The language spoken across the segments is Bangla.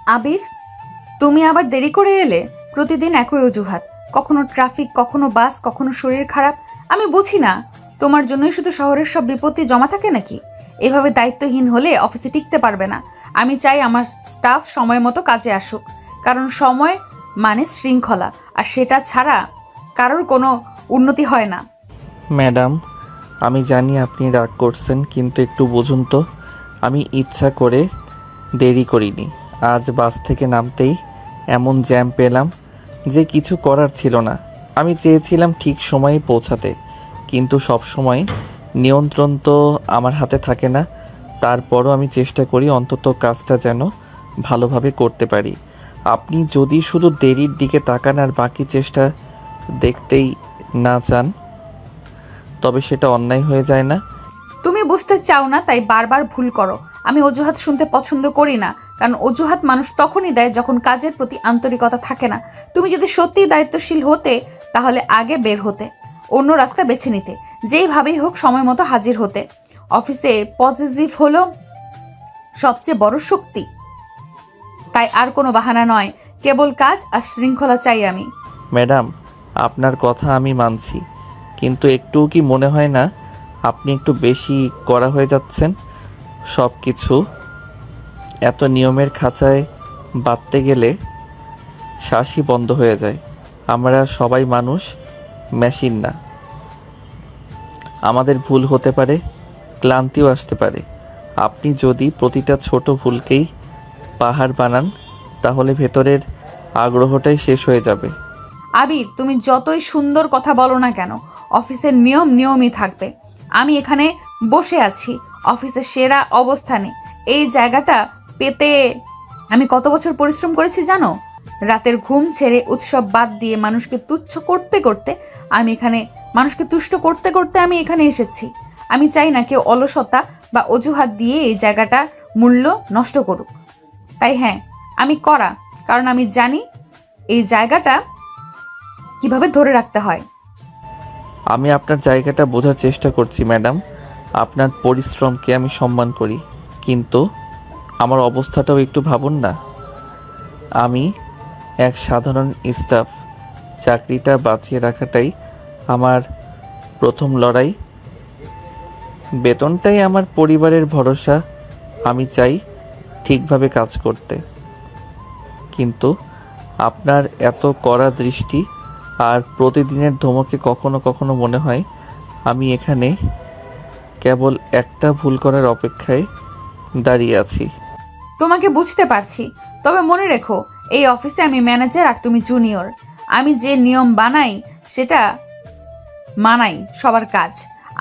আবির, তুমি আবার দেরি করে এলে। প্রতিদিন একই অজুহাত, কখনো ট্রাফিক, কখনো বাস, কখনো শরীর খারাপ। আমি বুঝি না, তোমার জন্যই শুধু শহরের সব বিপত্তি জমা থাকে নাকি? এভাবে দায়িত্বহীন হলে অফিসে টিকতে পারবে না। আমি চাই আমার স্টাফ সময় মতো কাজে আসুক, কারণ সময় মানে শৃঙ্খলা, আর সেটা ছাড়া কারোর কোনো উন্নতি হয় না। ম্যাডাম, আমি জানি আপনি রাগ করছেন, কিন্তু একটু বুঝুন তো, আমি ইচ্ছা করে দেরি করিনি। আজ বাস থেকে নামতেই এমন জ্যাম পেলাম যে কিছু করার ছিল না। আমি চেয়েছিলাম ঠিক সময়ে পৌঁছাতে, কিন্তু সব সময় নিয়ন্ত্রণ তো আমার হাতে থাকে না। তারপরও আমি চেষ্টা করি অন্তত কাজটা যেন ভালোভাবে করতে পারি। আপনি যদি শুধু দেরির দিকে তাকান আর বাকি চেষ্টা দেখতেই না চান, তবে সেটা অন্যায় হয়ে যায় না? তুমি বুঝতে চাও না, তাই বারবার ভুল করো। আমি অজুহাত শুনতে পছন্দ করি না, কারণ অজুহাত মানুষ তখনই দেয় যখন কাজের প্রতি আন্তরিকতা থাকে না। তুমি যদি সত্যিই দায়িত্বশীল হতে, তাহলে আগে বের হতে, অন্য রাস্তা বেছে নিতে, যেইভাবেই হোক সময় মতো হাজির হতে। অফিসে পজিটিভ হলো সবচেয়ে বড় শক্তি। তাই আর কোনো বাহানা নয়, কেবল কাজ আর শৃঙ্খলা চাই আমি। ম্যাডাম, আপনার কথা আমি মানছি, কিন্তু একটুও কি মনে হয় না আপনি একটু বেশি কড়া হয়ে যাচ্ছেন? সব কিছু এত নিয়মের খাঁচায় বাঁধতে গেলে শ্বাসই বন্ধ হয়ে যায়। আমরা সবাই মানুষ, মেশিন না। আমাদের ভুল হতে পারে, ক্লান্তিও আসতে পারে। আপনি যদি প্রতিটা ছোট ভুলকেই পাহাড় বানান, তাহলে ভেতরের আগ্রহটাই শেষ হয়ে যাবে। আবির, তুমি যতই সুন্দর কথা বলো না কেন, অফিসের নিয়ম নিয়মই থাকবে। আমি এখানে বসে আছি অফিসের সেরা অবস্থানে। এই জায়গাটা পেতে আমি কত বছর পরিশ্রম করেছি জানো? রাতের ঘুম ছেড়ে, উৎসব বাদ দিয়ে, মানুষকে তুচ্ছ করতে করতে মানুষকে তুষ্ট করতে করতে আমি এখানে এসেছি। আমি চাই না কেউ অলসতা বা অজুহাত দিয়ে এই জায়গাটা মূল্য নষ্ট করুক। তাই হ্যাঁ, আমি করা, কারণ আমি জানি এই জায়গাটা কিভাবে ধরে রাখতে হয়। আমি আপনার জায়গাটা বোঝার চেষ্টা করছি ম্যাডাম। আপনার পরিশ্রমকে আমি সম্মান করি, কিন্তু আমার অবস্থাটাও একটু ভাবুন না। আমি এক সাধারণ স্টাফ। চাকরিটা বাঁচিয়ে রাখাটাই আমার প্রথম লড়াই। বেতনটাই আমার পরিবারের ভরসা। আমি চাই ঠিকভাবে কাজ করতে, কিন্তু আপনার এত কড়া দৃষ্টি আর প্রতিদিনের ধমকে কখনো কখনো মনে হয় আমি এখানে কেবল একটা ভুল করার অপেক্ষায় দাঁড়িয়ে আছি। তোমাকে বুঝতে পারছি, তবে মনে রেখো, এই অফিসে আমি ম্যানেজার আর তুমি জুনিয়র। আমি যে নিয়ম বানাই সেটা মানাই সবার কাজ।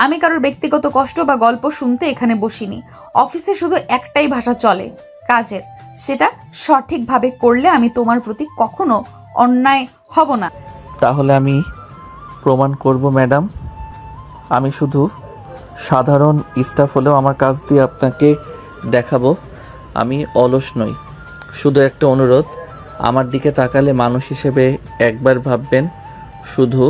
আমি কারোর ব্যক্তিগত কষ্ট বা গল্প শুনতে এখানে বসিনি। অফিসে শুধু একটাই ভাষা চলে, কাজের। সেটা সঠিকভাবে করলে আমি তোমার প্রতি কখনো অন্যায় হব না। তাহলে আমি প্রমাণ করব ম্যাডাম। আমি শুধু সাধারণ স্টাফ হলেও আমার কাজ দিয়ে আপনাকে দেখাবো আমি অলস নই। শুধু একটা অনুরোধ, আমার দিকে তাকালে মানুষ হিসেবে একবার ভাববেন, শুধু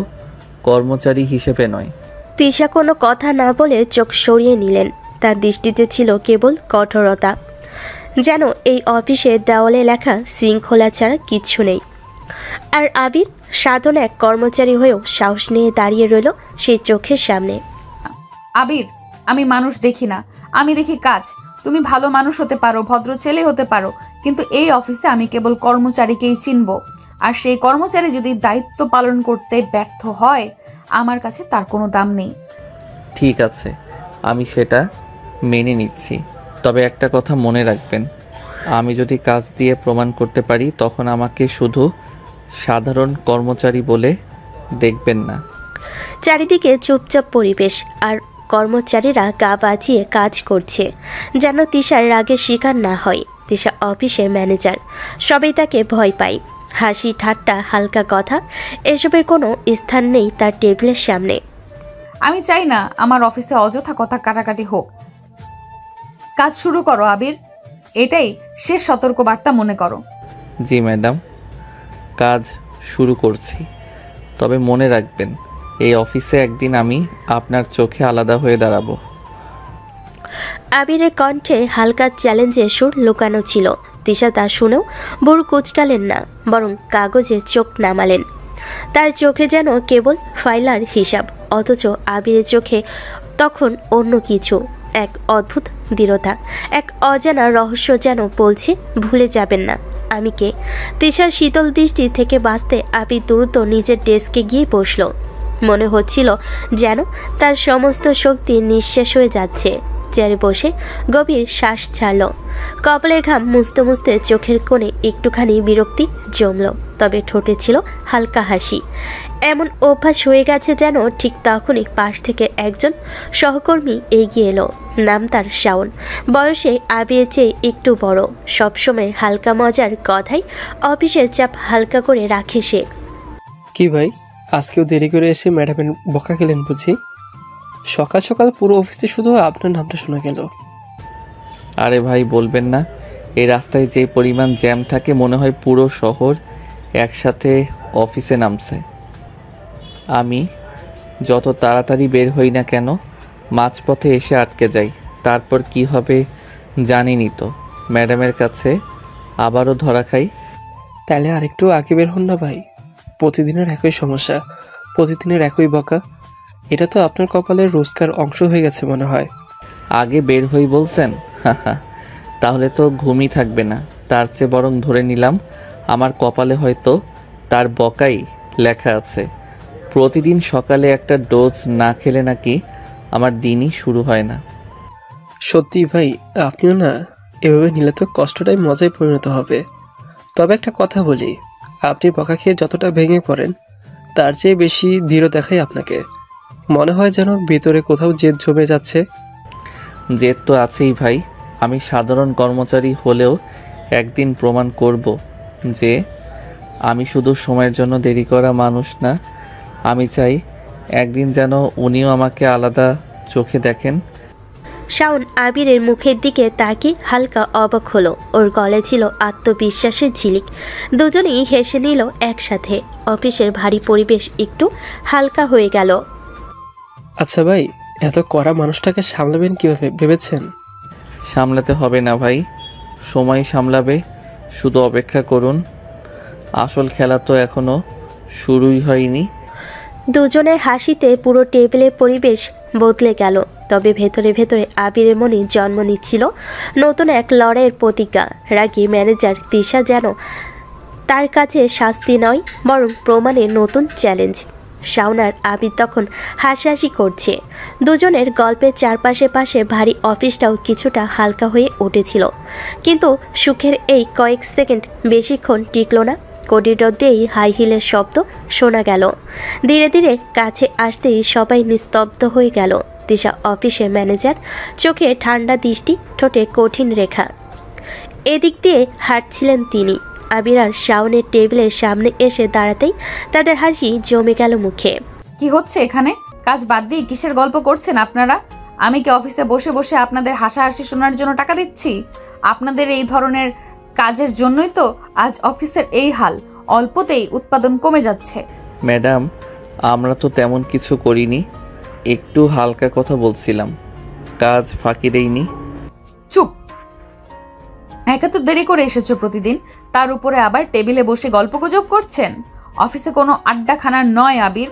কর্মচারী হিসেবে নয়। তিশা কোনো কথা না বলে চোখ সরিয়ে নিলেন। তার দৃষ্টিতে ছিল কেবল কঠোরতা, যেন এই অফিসে দেওয়ালে লেখা শৃঙ্খলা ছাড়া কিচ্ছু নেই। আর আবির সাধারণ এক কর্মচারী হয়েও সাহস নিয়ে দাঁড়িয়ে রইল সেই চোখের সামনে। আবির, আমি মানুষ দেখি না, আমি দেখি কাজ। তুমি ভালো মানুষ হতে পারো, ভদ্র ছেলে হতে পারো, কিন্তু এই অফিসে আমি কেবল কর্মচারীকেই চিনব। আর সেই কর্মচারী যদি দায়িত্ব পালন করতে ব্যর্থ হয়, আমার কাছে তার কোনো দাম নেই। ঠিক আছে, আমি সেটা মেনে নিচ্ছি। তবে একটা কথা মনে রাখবেন, আমি যদি কাজ দিয়ে প্রমাণ করতে পারি, তখন আমাকে শুধু সাধারণ কর্মচারী বলে দেখবেন না। চারিদিকে চুপচাপ পরিবেশ, আর কর্মচারীরা গা বাজিয়ে কাজ করছে, যেন তিশার রাগের শিকার না হয়। তিশা অফিসের ম্যানেজার, সবাই তাকে ভয় পায়। হাসি ঠাট্টা, হালকা কথা, এসবের কোনো স্থান নেই তার টেবিলের সামনে। আমি চাই না আমার অফিসে অযথা কথা কাটাকাটি হোক। কাজ শুরু করো আবির, এটাই শেষ সতর্কবার্তা মনে করো। জি ম্যাডাম, কাজ শুরু করছি। তবে মনে রাখবেন, এই অফিসে একদিন আমি আপনার চোখে আলাদা হয়ে দাঁড়াবো। আবিরের কণ্ঠে হালকা চ্যালেঞ্জের সুর লুকানো ছিল। তিশা তা শুনেও ভুরু কুচকালেন না, বরং কাগজে চোখ নামালেন। তার চোখে যেন কেবল ফাইলার হিসাব, অথচ আবিরের চোখে তখন অন্য কিছু, এক অদ্ভুত দৃঢ়তা, এক অজানা রহস্য যেন বলছে ভুলে যাবেন না আমি কে। তিশার শীতল দৃষ্টি থেকে বাঁচতে আবির দ্রুত নিজের ডেস্কে গিয়ে বসল। মনে হচ্ছিল যেন তার সমস্ত শক্তি নিঃশেষ হয়ে যাচ্ছে। চেয়ারে বসে গভীর শ্বাস ছাড়ল। কপালের ঘাম মুছতে মুছতে চোখের কোণে একটুখানি বিরক্তি জমল, তবে ঠোঁটে ছিল হালকা হাসি। এমন অভ্যাস হয়ে গেছে যেন। ঠিক তখনই পাশ থেকে একজন সহকর্মী এগিয়ে এলো। নাম তার শাওন, বয়সে আবিরের চেয়ে একটু বড়। সবসময় হালকা মজার কথায় অফিসের চাপ হালকা করে রাখে সে। কি ভাই, আজকেও দেরি করে এসে ম্যাডামের বকা খেলেন বুঝি? সকাল সকাল পুরো অফিসে শুধু আপনার নামটা শোনা গেল। আরে ভাই বলবেন না, এই রাস্তায় যে পরিমাণ জ্যাম থাকে মনে হয় পুরো শহর একসাথে অফিসে নামছে। আমি যত তাড়াতাড়ি বের হই না কেন মাঝপথে এসে আটকে যাই, তারপর কি হবে জানিনি তো। ম্যাডামের কাছে আবারও ধরা খাই। তাহলে আরেকটু আগে বের হন না ভাই। প্রতিদিনের একই সমস্যা, প্রতিদিনের একই বকা। এটা তো আপনার কপালের রোজকার অংশ হয়ে গেছে মনে হয়। আগে বের হই বলছেন? তাহলে তো ঘুমই থাকবে না। তার চেয়ে বরং ধরে নিলাম আমার কপালে হয়তো তার বকাই লেখা আছে। প্রতিদিন সকালে একটা ডোজ না খেলে নাকি আমার দিনই শুরু হয় না। সত্যি ভাই, আপনিও না এভাবে নিলে তো কষ্টটাই মজায় পরিণত হবে। তবে একটা কথা বলি, আপনি বকা খেয়ে যতটা ভেঙে পড়েন তার চেয়ে বেশি দৃঢ় দেখায় আপনাকে। মনে হয় যেন ভেতরে কোথাও জেদ জমে যাচ্ছে। জেদ তো আছেই ভাই। আমি সাধারণ কর্মচারী হলেও একদিন প্রমাণ করব যে আমি শুধু সময়ের জন্য দেরি করা মানুষ না। আমি চাই একদিন যেন উনিও আমাকে আলাদা চোখে দেখেন। শাওন আবিরের মুখের দিকে তাকিয়ে হালকা অবাক হলো। ওর গলায় ছিল আত্মবিশ্বাসের ঝিলিক। দুজনেই হেসে নিল একসাথে। অফিসের ভারী পরিবেশ একটু হালকা হয়ে গেল। আচ্ছা ভাই, এত কড়া মানুষটাকে সামলাবেন কিভাবে ভেবেছেন? সামলাতে হবে না ভাই, সময় সামলাবে। শুধু অপেক্ষা করুন, আসল খেলা তো এখনো শুরুই হয়নি। দুজনের হাসিতে পুরো টেবিলের পরিবেশ বদলে গেল। তবে ভেতরে ভেতরে আবিরের মনে জন্ম নিচ্ছিল নতুন এক লড়াইয়ের প্রতিজ্ঞা। রাগী ম্যানেজার তিশা যেন তার কাছে শাস্তি নয়, বরং প্রমাণের নতুন চ্যালেঞ্জ। শাওন আর আবির তখন হাসাহাসি করছে। দুজনের গল্পের চারপাশে পাশে ভারী অফিসটাও কিছুটা হালকা হয়ে উঠেছিল। কিন্তু সুখের এই কয়েক সেকেন্ড বেশিক্ষণ টিকল না। করিডোর দিয়েই হাই হিলের শব্দ শোনা গেল। ধীরে ধীরে কাছে আসতেই সবাই নিস্তব্ধ হয়ে গেল। তিশা অফিসের ম্যানেজার, চোখে ঠান্ডা দৃষ্টি, ঠোঁটে কঠিন রেখা। এদিক দিয়ে হাঁটছিলেন তিনি। আবির আর শাওনের টেবিলের সামনে এসে দাঁড়াতেই তাদের হাসি জমে গেল মুখে। কি হচ্ছে এখানে? কাজ বাদ দিয়ে কিসের গল্প করছেন আপনারা? আমি কি অফিসে বসে বসে আপনাদের হাসাহাসি শোনার জন্য টাকা দিচ্ছি? আপনাদের এই ধরনের কাজের জন্যই তো আজ অফিসের এই হাল। অল্পতেই উৎপাদন কমে যাচ্ছে। ম্যাডাম, আমরা তো তেমন কিছু করিনি, একটু হালকা কথা বলছিলাম, কাজ ফাঁকি দেইনি। চুপ! একে তো দেরি করে এসেছো প্রতিদিন, তার উপরে আবার টেবিলে বসে গল্পগুজব করছেন। অফিসে কোনো আড্ডাখানা নয় আবির।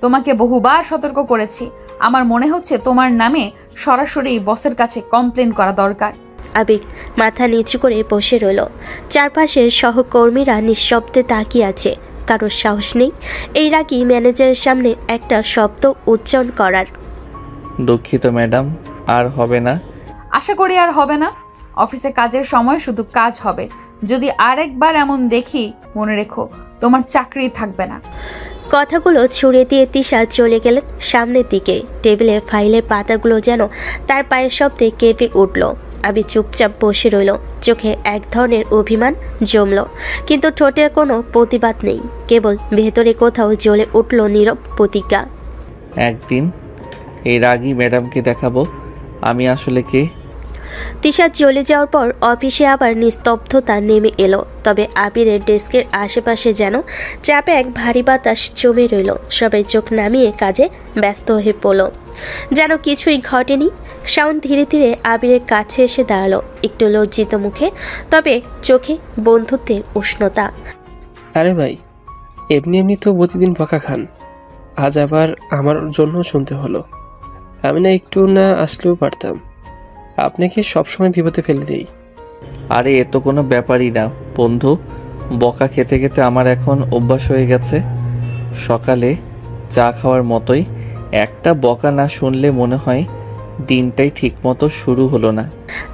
তোমাকে বহুবার সতর্ক করেছি। আমার মনে হচ্ছে তোমার নামে সরাসরি বসের কাছে কমপ্লেন করা দরকার। আবির মাথা নিচু করে বসে রইল। চারপাশের সহকর্মীরা নিঃশব্দে তাকিয়ে আছে। কারোর সাহস নেই এই রাগী ম্যানেজারের সামনে একটা শব্দ উচ্চারণ করার। দুঃখিত ম্যাডাম, আর হবে না। আশা করি আর হবে না। অফিসে কাজের সময় শুধু কাজ হবে। যদি আরেকবার এমন দেখি, মনে রেখো তোমার চাকরি থাকবে না। কথাগুলো ছুড়ে দিয়ে তিশা চলে গেলেন সামনের দিকে। টেবিলে ফাইলের পাতাগুলো যেন তার পায়ের শব্দে কেঁপে উঠল। আবির চুপচাপ বসে রইল। চোখে এক ধরনের অভিমান জমল, কিন্তু ঠোঁটে কোনো প্রতিবাদ নেই। কেবল ভেতরে কোথাও জ্বলে উঠল নীরব প্রতিজ্ঞা। একদিন এই রাগী ম্যাডামকে দেখাবো আমি আসলে কে। তিশা চলে যাওয়ার পর অফিসে আবার নিস্তব্ধতা নেমে এলো। তবে আবিরের ডেস্কের আশেপাশে যেন চাপে এক ভারী বাতাস জমে রইল। সবাই চোখ নামিয়ে কাজে ব্যস্ত হয়ে পড়ল, যেন কিছুই ঘটেনি। শাওন ধীরে ধীরে আবিরের কাছে এসে দাঁড়ালো, একটু লজ্জিত মুখে, তবে চোখে বন্ধুত্বের উষ্ণতা। আরে ভাই, এমনি এমনি তো প্রতিদিন বকা খান, আজ আবার আমার জন্য শুনতে হলো। আমি না একটু না আসলেও পারতাম, আপনাকে সবসময় বিপদে ফেলে দিই। আরে এ তো কোনো ব্যাপারই না বন্ধু, বকা খেতে খেতে আমার এখন অভ্যাস হয়ে গেছে। সকালে চা খাওয়ার মতোই, একটা বকা না শুনলে মনে হয় দিনটাই ঠিকমতো শুরু হলো না।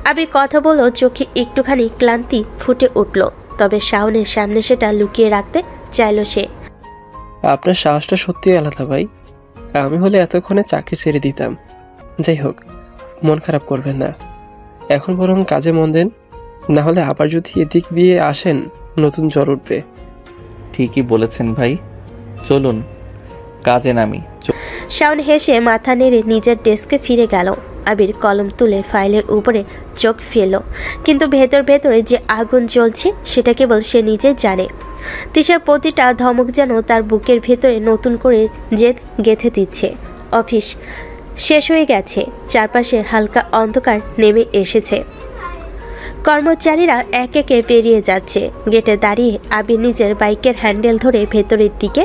আবির কথা বলল, চোখে একটুখানি ক্লান্তি ফুটে উঠল, তবে শাওনের সামনে সেটা লুকিয়ে রাখতে চাইল সে। আপনার সাহসটা সত্যি আলাদা ভাই, আমি হলে এতক্ষণে চাকরি ছেড়ে দিতাম। যাই হোক, মন খারাপ করবেন না, এখন বরং কাজে মন দেন, না হলে আবার যদি এদিক দিয়ে আসেন নতুন জ্বর উঠবে। ঠিকই বলেছেন ভাই, চলুন কাজে নামি। শাওন হেসে মাথা নেড়ে নিজের ডেস্কে ফিরে গেল। আবির কলম তুলে ফাইলের উপরে চোখ ফেলল, কিন্তু ভেতর ভেতরে যে আগুন জ্বলছে সেটা কেবল সে নিজে জানে। তিশার প্রতিটা ধমক যেন তার বুকের ভেতরে নতুন করে জেদ গেঁথে দিচ্ছে। অফিস শেষ হয়ে গেছে, চারপাশে হালকা অন্ধকার নেমে এসেছে। কর্মচারীরা এক একে পেরিয়ে যাচ্ছে। গেটে দাঁড়িয়ে আবির নিজের বাইকের হ্যান্ডেল ধরে ভেতরের দিকে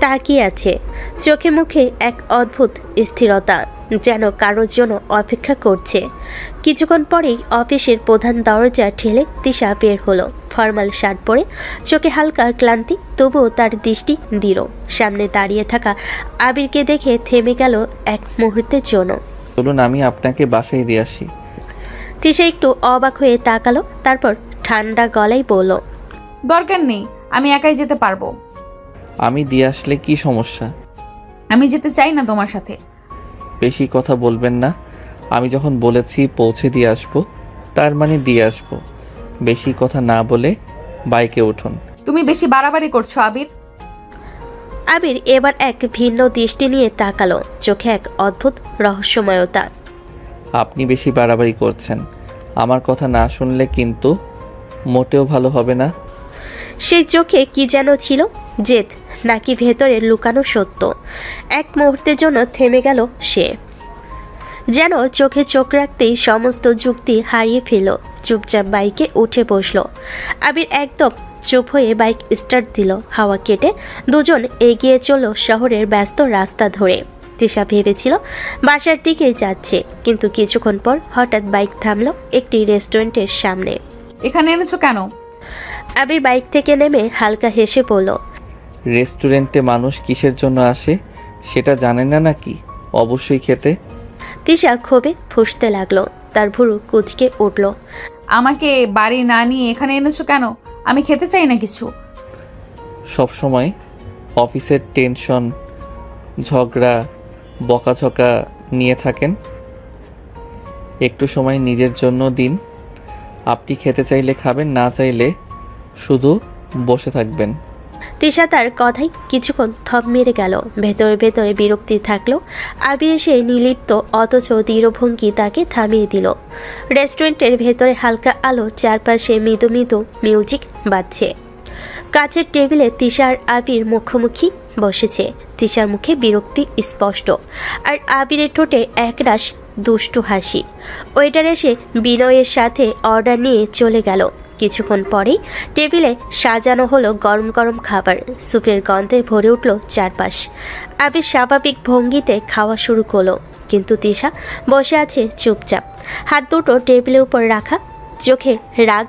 তাকিয়ে আছে। চোখে মুখে এক অদ্ভুত স্থিরতা, যেন কারোর জন্য অপেক্ষা করছে। কিছুক্ষণ পরেই অফিসের প্রধান দরজা ঠেলে তিশা বের হলো। ফর্মাল শার্ট পরে, চোখে হালকা ক্লান্তি, তবুও তার দৃষ্টি দৃঢ়। সামনে দাঁড়িয়ে থাকা আবিরকে দেখে থেমে গেল এক মুহূর্তের জন্য। চলুন আমি আপনাকে বাসায় দিয়ে আসি। তিশা একটু অবাক হয়ে তাকালো, তারপর ঠান্ডা গলায় বলল, দরকার নেই, আমি একাই যেতে পারবো। আমি দিয়ে আসলে কি সমস্যা? আমি যেতে চাই না তোমার সাথে। বেশি কথা বলবেন না, আমি যখন বলেছি পৌঁছে দিয়ে আসবো, তার মানে দিয়ে আসবো। বেশি কথা না বলে বাইকে উঠুন। তুমি বেশি বাড়াবাড়ি করছো আবির। আবির এবার এক ভিন্ন দৃষ্টি নিয়ে তাকালো, চোখে এক অদ্ভুত রহস্যময়তা। আপনি বেশি বাড়াবাড়ি করছেন, আমার কথা না শুনলে কিন্তু মোটেও ভালো হবে না। সেই চোখে কি যেন ছিল, জেদ নাকি ভেতরে লুকানো সত্য। এক মুহূর্তের জন্য থেমে গেল সে, যেন চোখে চোখ রাখতেই সমস্ত যুক্তি হারিয়ে ফেল। চুপচাপ বাইকে উঠে বসলো। আবির একদম চুপ হয়ে বাইক স্টার্ট দিল। হাওয়া কেটে দুজন এগিয়ে চলল শহরের ব্যস্ত রাস্তা ধরে। তিশা ভেবেছিল বাসার দিকে যাচ্ছে, কিন্তু কিছুক্ষণ পর হঠাৎ বাইক থামলো একটি রেস্টুরেন্টের সামনে। এখানে এনেছো কেন? আবির বাইক থেকে নেমে হালকা হেসে বলল, রেস্টুরেন্টে মানুষ কিসের জন্য আসে সেটা জানেন না নাকি? অবশ্যই খেতে। তিশা ক্ষোভে ফুঁসতে লাগলো, তার ভুরু কুঁচকে উঠল। আমাকে বাড়ি না নিয়ে এখানে এনেছো কেন? আমি খেতে চাই না কিছু। সবসময় অফিসের টেনশন, ঝগড়া, বকাঝকা নিয়ে থাকেন, একটু সময় নিজের জন্য দিন। আপনি খেতে চাইলে খাবেন, না চাইলে শুধু বসে থাকবেন। তিশা তার কথাই কিছুক্ষণ থম মেরে গেল। ভেতরে ভেতরে বিরক্তি থাকলো। আবির এসে নির্লিপ্ত অথচ দৃঢ়ভঙ্গি তাকে থামিয়ে দিল। রেস্টুরেন্টের ভেতরে হালকা আলো, চারপাশে মৃদু মৃদু মিউজিক বাজছে। কাছের টেবিলে তিশা আর আবির মুখোমুখি বসেছে। তিশার মুখে বিরক্তি স্পষ্ট, আর আবিরের ঠোঁটে একরাশ দুষ্টু হাসি। ওয়েটার এসে বিনয়ের সাথে অর্ডার নিয়ে চলে গেল। কিছুক্ষণ পরেই টেবিলে সাজানো হলো গরম গরম খাবার। স্যুপের গন্ধে ভরে উঠল চারপাশ। আবির স্বাভাবিক ভঙ্গিতে খাওয়া শুরু করলো, কিন্তু তিশা বসে আছে চুপচাপ, হাত দুটো টেবিলের উপর রাখা, চোখে রাগ,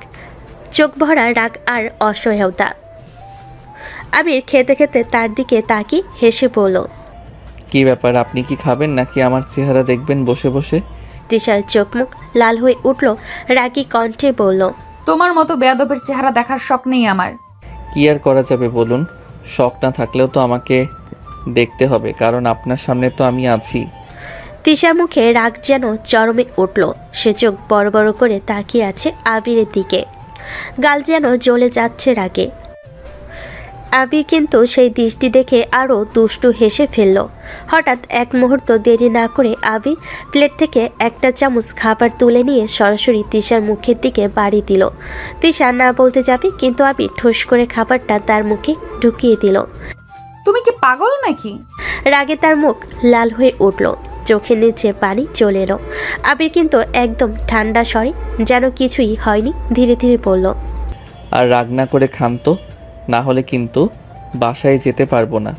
চোখ ভরা রাগ আর অসহায়তা। আবির খেতে খেতে তার দিকে তাকিয়ে হেসে বলল, কি ব্যাপার, আপনি কি খাবেন নাকি আমার চেহারা দেখবেন বসে বসে? তিশার চোখ মুখ লাল হয়ে উঠল, রাগী কণ্ঠে বলল, তোমার মতো বেয়াদবের চেহারা দেখার শখ নেই আমার। কি আর করা যাবে বলুন, শখ না থাকলেও তো আমাকে দেখতে হবে, কারণ আপনার সামনে তো আমি আছি। তিশার মুখে রাগ যেন চরমে উঠল। সে চোখ বড় বড় করে তাকিয়ে আছে আবিরের দিকে, গাল যেন জ্বলে যাচ্ছে রাগে। আবির কিন্তু সেই দৃষ্টি দেখে আরও দুষ্টু হেসে ফেলল। হঠাৎ এক মুহূর্ত দেরি না করে আবির প্লেট থেকে একটা চামচ খাবার তুলে নিয়ে সরাসরি তিশার মুখের দিকে বাড়ি দিল। তিশা না বলতে যাবে, কিন্তু আবির ঠোস করে খাবারটা তার মুখে ঢুকিয়ে দিল। তুমি কি পাগল নাকি? রাগে তার মুখ লাল হয়ে উঠল। চোখের নিচে পানি চলে এলো। আবির কিন্তু একদম ঠান্ডা স্বরে, যেন কিছুই হয়নি, ধীরে ধীরে বলল, আর রাগ না করে খান তো, না হলে কিন্তু বাসায় যেতে পারবো না।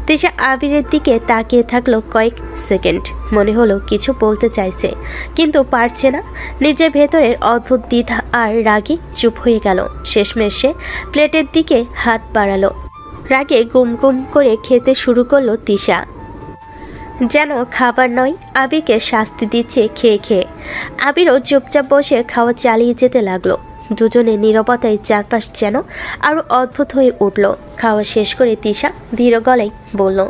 তিশা আবিরের দিকে তাকিয়ে থাকলো কয়েক সেকেন্ড। মনে হলো কিছু বলতে চাইছে, কিন্তু পারছে না। নিজের ভেতরের অদ্ভুত দ্বিধা আর রাগে চুপ হয়ে গেল। শেষমেশ সে প্লেটের দিকে হাত বাড়ালো। রাগে গুম গুম করে খেতে শুরু করলো তিশা, যেন খাবার নয়, আবিরকে শাস্তি দিচ্ছে খেয়ে খেয়ে। আবিরও চুপচাপ বসে খাওয়া চালিয়ে যেতে লাগলো। দুজনে নীরবতায় চারপাশ যেন আরো অদ্ভুত হয়ে উঠল। খাওয়া শেষ করে তিশা ধীর গলায় বলল,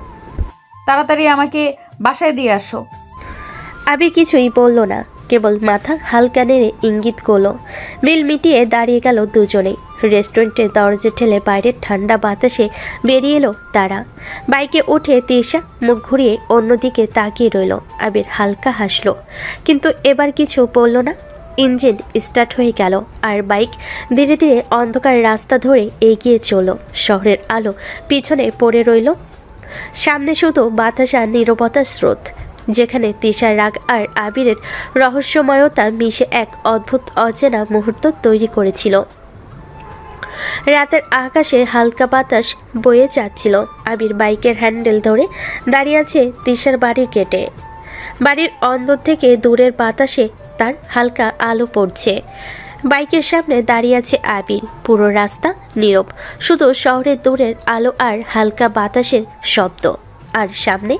তাড়াতাড়ি আমাকে বাসায় দিয়ে আসো। আবির কিছুই বলল না, কেবল মাথা হালকা নেড়ে ইঙ্গিত করলো। বিল মিটিয়ে দাঁড়িয়ে গেল দুজনেই। রেস্টুরেন্টের দরজা ঠেলে বাইরের ঠান্ডা বাতাসে বেরিয়ে এলো তারা। বাইকে উঠে তিশা মুখ ঘুরিয়ে অন্যদিকে তাকিয়ে রইল। আবির হালকা হাসলো, কিন্তু এবার কিছু বলল না। ইঞ্জিন স্টার্ট হয়ে গেল আর বাইক ধীরে ধীরে অন্ধকার রাস্তা ধরে এগিয়ে চলল। শহরের আলো পিছনে পড়ে রইল, সামনে শুধু বাতাস আর নীরবতার স্রোত, যেখানে তিশার রাগ আর আবিরের রহস্যময়তা মিশে এক অদ্ভুত অচেনা মুহূর্ত তৈরি করেছিল। রাতের আকাশে হালকা বাতাস বয়ে যাচ্ছিল। আবির বাইকের হ্যান্ডেল ধরে দাঁড়িয়ে আছে তিশার বাড়ির গেটে। বাড়ির অন্দর থেকে দূরের বাতাসে তার হালকা আলো পড়ছে। বাইকের সামনে দাঁড়িয়ে আছে আবির। পুরো রাস্তা নীরব, শুধু শহরের দূরের আলো আর হালকা বাতাসের শব্দ। আর সামনে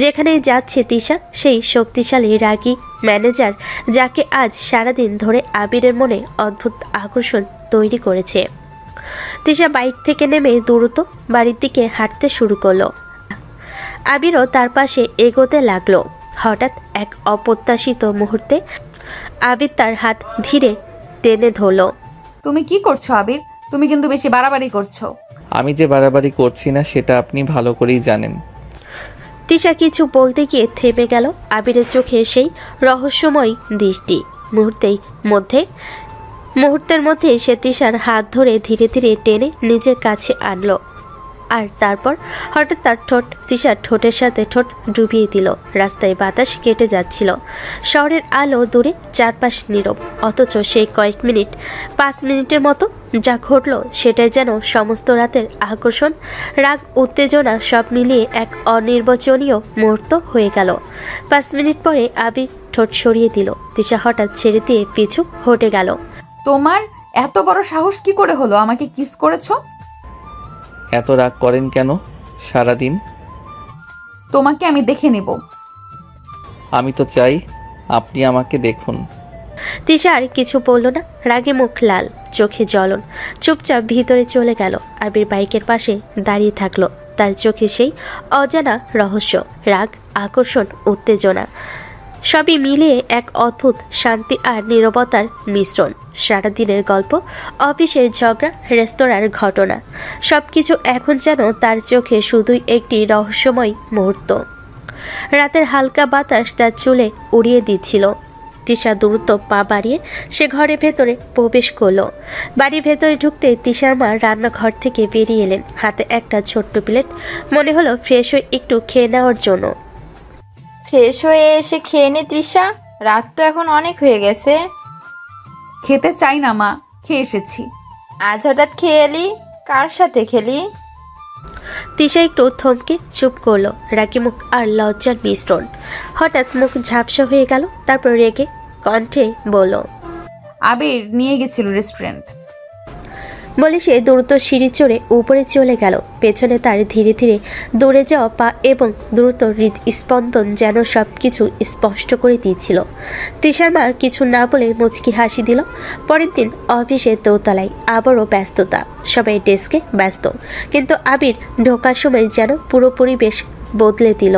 যেখানে যাচ্ছে তিশা, সেই শক্তিশালী রাগী ম্যানেজার, যাকে আজ সারাদিন ধরে আবিরের মনে অদ্ভুত আকর্ষণ তৈরি করেছে। তিশা বাইক থেকে নেমে দ্রুত বাড়ির দিকে হাঁটতে শুরু করলো। আবিরও তার পাশে এগোতে লাগলো। হঠাৎ এক অপ্রত্যাশিত মুহূর্তে আবির তার হাত ধীরে টেনে ধরলো। তুমি কি করছো আবির? তুমি কিন্তু বেশি বাড়াবাড়ি করছো। আমি যে বাড়াবাড়ি করছি না সেটা আপনি ভালো করেই জানেন। তিশা কিছু বলতে গিয়ে থেমে গেল। আবিরের চোখে সেই রহস্যময় দৃষ্টি। মুহূর্তের মধ্যে সে তিশার হাত ধরে ধীরে ধীরে টেনে নিজের কাছে আনলো। আর তারপর হঠাৎ তার ঠোঁট তিশার ঠোঁটের সাথে ঠোঁট ডুবিয়ে দিল। রাস্তায় বাতাস কেটে যাচ্ছিল, শহরের আলো দূরে, চারপাশ নীরব। অথচ সেই কয়েক মিনিট, 5 মিনিটের মতো যা ঘটল, সেটাই যেন সমস্ত রাতের আকর্ষণ, রাগ, উত্তেজনা সব মিলিয়ে এক অনির্বচনীয় মুহূর্ত হয়ে গেল। 5 মিনিট পরে আবির ঠোঁট সরিয়ে দিল। তিশা হঠাৎ ছেড়ে দিয়ে পিছু হটে গেল। তোমার এত বড় সাহস কি করে হলো আমাকে কিস করেছো? এত রাগ করেন কেন সারাদিন? তোমাকে আমি দেখে নেব। আমি তো চাই আপনি আমাকে দেখুন। তিশা আর কিছু বলল না। রাগে মুখ লাল, চোখে জ্বলন। চুপচাপ ভিতরে চলে গেল। আবির বাইকের পাশে দাঁড়িয়ে থাকলো। তার চোখে সেই অজানা রহস্য, রাগ, আকর্ষণ, উত্তেজনা সবই মিলিয়ে এক অদ্ভুত শান্তি আর নীরবতার মিশ্রণ। সারাদিনের গল্প, অফিসের ঝগড়া, রেস্তোরাঁর ঘটনা, সবকিছু এখন যেন তার চোখে শুধুই একটি রহস্যময় মুহূর্ত। রাতের হালকা বাতাস তার চুলে উড়িয়ে দিচ্ছিল। তিশা দ্রুত পা বাড়িয়ে সে ঘরের ভেতরে প্রবেশ করলো। বাড়ির ভেতরে ঢুকতে তিশার মা রান্নাঘর থেকে বেরিয়ে এলেন, হাতে একটা ছোট্ট প্লেট। মনে হলো ফ্রেশ হয়ে একটু খেয়ে নেওয়ার জন্য। ফ্রেশ হয়ে এসে খেয়ে নে তৃষা, রাত তো এখন অনেক হয়ে গেছে। খেতে চাই না মা, খেয়ে এসেছি। আজ হঠাৎ খেয়ে এলি, কার সাথে খেলি? তিশা একটু থমকে চুপ করলো। রাগী মুখ আর লজ্জার মিশ্রণ। হঠাৎ মুখ ঝাপসা হয়ে গেল। তারপর রেগে কণ্ঠে বলল, আবির নিয়ে গেছিল রেস্টুরেন্ট। বলে সে দ্রুত সিঁড়ি চড়ে উপরে চলে গেল। পেছনে তার ধীরে ধীরে দৌড়ে যাওয়া পা এবং দ্রুত হৃদস্পন্দন যেন সব কিছু স্পষ্ট করে দিয়েছিল। তিশার মা কিছু না বলে মুচকি হাসি দিল। পরের দিন অফিসে দোতলায় আবারও ব্যস্ততা, সবাই ডেস্কে ব্যস্ত। কিন্তু আবির ঢোকার সময় যেন পুরো পরিবেশ বদলে দিল।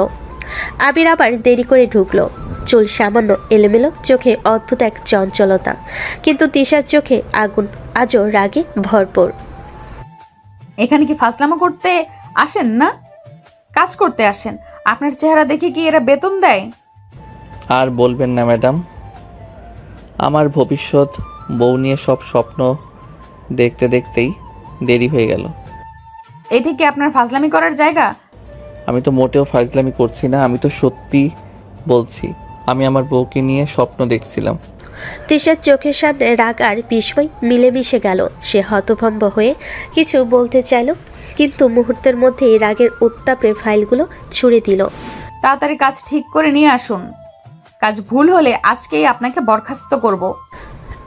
আবির আবার দেরি করে ঢুকলো। চুল সামান্য এলোমেলো, চোখে অদ্ভুত এক চঞ্চলতা, কিন্তু তিশার চোখে আগুন আজও রাগে ভরপুর। এখানে কি ফাজলামো করতে আসেন না, কাজ করতে আসেন? আপনার চেহারা দেখে কি এরা বেতন দেয়? আর বলবেন না ম্যাডাম, আমার ভবিষ্যৎ বউ নিয়ে সব স্বপ্ন দেখতে দেখতেই দেরি হয়ে গেল। এটি কি আপনার ফাজলামি করার জায়গা? আমি তো মোটেও ফাজলামি করছি না, আমি তো সত্যি বলছি, আমি আমার বউকে নিয়ে স্বপ্ন দেখছিলাম। তিশার চোখের সামনে রাগ আর বিস্ময় মিলেমিশে গেল। সে হতভম্ব হয়ে কিছু বলতে চাইল, কিন্তু মুহূর্তের মধ্যেই রাগের উত্তাপে ফাইলগুলো ছুঁড়ে দিল। তাড়াতাড়ি কাজ ঠিক করে নিয়ে আসুন। কাজ ভুল হলে আজকেই আপনাকে বরখাস্ত করব।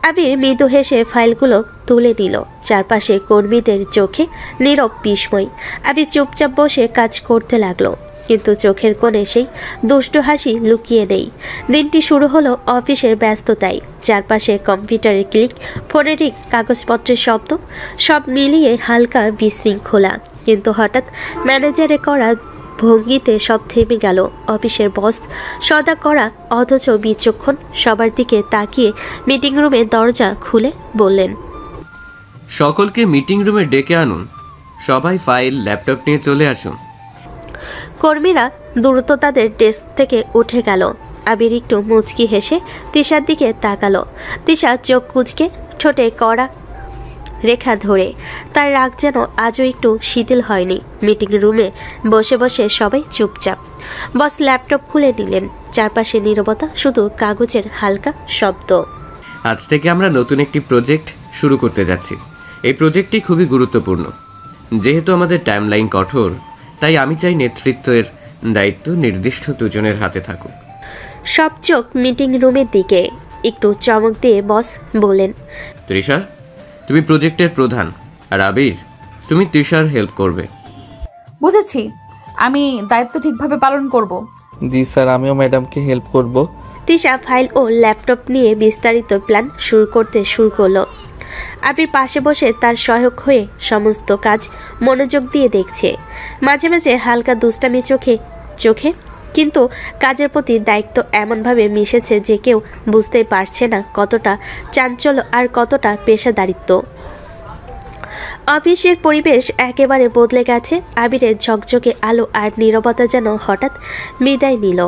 আবির মৃদু হেসে ফাইলগুলো তুলে নিল। চারপাশে কর্মীদের চোখে নীরব বিস্ময়। আবির চুপচাপ বসে কাজ করতে লাগলো, কিন্তু চোখের কোণে সেই দুষ্টু হাসি লুকিয়ে নেই। দিনটি শুরু হলো অফিসের ব্যস্ততায়। চারপাশে কম্পিউটারের ক্লিক, ফোনের রিং, কাগজপত্রের শব্দ, সব মিলিয়ে হালকা বিশৃঙ্খলা। কিন্তু হঠাৎ ম্যানেজারে করা ভঙ্গিতে সব থেমে গেল। অফিসের বস সদা করা অথচ বিচক্ষণ, সবার দিকে তাকিয়ে মিটিং রুমে দরজা খুলে বললেন, সকলকে মিটিং রুমে ডেকে আনুন। সবাই ফাইল, ল্যাপটপ নিয়ে চলে আসুন। কর্মীরা দ্রুত তাদের ডেস্ক থেকে উঠে গেল। আবির একটু মুচকি হেসে তিশার দিকে তাকালো। তিশা চোখ কুঁচকে ঠোঁটে কড়া রেখা ধরে। তার রাগ যেন আজও একটু শিথিল হয়নি। মিটিং রুমে বসে বসে সবাই চুপচাপ। বস ল্যাপটপ খুলে নিলেন। চারপাশে নীরবতা, শুধু কাগজের হালকা শব্দ। আজ থেকে আমরা নতুন একটি প্রজেক্ট শুরু করতে যাচ্ছি। এই প্রজেক্টটি খুবই গুরুত্বপূর্ণ। যেহেতু আমাদের টাইমলাইন কঠোর, তাই আমি চাই নেতৃত্বের দায়িত্ব নির্দিষ্ট দুজনের হাতে থাকুক। সব চোখ মিটিং রুমের দিকে। একটু চমক দিয়ে বস বললেন, তৃষা, তুমি প্রজেক্টের প্রধান, আর আবির, তুমি তৃষার হেল্প করবে। বুঝেছি, আমি দায়িত্ব ঠিকভাবে পালন করব। জি স্যার, আমিও ম্যাডামকে হেল্প করব। তিশা ফাইল ও ল্যাপটপ নিয়ে বিস্তারিত প্ল্যান শুরু করলো। আবির পাশে বসে তার সহায়ক হয়ে সমস্ত কাজ মনোযোগ দিয়ে দেখছে। মাঝে মাঝে হালকা দুষ্টামি চোখে, কিন্তু কাজের প্রতি দায়িত্ব এমনভাবে মিশেছে যে কেউ বুঝতেই পারছে না কতটা চাঞ্চল্য আর কতটা পেশাদারিত্ব। অফিসের পরিবেশ একেবারে বদলে গেছে। আবিরের ঝকঝকে আলো আর নীরবতা যেন হঠাৎ বিদায় নিল।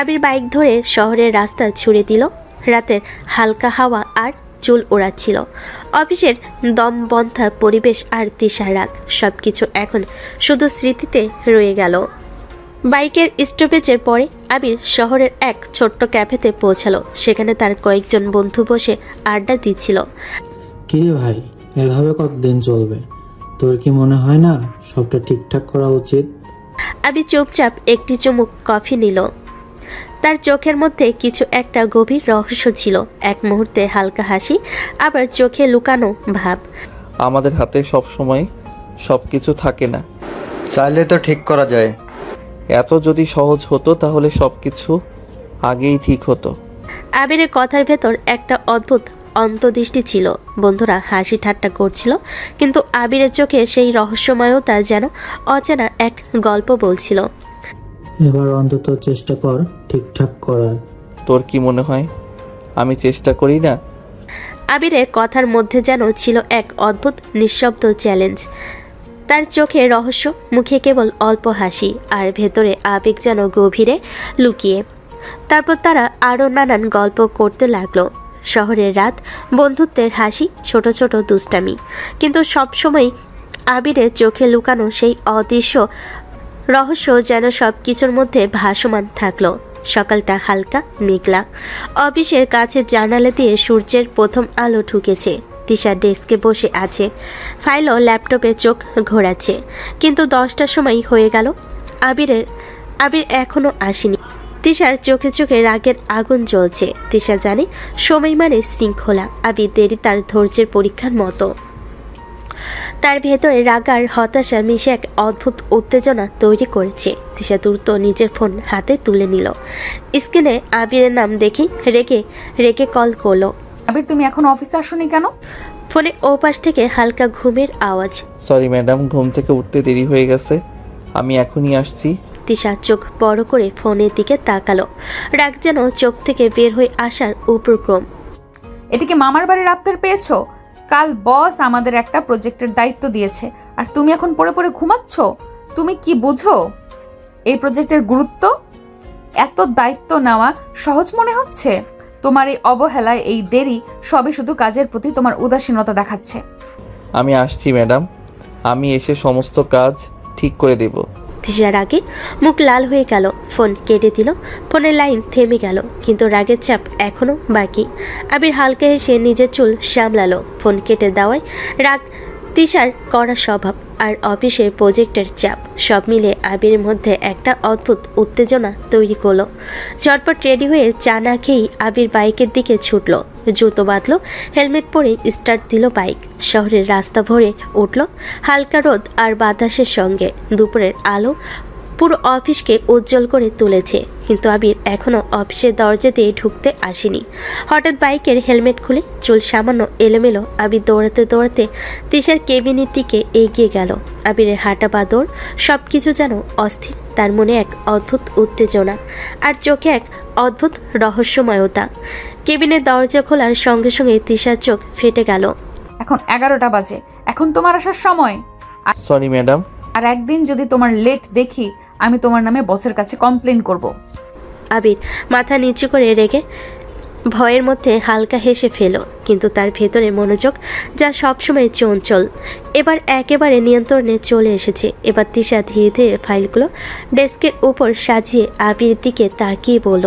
আবির বাইক ধরে শহরের রাস্তা ছুড়ে দিল। রাতের হালকা হাওয়া আর চুল ওড়াচ্ছিল। অফিসের দমবন্ধা পরিবেশ আর তিশার রাগ, সব কিছু এখন শুধু স্মৃতিতে রয়ে গেল। বাইকের স্টপেজের পরে আবির শহরের এক ছোট্ট ক্যাফেতে পৌঁছালো। সেখানে তার কয়েকজন বন্ধু বসে আড্ডা দিচ্ছিল। কিরে ভাই, এভাবে কতদিন চলবে? তোর কি মনে হয় না সবটা ঠিকঠাক করা উচিত? আবির চুপচাপ একটি চুমুক কফি নিল। তার চোখের মধ্যে কিছু একটা গভীর রহস্য ছিল। এক মুহূর্তে হালকা হাসি, আবার চোখে লুকানো ভাব। আমাদের হাতে সব সময় সব কিছু থাকে না। চাইলে তো ঠিক করা যায়। এত যদি সহজ হতো তাহলে সব কিছু আগেই ঠিক হতো। আবিরের কথার ভেতর একটা অদ্ভুত অন্তর্দৃষ্টি ছিল। বন্ধুরা হাসি ঠাট্টা করছিল, কিন্তু আবিরের চোখে সেই রহস্যময়তা যেন অচেনা এক গল্প বলছিল। এবার অন্তত চেষ্টা কর ঠিকঠাক করার। তোর কি মনে হয় আমি চেষ্টা করি না? আবিরের কথার মধ্যে যেন ছিল এক অদ্ভুত নিঃশব্দ চ্যালেঞ্জ। তার চোখে রহস্য, মুখে কেবল অল্প হাসি, আর ভেতরে আবেগ যেন গভীরে লুকিয়ে। তারপর তারা আরও নানান গল্প করতে লাগলো। শহরের রাত, বন্ধুত্বের হাসি, ছোট ছোট দুষ্টামি, কিন্তু সবসময় আবিরের চোখে লুকানো সেই অদৃশ্য রহস্য যেন সব কিছুর মধ্যে ভাসমান থাকলো। সকালটা হালকা মেঘলা। অফিসের কাছে জানালা দিয়ে সূর্যের প্রথম আলো ঢুকেছে। তিশা ডেস্কে বসে আছে, ফাইল ও ল্যাপটপে চোখ ঘোরাচ্ছে। কিন্তু 10টার সময় হয়ে গেল, আবির এখনো আসেনি। তিশার চোখে চোখে রাগের আগুন জ্বলছে। তিশা জানে সময় মানে শৃঙ্খলা। আবির দেরি তার ধৈর্যের পরীক্ষার মতো। তার ভেতরে রাগ আর হতাশা মিশে এক অদ্ভুত উত্তেজনা তৈরি করেছে। তিশা দ্রুত নিজের ফোন হাতে তুলে নিল। স্ক্রিনে আবিরের নাম দেখেই রেগে কল করলো। আবির, তুমি এখন অফিসে আসোনি কেন? ফোনে ওপাশ থেকে হালকা ঘুমের আওয়াজ। সরি ম্যাডাম, ঘুম থেকে উঠতে দেরি হয়ে গেছে, আমি এখনই আসছি। তিশা চোখ বড় করে ফোনের দিকে তাকালো। রাগ যেন চোখ থেকে বের হয়ে আসার উপক্রম। এটা কি মামার বাড়ির আবদার পেয়েছো? কাল বস আমাদের একটা প্রজেক্টের দায়িত্ব দিয়েছে, আর তুমি এখন পড়ে পড়ে ঘুমাচ্ছ? তুমি কি বুঝো এই প্রজেক্টের গুরুত্ব? এত দায়িত্ব নেওয়া সহজ মনে হচ্ছে? তোমার এই অবহেলায়, এই দেরি, সবই শুধু কাজের প্রতি তোমার উদাসীনতা দেখাচ্ছে। আমি আসছি ম্যাডাম, আমি এসে সমস্ত কাজ ঠিক করে দেব। তিশার আগে মুখ লাল হয়ে গেল। ফোন কেটে দিল। ফোনের লাইন থেমে গেল, কিন্তু রাগের চাপ এখনো বাকি। আবির হালকা হেসে নিজের চুল সামলালো। ফোন কেটে দেওয়ায় রাগ, তিশার কড়া স্বভাব আর অফিসের প্রজেক্টের চাপ সব মিলে আবিরের মধ্যে একটা অদ্ভুত উত্তেজনা তৈরি করলো। ঝটপট রেডি হয়ে চা না খেয়েই আবির বাইকের দিকে ছুটল। জুতো বাঁধলো, হেলমেট পরে স্টার্ট দিল বাইক। শহরের রাস্তা ভরে উঠল হালকা রোদ আর বাতাসের সঙ্গে। দুপুরের আলো পুরো অফিসকে উজ্জ্বল করে তুলেছে, কিন্তু আবির এখনও অফিসের দরজা দিয়ে ঢুকতে আসেনি। হঠাৎ বাইকের হেলমেট খুলে চুল সামান্য এলোমেলো আবির দৌড়াতে দৌড়াতে তিশার কেবিনের দিকে এগিয়ে গেল। আবিরের হাঁটা বা দৌড় সব কিছু যেন অস্থির। তার মনে এক অদ্ভুত উত্তেজনা আর চোখে এক অদ্ভুত রহস্যময়তা। কেবিনের দরজা খোলার সঙ্গে সঙ্গে তিশার চোখ ফেটে গেল। এখন 11টা বাজে, এখন তোমার আসার সময়। Sorry madam. আর একদিন যদি তোমার লেট দেখি, আমি তোমার নামে বসের কাছে কমপ্লেন করব। আবির মাথা নিচু করে রেখে ভয়ের মধ্যে হালকা হেসে ফেল, কিন্তু তার ভেতরে মনোযোগ যা সবসময় চঞ্চল এবার একেবারে নিয়ন্ত্রণে চলে এসেছে। এবার তিশা ধীরে ধীরে ফাইলগুলো ডেস্কের উপর সাজিয়ে আবির দিকে তাকিয়ে বলল,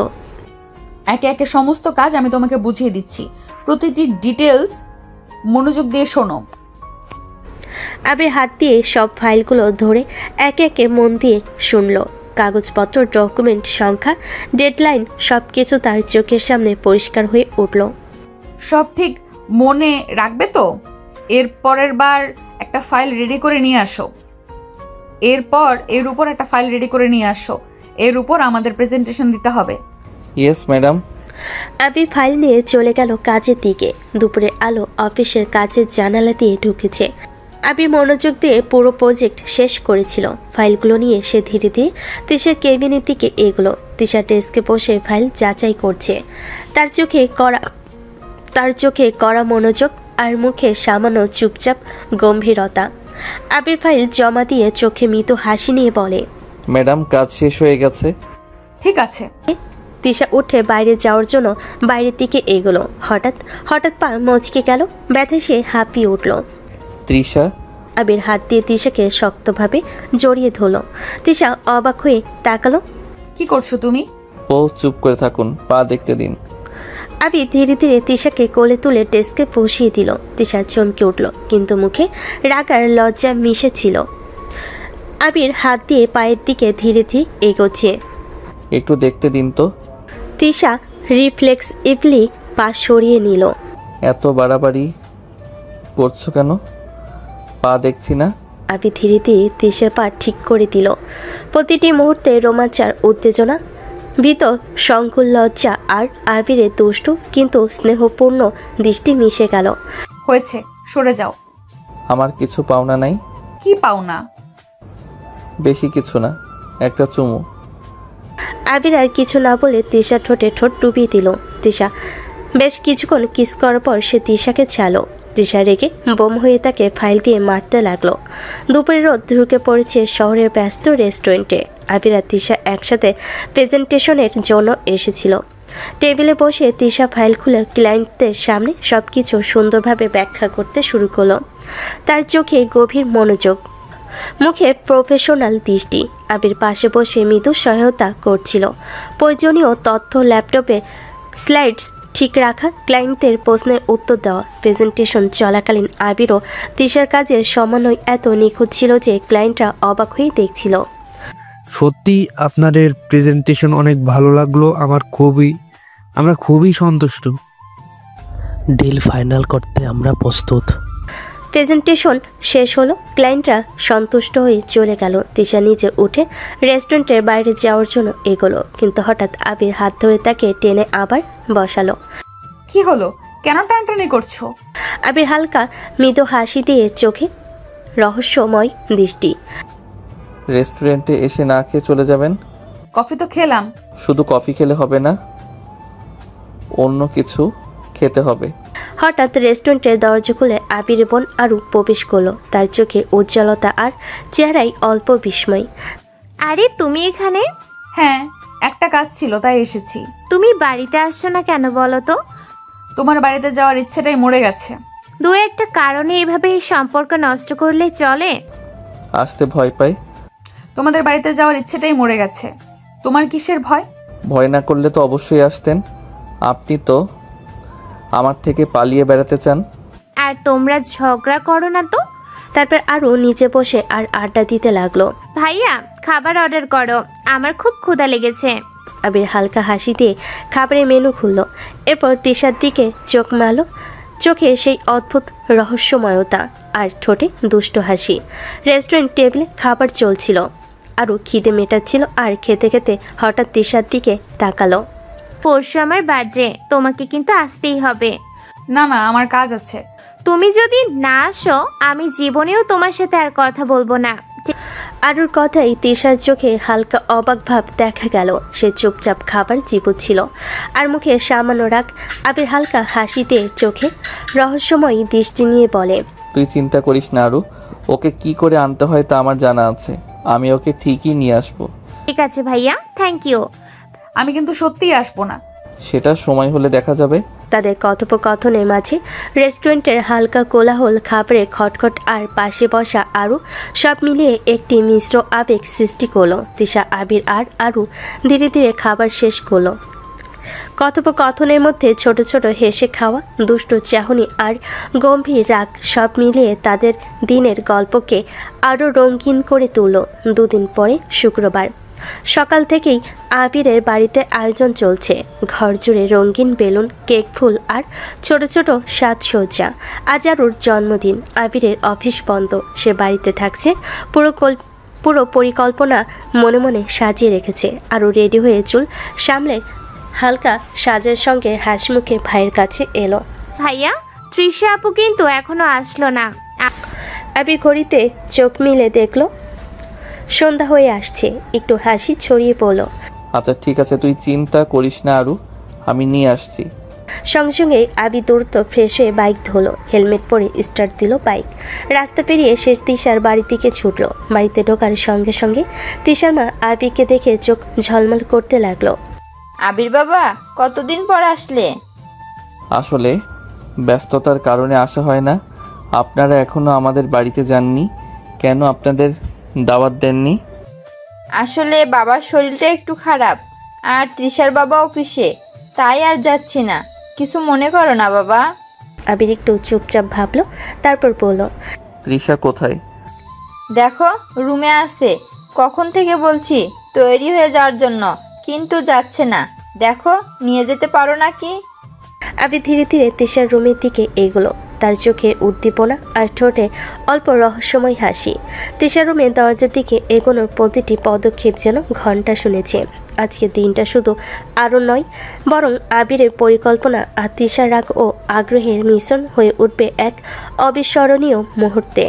একে একে সমস্ত কাজ আমি তোমাকে বুঝিয়ে দিচ্ছি, প্রতিটি ডিটেলস মনোযোগ দিয়ে শোনো। আবির হাত দিয়ে সব ফাইলগুলো ধরে একে একে মন দিয়ে শুনল। কাগজপত্র, ডকুমেন্ট, সংখ্যা, ডেডলাইন সব কিছু তার চোখের সামনে পরিষ্কার হয়ে উঠল। সব ঠিক মনে রাখবে তো? এর পরের বার একটা ফাইল রেডি করে নিয়ে আসো। এর উপর একটা ফাইল রেডি করে নিয়ে আসো। এর উপর আমাদের প্রেজেন্টেশন দিতে হবে। Yes madam. আবির ফাইল নিয়ে চলে গেল কাজের দিকে। দুপুরে আলো অফিসের কাজের জানালা দিয়ে ঢুকেছে। আবির মনোযোগ দিয়ে পুরো প্রজেক্ট শেষ করেছিল। ফাইলগুলো নিয়ে সে ধীরে ধীরে তিশার কেবিনের দিকে এগোলো। তিশা ডেস্কে বসে ফাইল যাচাই করছে। তার চোখে কড়া মনোযোগ আর মুখে সামান্য চুপচাপ গম্ভীরতা। আবির ফাইল জমা দিয়ে চোখে মৃদু হাসি নিয়ে বলে, ম্যাডাম কাজ শেষ হয়ে গেছে। ঠিক আছে। তিশা উঠে বাইরে যাওয়ার জন্য বাইরের দিকে এগোলো। হঠাৎ পা মচকে গেল, ব্যথা সে হাঁপিয়ে উঠল। তৃষা। আবির হাত দিয়ে তিশাকে শক্তভাবে জড়িয়ে ধরল। তিশা অবাক হয়ে তাকালো। কি করছো তুমি? ও চুপ করে থাকুন, পা দেখতে দিন। আবির ধীরে ধীরে তিশাকে কোলে তুলে ডেস্কে বসিয়ে দিল। তিশা চমকে উঠল, কিন্তু মুখে রাগ আর লজ্জা মিশেছিল। আবির হাত দিয়ে পায়ের দিকে ধীরে ধীরে এগোচ্ছে। একটু দেখতে দিন তো। তিশা রিফ্লেক্সিভলি পা সরিয়ে নিল। এত বাড়াবাড়ি করছো কেন? পা দেখছি না। আবির ধীরে ধীরে তিশার পা ঠিক করে দিল। প্রতিটি মুহূর্তে রোমাঞ্চার উত্তেজনা, ভিতর সংকুল লজ্জা আর আবিরের দুষ্টু কিন্তু স্নেহপূর্ণ দৃষ্টি মিশে গেল। হয়েছে, সরে যাও। আমার কিছু পাওনা নাই। কি পাও না? বেশি কিছু না, একটা চুমু। আবির আর কিছু না বলে তিশার ঠোঁটে ঠোঁট ডুবিয়ে দিল। তিশা বেশ কিছুক্ষণ কিস করার পর সে তিশাকে ছালো। তিশা রেগে বোম হয়ে তাকে ফাইল দিয়ে মারতে লাগলো। দুপুরের রোদ ঢুকে পড়েছে শহরের ব্যস্ত রেস্টুরেন্টে। আবির আর তিশা একসাথে প্রেজেন্টেশনের জন্য এসেছিল। টেবিলে বসে তিশা ফাইল খুলে ক্লায়েন্টদের সামনে সব কিছু সুন্দরভাবে ব্যাখ্যা করতে শুরু করলো। তার চোখে গভীর মনোযোগ, মুখে প্রফেশনাল দৃষ্টি। আবির পাশে বসে মৃদু সহায়তা করছিল। প্রয়োজনীয় তথ্য ল্যাপটপে স্লাইডস ঠিক রাখা, ক্লায়েন্টদের প্রশ্নের উত্তর দেওয়া। প্রেজেন্টেশন চলাকালীন আবিরও তিশার কাজের সমন্বয় এত নিখুঁত ছিল যে ক্লায়েন্টরা অবাক হয়ে দেখছিল। সত্যি আপনাদের প্রেজেন্টেশন অনেক ভালো লাগলো। আমরা খুবই সন্তুষ্ট। ডিল ফাইনাল করতে আমরা প্রস্তুত। প্রেজেন্টেশন শেষ হলো, ক্লায়েন্টরা সন্তুষ্ট হয়ে চলে গেল। তিশা নিজে উঠে রেস্টুরেন্টের বাইরে যাওয়ার জন্য এগোলো, কিন্তু হঠাৎ আবির হাত ধরে তাকে টেনে আবার বসালো। কি হলো? কেন টানটানি করছো? আবির হালকা মৃদু হাসি দিয়ে চোখে রহস্যময় দৃষ্টি। রেস্টুরেন্টে এসে না খেয়ে চলে যাবেন? কফি তো খেলাম। শুধু কফি খেলে হবে না, অন্য কিছু খেতে হবে। হঠাৎ রেস্টুরেন্টের দরজা খুলে আবির বোন আরু প্রবেশ করলো। তার চোখে উজ্জ্বলতা আর চেহারায় অল্প বিস্ময়। আরে তুমি এখানে? হ্যাঁ, একটা কাজ ছিল তাই এসেছি। তুমি বাড়িতে আসছো না কেন বলো তো? তোমার বাড়িতে যাওয়ার ইচ্ছেটাই মরে গেছে। দু একটা কারণে এভাবে সম্পর্ক নষ্ট করলে চলে? আসতে ভয় পাই। তোমাদের বাড়িতে যাওয়ার ইচ্ছেটাই মরে গেছে। তোমার কিসের ভয়? ভয় না করলে তো অবশ্যই আসতেন। আপনি তো আমার থেকে পালিয়ে বেড়াতে চান। আর তোমরা ঝগড়া করো না তো। তারপর আরও নিচে বসে আর আড্ডা দিতে লাগলো। ভাইয়া খাবার অর্ডার করো, আমার খুব ক্ষুধা লেগেছে। আবির হালকা হাসি দিয়ে খাবারের মেনু খুললো। এরপর তিশার দিকে চোখ মারলো। চোখে সেই অদ্ভুত রহস্যময়তা আর ঠোঁটে দুষ্ট হাসি। রেস্টুরেন্ট টেবিলে খাবার চলছিল, আরও খিদে মেটাচ্ছিল আর খেতে খেতে হঠাৎ তিশার দিকে তাকালো। পরশু আমার বার্থডে, তোমাকে কিন্তু আসতেই হবে। না না, আমার কাজ আছে। তুমি যদি না আসো আমি জীবনেও তোমার সাথে আর কথা বলবো না। আরুর কথাই তিশার চোখে হালকা অবাক ভাব দেখা গেল। সে চুপচাপ খাবার চিবুচ্ছিল আর মুখে সামান্য রাগ। আবির হালকা হাসি দিয়ে চোখে রহস্যময়ী দৃষ্টি নিয়ে বলে, তুই চিন্তা করিস না আরু, ওকে কি করে আনতে হয় তা আমার জানা আছে। আমি ওকে ঠিকই নিয়ে আসবো। ঠিক আছে ভাইয়া, থ্যাংক ইউ। আমি কিন্তু সত্যিই আসবো না। সেটা সময় হলে দেখা যাবে। তাদের কথোপকথনের মাঝে রেস্টুরেন্টের হালকা কোলাহল, খাবারের খটখট আর পাশে বসা আরু সব মিলিয়ে একটি মিশ্র আবেগ সৃষ্টি করলো। তিশা, আবির আর আরু ধীরে ধীরে খাবার শেষ করলো। কথোপকথনের মধ্যে ছোট ছোট হেসে খাওয়া, দুষ্ট চাহনি আর গম্ভীর রাগ সব মিলিয়ে তাদের দিনের গল্পকে আরও রঙিন করে তুলল। দুদিন পরে শুক্রবার সকাল থেকেই আবিরের বাড়িতে আয়োজন চলছে। ঘর জুড়ে রঙিন বেলুন, কেক, ফুল আর ছোট ছোট সাজসজ্জা। আজ আরুর জন্মদিন। আবিরের অফিস বন্ধ, সে বাড়িতে থাকছে। পুরো পরিকল্পনা মনে মনে সাজিয়ে রেখেছে। আরও রেডি হয়ে চুল সামলে হালকা সাজের সঙ্গে হাসিমুখে ভাইয়ের কাছে এলো। ভাইয়া, তৃষা আপু কিন্তু এখনো আসলো না। আবির ঘড়িতে চোখ মিলে দেখলো সন্ধ্যা হয়ে আসছে। একটু হাসি ছড়িয়ে পড়ল। আচ্ছা ঠিক আছে, তুই চিন্তা করিস না আরু, আমি নিয়ে আসছি। সঙ্গে সঙ্গে আবির দ্রুত ফ্রেশ হয়ে বাইক ধরল। হেলমেট পরে স্টার্ট দিল বাইক। রাস্তা পেরিয়ে শেষ তিশার বাড়ির দিকে ছুটল। বাড়িতে ঢোকার সঙ্গে সঙ্গে তিশার মা আবিরকে দেখে চোখ ঝলমল করতে লাগলো। আবির বাবা, কতদিন পর আসলে? আসলে ব্যস্ততার কারণে আসা হয় না। আপনারা এখনো আমাদের বাড়িতে যাননি কেন? আপনাদের দাওয়াত দেননি? আসলে বাবার শরীরটা একটু খারাপ, আর তৃষার বাবা অফিসে, তাই আর যাচ্ছি না। কিছু মনে করো না বাবা। আবির একটু চুপচাপ ভাবলো, তারপর বলল, তৃষা কোথায়? দেখো রুমে আছে, কখন থেকে বলছি তৈরি হয়ে যাওয়ার জন্য, কিন্তু যাচ্ছে না। দেখো নিয়ে যেতে পারো নাকি? আবির ধীরে ধীরে তিশার রুমের দিকে এগোলো। তার চোখে উদ্দীপনা আর ঠোঁটে অল্প রহস্যময় হাসি। তিশার রুমের দরজার দিকে এগোনোর প্রতিটি পদক্ষেপ যেন ঘন্টা শুনেছে। আজকের দিনটা শুধু আরও নয়, বরং আবিরের পরিকল্পনা আর তিশার রাগ ও আগ্রহের মিশ্রণ হয়ে উঠবে এক অবিস্মরণীয় মুহূর্তে।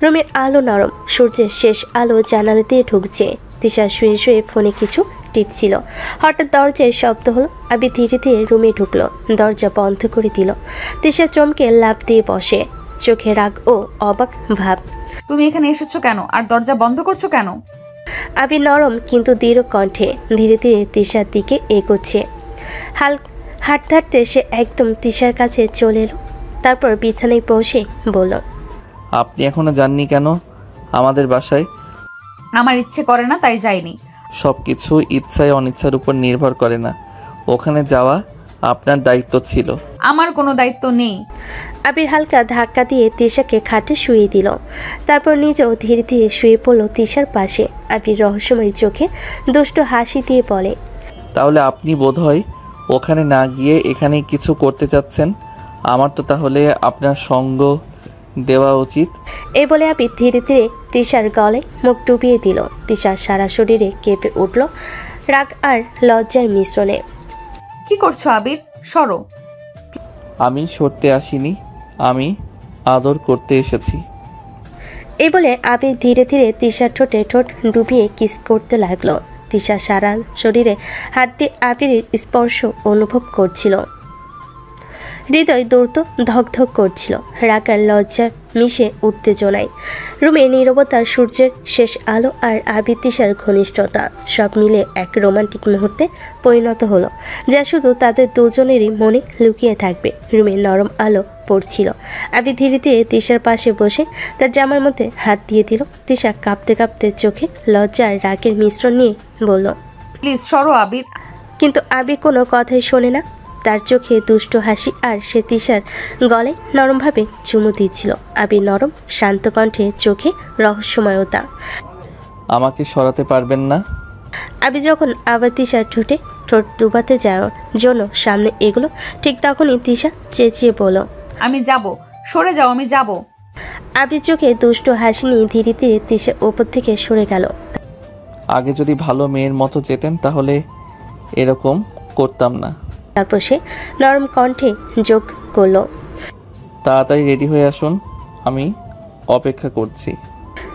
রুমের আলো নরম, সূর্যের শেষ আলো জানালা দিয়ে ঢুকছে। তিশা শুয়ে শুয়ে ফোনে কিছু টিপছিল। হঠাৎ দরজায় শব্দ হলো। আবির ধীরে ধীরে রুমে ঢুকলো, দরজা বন্ধ করে দিল। তিশা চমকে লাফ দিয়ে বসে, চোখে রাগ ও অবাক ভাব। তুমি এখানে এসেছো কেন, আর দরজা বন্ধ করছো কেন? আবির নরম কিন্তু দৃঢ় কণ্ঠে ধীরে ধীরে তিশার দিকে এগোচ্ছে। হাঁটতে হাঁটতে সে একদম তিশার কাছে চলে এলো। তারপর বিছানায় বসে বলল, আপনি এখনো যাননি কেন আমাদের বাসায়? আমার ইচ্ছে করে না, তাই যাইনি। সব কিছু ইচ্ছায় অনিচ্ছার উপর নির্ভর করে না। ওখানে যাওয়া আপনার দায়িত্ব ছিল। আমার কোনো দায়িত্ব নেই। আবির হালকা ধাক্কা দিয়ে তিশাকে খাটে শুয়ে দিল। তারপর নিজেও ধীরে ধীরে শুয়ে পড়ল তিশার পাশে। আবির রহস্যময় চোখে দুষ্ট হাসি দিয়ে বলে, তাহলে আপনি বোধহয় ওখানে না গিয়ে এখানেই কিছু করতে চাচ্ছেন। আমার তো তাহলে আপনার সঙ্গ দেওয়া উচিত। এই বলে আবির ধীরে ধীরে তিশার গলায় মুখ ডুবিয়ে দিল। তিশার সারা শরীরে কেঁপে উঠল রাগ আর লজ্জার মিশ্রণে। কি করছো আবির? সরো। আমি সরতে আসিনি, আমি আদর করতে এসেছি। এই বলে আবির ধীরে ধীরে তিশার ঠোঁটে ঠোঁট ডুবিয়ে কিস করতে লাগলো। তিশা সারা শরীরে হাত দিয়ে আবিরের স্পর্শ অনুভব করছিল। হৃদয় দ্রুত ধকধক করছিল, রাগ আর লজ্জা মিশে উত্তেজনায়। রুমে নীরবতা, সূর্যের শেষ আলো আর আবির তিশার ঘনিষ্ঠতা সব মিলে এক রোমান্টিক মুহূর্তে পরিণত হলো, যা শুধু তাদের দুজনেরই মনে লুকিয়ে থাকবে। রুমে নরম আলো পড়ছিল। আবির ধীরে ধীরে তিশার পাশে বসে তার জামার মধ্যে হাত দিয়ে দিল। তিশা কাঁপতে কাঁপতে চোখে লজ্জা আর রাগের মিশ্রণ নিয়ে বলল, প্লিজ সরো আবির। কিন্তু আবির কোনো কথাই শোনে না। তার চোখে দুষ্ট হাসি আর সে তিশার গলায় নরমভাবে চুমু দিচ্ছিল। আবির নরম শান্ত কণ্ঠে, চোখে রহস্যময়তা। আমাকে সরাতে পারবেন না? আবির যখন আবার তিশার ঠোঁট ডুবাতে যাওয়ার জন্য সামনে এগুলো, ঠিক তখনই তিশা চেঁচিয়ে বলল, আমি যাব, সরে যাও, আমি যাব। আবির চোখে দুষ্ট হাসি নিয়ে ধীরে ধীরে তিশা ওপর থেকে সরে গেল। আগে যদি ভালো মেয়ের মতো যেতেন তাহলে এরকম করতাম না। তারপর সে নরম কণ্ঠে যোগ করলো, তাড়াতাড়ি রেডি হয়ে আসুন, আমি অপেক্ষা করছি।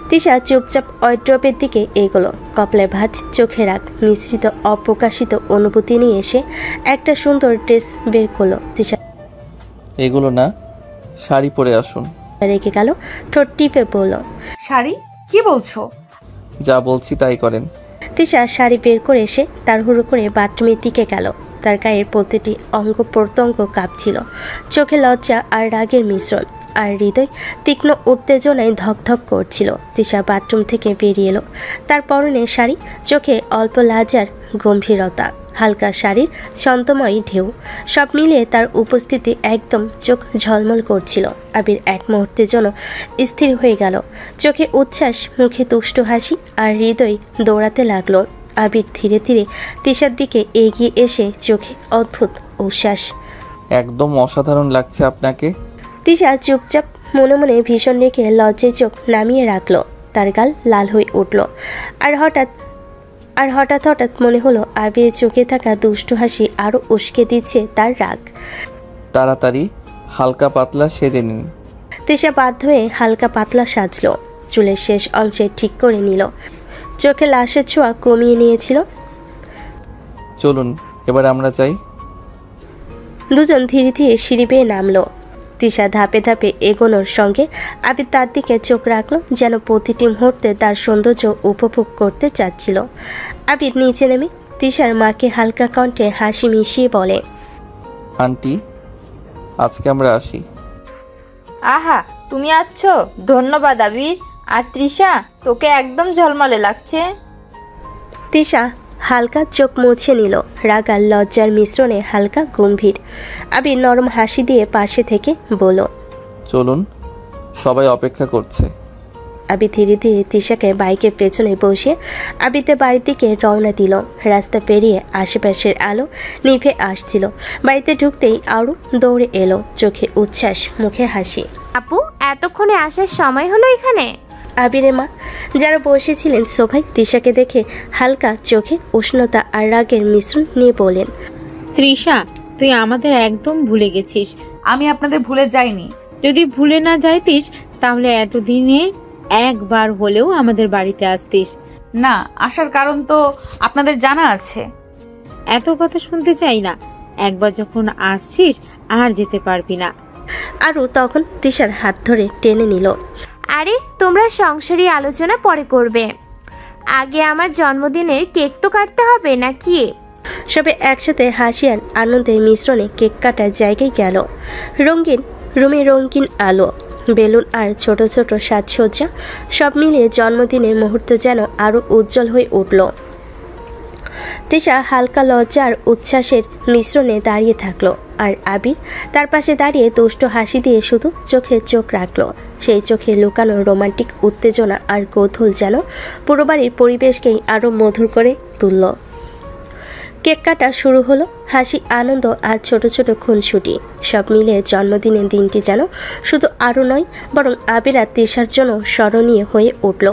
তিশা চুপচাপ ওয়ার্ড্রপের দিকে এগোলো। কপালে ভাঁজ, চোখে রাগ, মিশ্রিত অপ্রকাশিত অনুভূতি নিয়ে এসে একটা সুন্দর ড্রেস বের করলো। তিশা এগুলো না, শাড়ি পরে আসুন। রেগে গেল, ঠোঁট টিপে বলল, শাড়ি? কি বলছো? যা বলছি তাই করেন। তিশা শাড়ি বের করে এসে তাড়াহুড়ো করে বাথরুমের দিকে গেল। তার গায়ের প্রতিটি অঙ্গ প্রত্যঙ্গ কাঁপছিল, চোখে লজ্জা আর রাগের মিশ্রণ, আর হৃদয় তীক্ষ্ণ উত্তেজনায় ধকধক করছিল। তিশা বাথরুম থেকে বেরিয়ে এলো। তার পরনে শাড়ি, চোখে অল্প লাজার গম্ভীরতা, হালকা শাড়ির ছন্দময় ঢেউ, সব মিলিয়ে তার উপস্থিতি একদম চোখ ঝলমল করছিল। আবির এক মুহূর্তের জন্য স্থির হয়ে গেল। চোখে উচ্ছ্বাস, মুখে তুষ্ট হাসি, আর হৃদয় দৌড়াতে লাগলো। আবির ধীরে ধীরে তিশার দিকে এগিয়ে এসে চোখে অদ্ভুত উচ্ছ্বাস। একদম অসাধারণ লাগছে আপনাকে। তিশা চুপচাপ মনে মনে ভীষণ রেখে লজ্জায় চোখ নামিয়ে রাখলো। তার গাল লাল হয়ে উঠল। আর হঠাৎ মনে হলো আবিরের চোখে থাকা দুষ্টু হাসি আরও উস্কে দিচ্ছে তার রাগ। তাড়াতাড়ি হালকা পাতলা সেজে নিন। তিশা বাধ্য হয়ে হালকা পাতলা সাজলো, চুলের শেষ অংশে ঠিক করে নিল, চোখে লাশের ছোঁয়া কমিয়ে নিয়েছিল। চলুন এবার আমরা যাই। দুজন ধীরে ধীরে সিঁড়ি বেয়ে নামলো। তিশা ধাপে ধাপে এগোনোর সঙ্গে আবির তার দিকে চোখ রাখলো, যেন প্রতিটি মুহূর্তে তার সৌন্দর্য উপভোগ করতে চাচ্ছিল। আবির নিচে নেমে তিশার মাকে হালকা কণ্ঠে হাসি মিশিয়ে বলে, আন্টি আজকে আমরা আসি। আহা, তুমি আছো? ধন্যবাদ আবির। আর তৃষা, তোকে একদম ঝলমলে লাগছে। তিশা হালকা চোখ মুছে নিল, রাগ আর লজ্জার মিশ্রণে হালকা গম্ভীর। আবির নরম হাসি দিয়ে পাশে থেকে বলল, চলুন, সবাই অপেক্ষা করছে। আবির ধীরে ধীরে তিশাকে বাইকের পেছনে বসিয়ে আবিরদের বাড়ির দিকে রওনা দিল। রাস্তা পেরিয়ে আশেপাশের আলো নিভে আসছিল। বাড়িতে ঢুকতেই আরও দৌড়ে এলো, চোখে উচ্ছ্বাস, মুখে হাসি। আপু, এতক্ষণে আসার সময় হলো এখানে? আবিরের মা, যারা বসেছিলেন সোফায়, তিশাকে দেখে হালকা চোখে উষ্ণতা আর রাগের মিশ্রণ নিয়ে বলেন, তৃষা, তুই আমাদের একদম ভুলে গেছিস। আমি আপনাদের ভুলে যাইনি। যদি ভুলে না যাইতিস তাহলে এতদিনে একবার হলেও আমাদের বাড়িতে আসতিস। না, আসার কারণ তো আপনাদের জানা আছে। এত কথা শুনতে চাই না। একবার যখন আসছিস আর যেতে পারবি না। আরও তখন তিশার হাত ধরে টেনে নিল। আরে, তোমরা সংসারী আলোচনা পরে করবে, আগে আমার জন্মদিনের কেক তো কাটতে হবে নাকি? সবে একসাথে হাসি আর আনন্দের মিশ্রণে কেক কাটার জায়গায় গেল। রঙিন রুমে রঙিন আলো, বেলুন আর ছোট ছোট সাজসজ্জা, সব মিলিয়ে জন্মদিনের মুহূর্ত যেন আরও উজ্জ্বল হয়ে উঠল। তিশা হালকা লজ্জা আর উচ্ছ্বাসের মিশ্রণে দাঁড়িয়ে থাকলো, আর আবির তার পাশে দাঁড়িয়ে দুষ্ট হাসি দিয়ে শুধু চোখে চোখ রাখলো। সেই চোখে লুকানো রোমান্টিক উত্তেজনা আর কৌতূহল যেন পুরো বাড়ির পরিবেশকেই আরও মধুর করে তুলল। কেক কাটা শুরু হলো, হাসি, আনন্দ আর ছোট ছোট খুনসুটি, সব মিলিয়ে জন্মদিনের দিনটি যেন শুধু আরও নয়, বরং আবির আর তিশার জন্য স্মরণীয় হয়ে উঠল।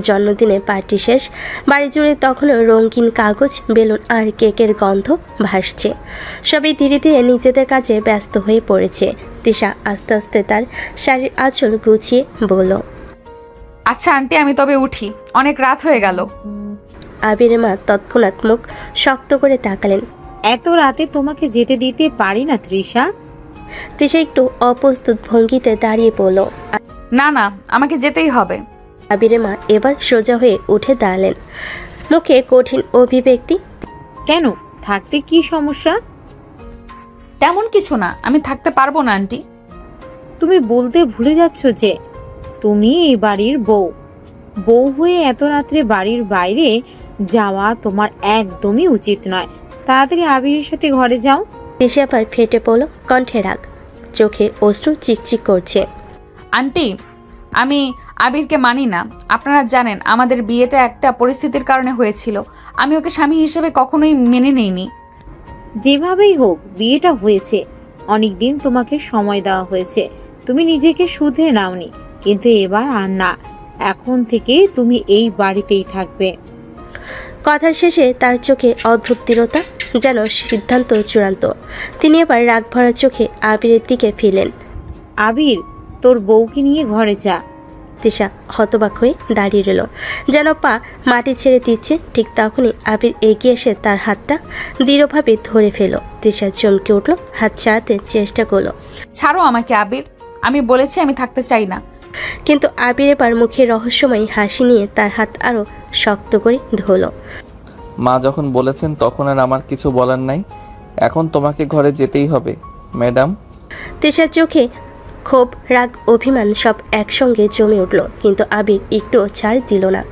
জন্মদিনের পার্টি শেষ, বাড়ি জুড়ে তখনও রঙিন কাগজ, বেলুন আর কেকের গন্ধ ভাসছে। সবাই ধীরে ধীরে নিজেদের কাজে ব্যস্ত হয়ে পড়েছে। তিশা আস্তে আস্তে তার শাড়ির আঁচল গুছিয়ে বলল, আচ্ছা আন্টি, আমি তবে উঠি, অনেক রাত হয়ে গেল। আবিরের মা তৎক্ষণাৎ মুখ শক্ত করে তাকালেন। এত রাতে তোমাকে যেতে দিতে পারি না তৃষা। তিশা একটু অপ্রস্তুত ভঙ্গিতে দাঁড়িয়ে পড়ল। না না, আমাকে যেতেই হবে। আবিরের মা এবার সোজা হয়ে উঠে দাঁড়ালেন, মুখে কঠিন অভিব্যক্তি। কেন, থাকতে কি সমস্যা? তেমন কিছু না, আমি থাকতে পারবো না আন্টি। তুমি বলতে ভুলে যাচ্ছ যে তুমি এই বাড়ির বউ। বউ হয়ে এত রাত্রে বাড়ির বাইরে যাওয়া তোমার একদমই উচিত নয়। তাড়াতাড়ি আবিরের সাথে ঘরে যাও। তিশা আবার ফেটে পড়ল, কণ্ঠে রাগ, চোখে অশ্রু চিকচিক করছে। আন্টি, আমি আবিরকে মানি না। আপনারা জানেন আমাদের বিয়েটা একটা পরিস্থিতির কারণে হয়েছিল। আমি ওকে স্বামী হিসেবে কখনোই মেনে নেইনি। যেভাবেই হোক বিয়েটা হয়েছে, অনেক দিন তোমাকে সময় দেওয়া হয়েছে, তুমি নিজেকে শুধরে নাওনি, কিন্তু এবার আর না। এখন থেকে তুমি এই বাড়িতেই থাকবে। কথার শেষে তার চোখে অদ্ভুত দৃঢ়তা, যেন সিদ্ধান্ত চূড়ান্ত। তিনি এবার রাগ ভরা চোখে আবিরের দিকে ফিরলেন। আবির, তোর বউকে নিয়ে ঘরে যা। তিশা হতবাক হয়ে দাঁড়িয়ে রইল, যেন পা মাটি ছেড়ে দিচ্ছে। ঠিক তখনই আবির এগিয়ে এসে তার হাতটা দৃঢ়ভাবে ধরে ফেল। তিশা চমকে উঠল, হাত ছাড়াতে চেষ্টা করল। ছাড়ো আমাকে আবির, আমি বলেছি আমি থাকতে চাই না। কিন্তু আবির এবার মুখে রহস্যময় হাসি নিয়ে তার হাত আরো শক্ত করে ধরল। মা যখন বলেছেন তখন আর আমার কিছু বলার নাই। এখন তোমাকে ঘরে যেতেই হবে ম্যাডাম। তিশার চোখে ক্ষোভ, রাগ, অভিমান সব একসঙ্গে জমে উঠল, কিন্তু আবির একটুও ছাড় দিল না।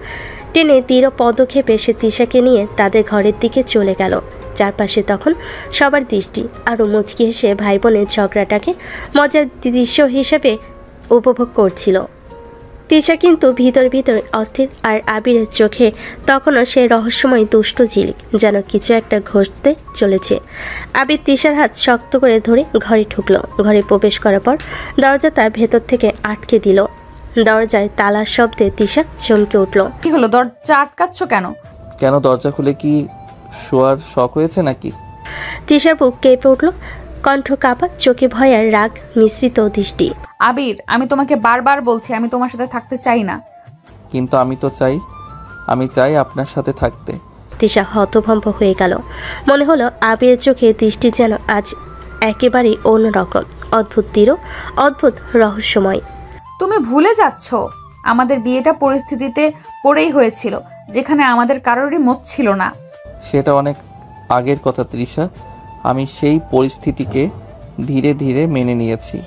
টেনে দৃঢ় পদক্ষেপে সে তিশাকে নিয়ে তাদের ঘরের দিকে চলে গেল। চারপাশে তখন সবার দৃষ্টি। আরও মুচকি হেসে ভাই বোনের ঝগড়াটাকে মজার দৃশ্য হিসেবে উপভোগ করছিল। তিশা কিন্তু ভিতর ভিতর অস্থির, আর আবিরের চোখে তখনও সেই রহস্যময় দুষ্ট ঝিলিক, যেন কিছু একটা ঘটতে চলেছে। আবির তিশার হাত শক্ত করে ধরে ঘরে ঢুকলো। ঘরে প্রবেশ করার পর দরজাটা ভেতর থেকে আটকে দিল। দরজায় তালার শব্দে তিশা চমকে উঠল। কি হলো, দরজা আটকাচ্ছ কেন? কেন, দরজা খুলে কি শোয়ার শখ হয়েছে নাকি? তিশার বুক কেঁপে উঠল, কণ্ঠ কাঁপা, চোখে ভয় আর রাগ মিশ্রিত দৃষ্টি। আবির, আমি তোমাকে বারবার বলছি আমি তোমার সাথে থাকতে চাই না। কিন্তু আমি তো চাই, আমি চাই আপনার সাথে থাকতে। তিশা হতভম্ব হয়ে গেল। মনে হলো আবিরের চোখে দৃষ্টি যেন আজ একেবারেই অন্যরকম, অদ্ভুত দৃঢ়, অদ্ভুত রহস্যময়। তুমি ভুলে যাচ্ছ আমাদের বিয়েটা পরিস্থিতিতে পড়েই হয়েছিল, যেখানে আমাদের কারোরই মত ছিল না। সেটা অনেক আগের কথা তৃষা। আমি সেই পরিস্থিতিকে ধীরে ধীরে মেনে নিয়েছি।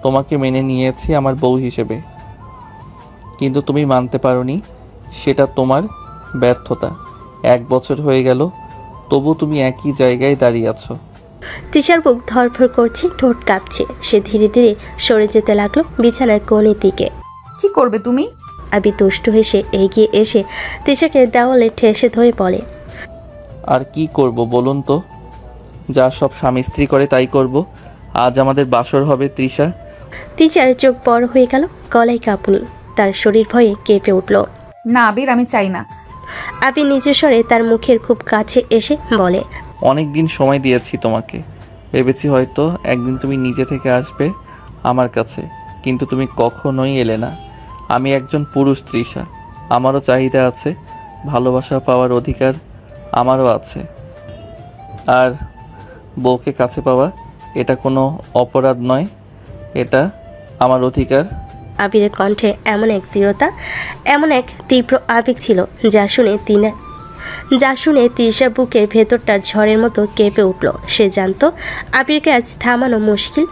তোমাকে মেনে নিয়েছি আমার বউ হিসেবে, কিন্তু তুমি মানতে পারোনি। সেটা তোমার ব্যর্থতা। 1 বছর হয়ে গেল, তবু তুমি একই জায়গায় দাঁড়িয়ে আছো। তিশার বুক ধরফর করছে, ঠোঁট কাঁপছে। সে ধীরে ধীরে সরে যেতে লাগলো বিছানার কোণের দিকে। কি করবে তুমি? আবি দুষ্ট হেসে এগিয়ে এসে তিশাকে দেওয়ালে ঠেসে ধরে বলে, আর কি করব বলুন তো? যা সব স্বামী স্ত্রী করে তাই করব। আজ আমাদের বাসর হবে তৃষা। তিশার চোখ বড় হয়ে গেল, গলায় কাঁপুনি, তার শরীর ভয়ে কেঁপে উঠল। না আবির, আমি চাই না। আবি নিজের স্বরে তার মুখের খুব কাছে এসে বলে, অনেক দিন সময় দিয়েছি তোমাকে। ভেবেছি হয়তো একদিন তুমি নিজে থেকে আসবে আমার কাছে, কিন্তু তুমি কখনোই এলে না। আমি একজন পুরুষ তৃষা, আমারও চাহিদা আছে, ভালোবাসা পাওয়ার অধিকার আমারও আছে। আর বউকে কাছে পাওয়া এটা কোনো অপরাধ নয়, এটা আমার অধিকার। আবিরের কণ্ঠে এমন এক দৃঢ়তা, এমন এক তীব্র আবেগ ছিল যা শুনে তৃষা বুকের ভেতরটা ঝড়ের মতো কেঁপে উঠল। সে জানতো আবিরকে আজ থামানো মুশকিল।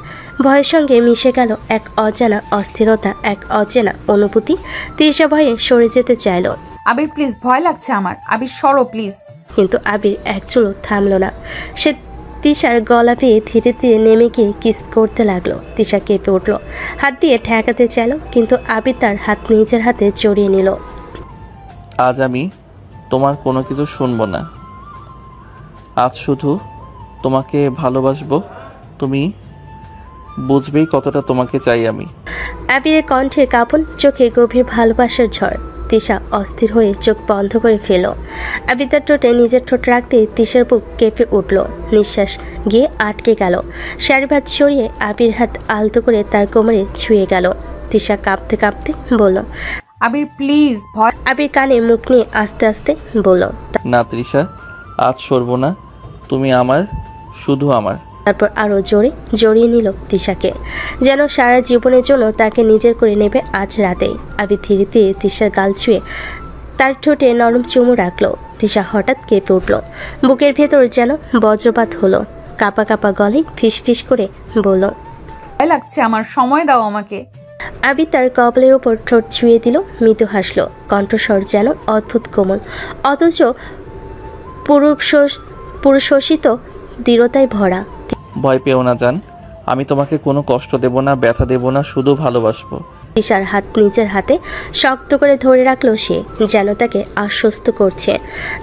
ভয়ের সঙ্গে মিশে গেল এক অজানা অস্থিরতা, এক অচেনা অনুভূতি। তৃষা ভয়ে সরে যেতে চাইল। আবির প্লিজ, ভয় লাগছে আমার। আবির সরো প্লিজ। কিন্তু আবির এক চুলো থামল না। সে তিশার গলা পেয়ে ধীরে ধীরে নেমে গিয়ে কিস করতে লাগলো। তিশা কেঁপে উঠল, হাত দিয়ে ঠেকাতে চাইল, কিন্তু আবির তার হাত নিজের হাতে জড়িয়ে নিল। আজ আমি তোমার কোনো কিছু শুনবো না। আজ শুধু তোমাকে ভালোবাসবো, তুমি বুঝবেই কতটা তোমাকে চাই আমি। আবিরের কণ্ঠে কাঁপন, চোখে গভীর ভালোবাসার ঝড়। তিশা অস্থির হয়ে চোখ বন্ধ করে ফেল। আবির তার ঠোঁটে নিজের ঠোঁট রাখতেই তিশার বুক কেঁপে উঠল, নিঃশ্বাস গিয়ে আটকে গেল। শাড়ির ভাত সরিয়ে আবির হাত আলতো করে তার কোমরে ছুঁয়ে গেল। তিশা কাঁপতে কাঁপতে বলল, আবির প্লিজ। ভয়। আবির কানে মুখ নিয়ে আস্তে আস্তে বলল, না তৃষা, আজ সরবো না। তুমি আমার, শুধু আমার। তারপর আরো জোরে জড়িয়ে নিল তিশাকে, যেন সারা জীবনের জন্য তাকে নিজের করে নেবে আজ রাতেই। আবির ধীরে ধীরে তিশার গাল ছুঁয়ে তার ঠোঁটে নরম চুমু রাখলো। তিশা হঠাৎ কেঁপে উঠল, বুকের ভেতর যেন বজ্রপাত হলো। কাঁপা কাঁপা গলায় ফিস ফিস করে বলল, ভয় লাগছে আমার, সময় দাও আমাকে। আবির তার কপালের ওপর ঠোঁট ছুঁয়ে দিল, মৃদু হাসলো, কণ্ঠস্বর যেন অদ্ভুত কোমল, অথচ পুরুষোষিত দৃঢ়তায় ভরা। ভয় পেও না জান, আমি তোমাকে কোনো কষ্ট দেব না, ব্যথা দেব না, শুধু ভালোবাসবো। তিশার হাত নিজের হাতে শক্ত করে ধরে রাখলো সে, যেন তাকে আশ্বস্ত করছে।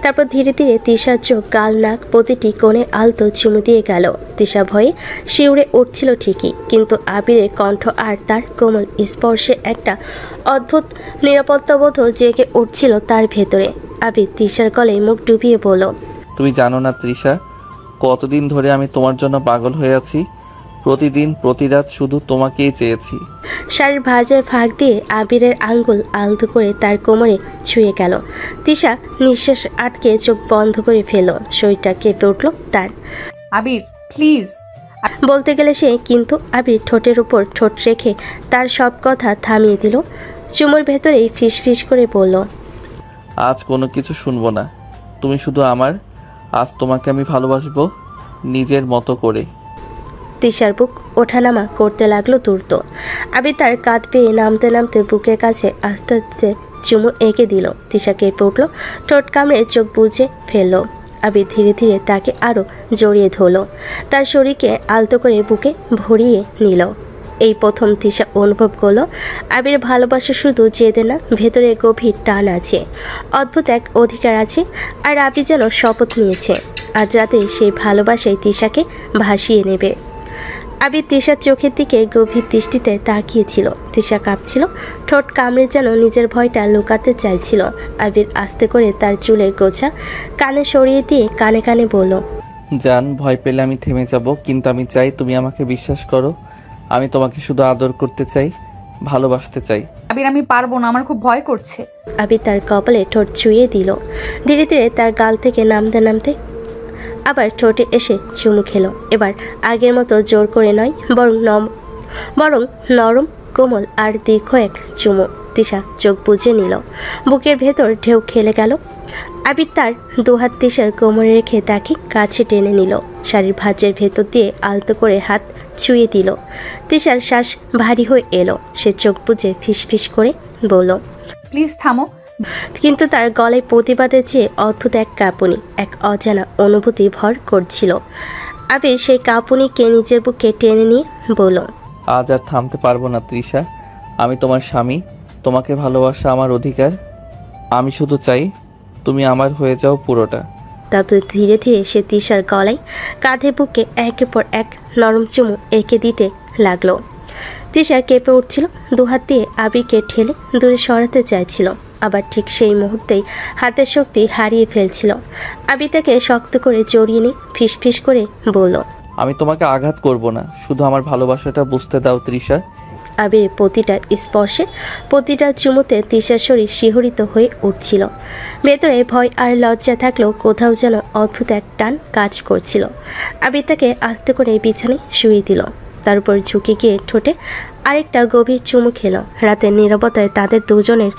তারপর ধীরে ধীরে তিশার চোখ, গাল, নাক প্রতিটি কোণে আলতো চুমু দিয়ে গেল। তিশা ভয়ে শিউরে উঠছিল ঠিকই, কিন্তু আবিরের কণ্ঠ আর তার কোমল স্পর্শে একটা অদ্ভুত নিরাপত্তাবোধ জেগে উঠছিল তার ভেতরে। আবির তিশার গলায় মুখ ডুবিয়ে বলল, তুমি জানো না তৃষা, কতদিন ধরে আমি তোমার জন্য পাগল হয়ে আছি। প্রতিদিন প্রতি রাত শুধু তোমাকেই চেয়েছি। শাড়ির ভাঁজের ফাঁক দিয়ে আবিরের আঙ্গুল আলতো করে তার কোমরে ছুঁয়ে গেল। তিশা নিঃশ্বাস আটকে চোখ বন্ধ করে ফেলল। শরীরটা কেঁপে উঠল তার। আবির প্লিজ। বলতে গেলে সে, কিন্তু আবির ঠোঁটের উপর ঠোঁট রেখে তার সব কথা থামিয়ে দিল। চুমুর ভেতরেই ফিস ফিস করে বলল, আজ কোনো কিছু শুনবো না, তুমি শুধু আমার। আজ তোমাকে আমি ভালোবাসবো নিজের মতো করে। তিশার বুক ওঠানামা করতে লাগলো দ্রুত। আবির তার কাঁধ পেয়ে নামতে নামতে বুকের কাছে আস্তে আস্তে চুমু এঁকে দিল। তিশা কেঁপে উঠল, ঠোঁট কামড়ে চোখ বুজে ফেলল। আবির ধীরে ধীরে তাকে আরও জড়িয়ে ধরল, তার শরীরকে আলতো করে বুকে ভরিয়ে নিল। এই প্রথম তিশা অনুভব করলো আবির ভালোবাসা শুধু জেদে না, ভেতরে গভীর টান আছে, অদ্ভুত এক অধিকার আছে। আর আবির যেন শপথ নিয়েছে আজ রাতে সেই ভালোবাসায় তিশাকে ভাসিয়ে নেবে। আবির তিশার চোখের দিকে গভীর দৃষ্টিতে তাকিয়েছিল। তিশা কাঁপছিল, ঠোঁট কামড়ে যেন নিজের ভয়টা লুকাতে চাইছিল। আবির আস্তে করে তার চুলের গোছা কানে সরিয়ে দিয়ে কানে কানে বলল, জান, ভয় পেলে আমি থেমে যাব, কিন্তু আমি চাই তুমি আমাকে বিশ্বাস করো। আমি তোমাকে শুধু আদর করতে চাই, ভালোবাসতে চাই। আবির আমি পারবো না, আমার খুব ভয় করছে। আবির তার কপালে ঠোঁট ছুঁয়ে দিল। ধীরে ধীরে তার গাল থেকে নামতে নামতে আবার ঠোঁটে এসে চুমু খেলো। এবার আগের মতো জোর করে নয়, বরং নরম, কোমল আর দীর্ঘ এক চুমু। তিশা চোখ বুজে নিল, বুকের ভেতর ঢেউ খেলে গেল। আবির তার দুহাত তিশার কোমরে রেখে তাকে কাছে টেনে নিল, শাড়ির ভাঁজের ভেতর দিয়ে আলতো করে হাত ছুঁয়ে দিল। তিশার শ্বাস ভারী হয়ে এলো, সে চোখ বুজে ফিস ফিস করে বলল, প্লিজ থামো। কিন্তু তার গলায় প্রতিবাদের চেয়ে অদ্ভুত এক কাঁপুনি, এক অজানা অনুভূতি ভর করছিল। আবির সেই কাঁপুনিকে নিজের বুকে টেনে নিয়ে বলল, আজ আর থামতে পারবো না তৃষা, আমি তোমার স্বামী, তোমাকে ভালোবাসা আমার অধিকার। আমি শুধু চাই তুমি আমার হয়ে যাও পুরোটা। তারপর ধীরে ধীরে সে তিশার গলায়, কাঁধে, বুকে একের পর এক নরম চুমু এঁকে দিতে লাগলো। তিশা কেঁপে উঠছিল, দুহাত দিয়ে আবিরকে ঠেলে দূরে সরাতে চাইছিল, আবার ঠিক সেই মুহূর্তেই হাতের শক্তি হারিয়ে ফেলছিল। আবির তাকে শক্ত করে জড়িয়ে নিয়ে ফিস ফিস করে বলল, আমি তোমাকে আঘাত করব না, শুধু আমার ভালোবাসাটা বুঝতে দাও তৃষা। আবির প্রতিটা স্পর্শে, প্রতিটা চুমুতে তিশার শরীর শিহরিত হয়ে উঠছিল। ভেতরে ভয় আর লজ্জা থাকলেও কোথাও যেন অদ্ভুত এক টান কাজ করছিল। আবির তাকে আস্তে করে বিছানায় শুয়ে দিল, তার উপর ঝুঁকে গিয়ে ঠোঁটে আরেকটা গভীর চুমু খেল। রাতের নীরবতায় তাদের দুজনের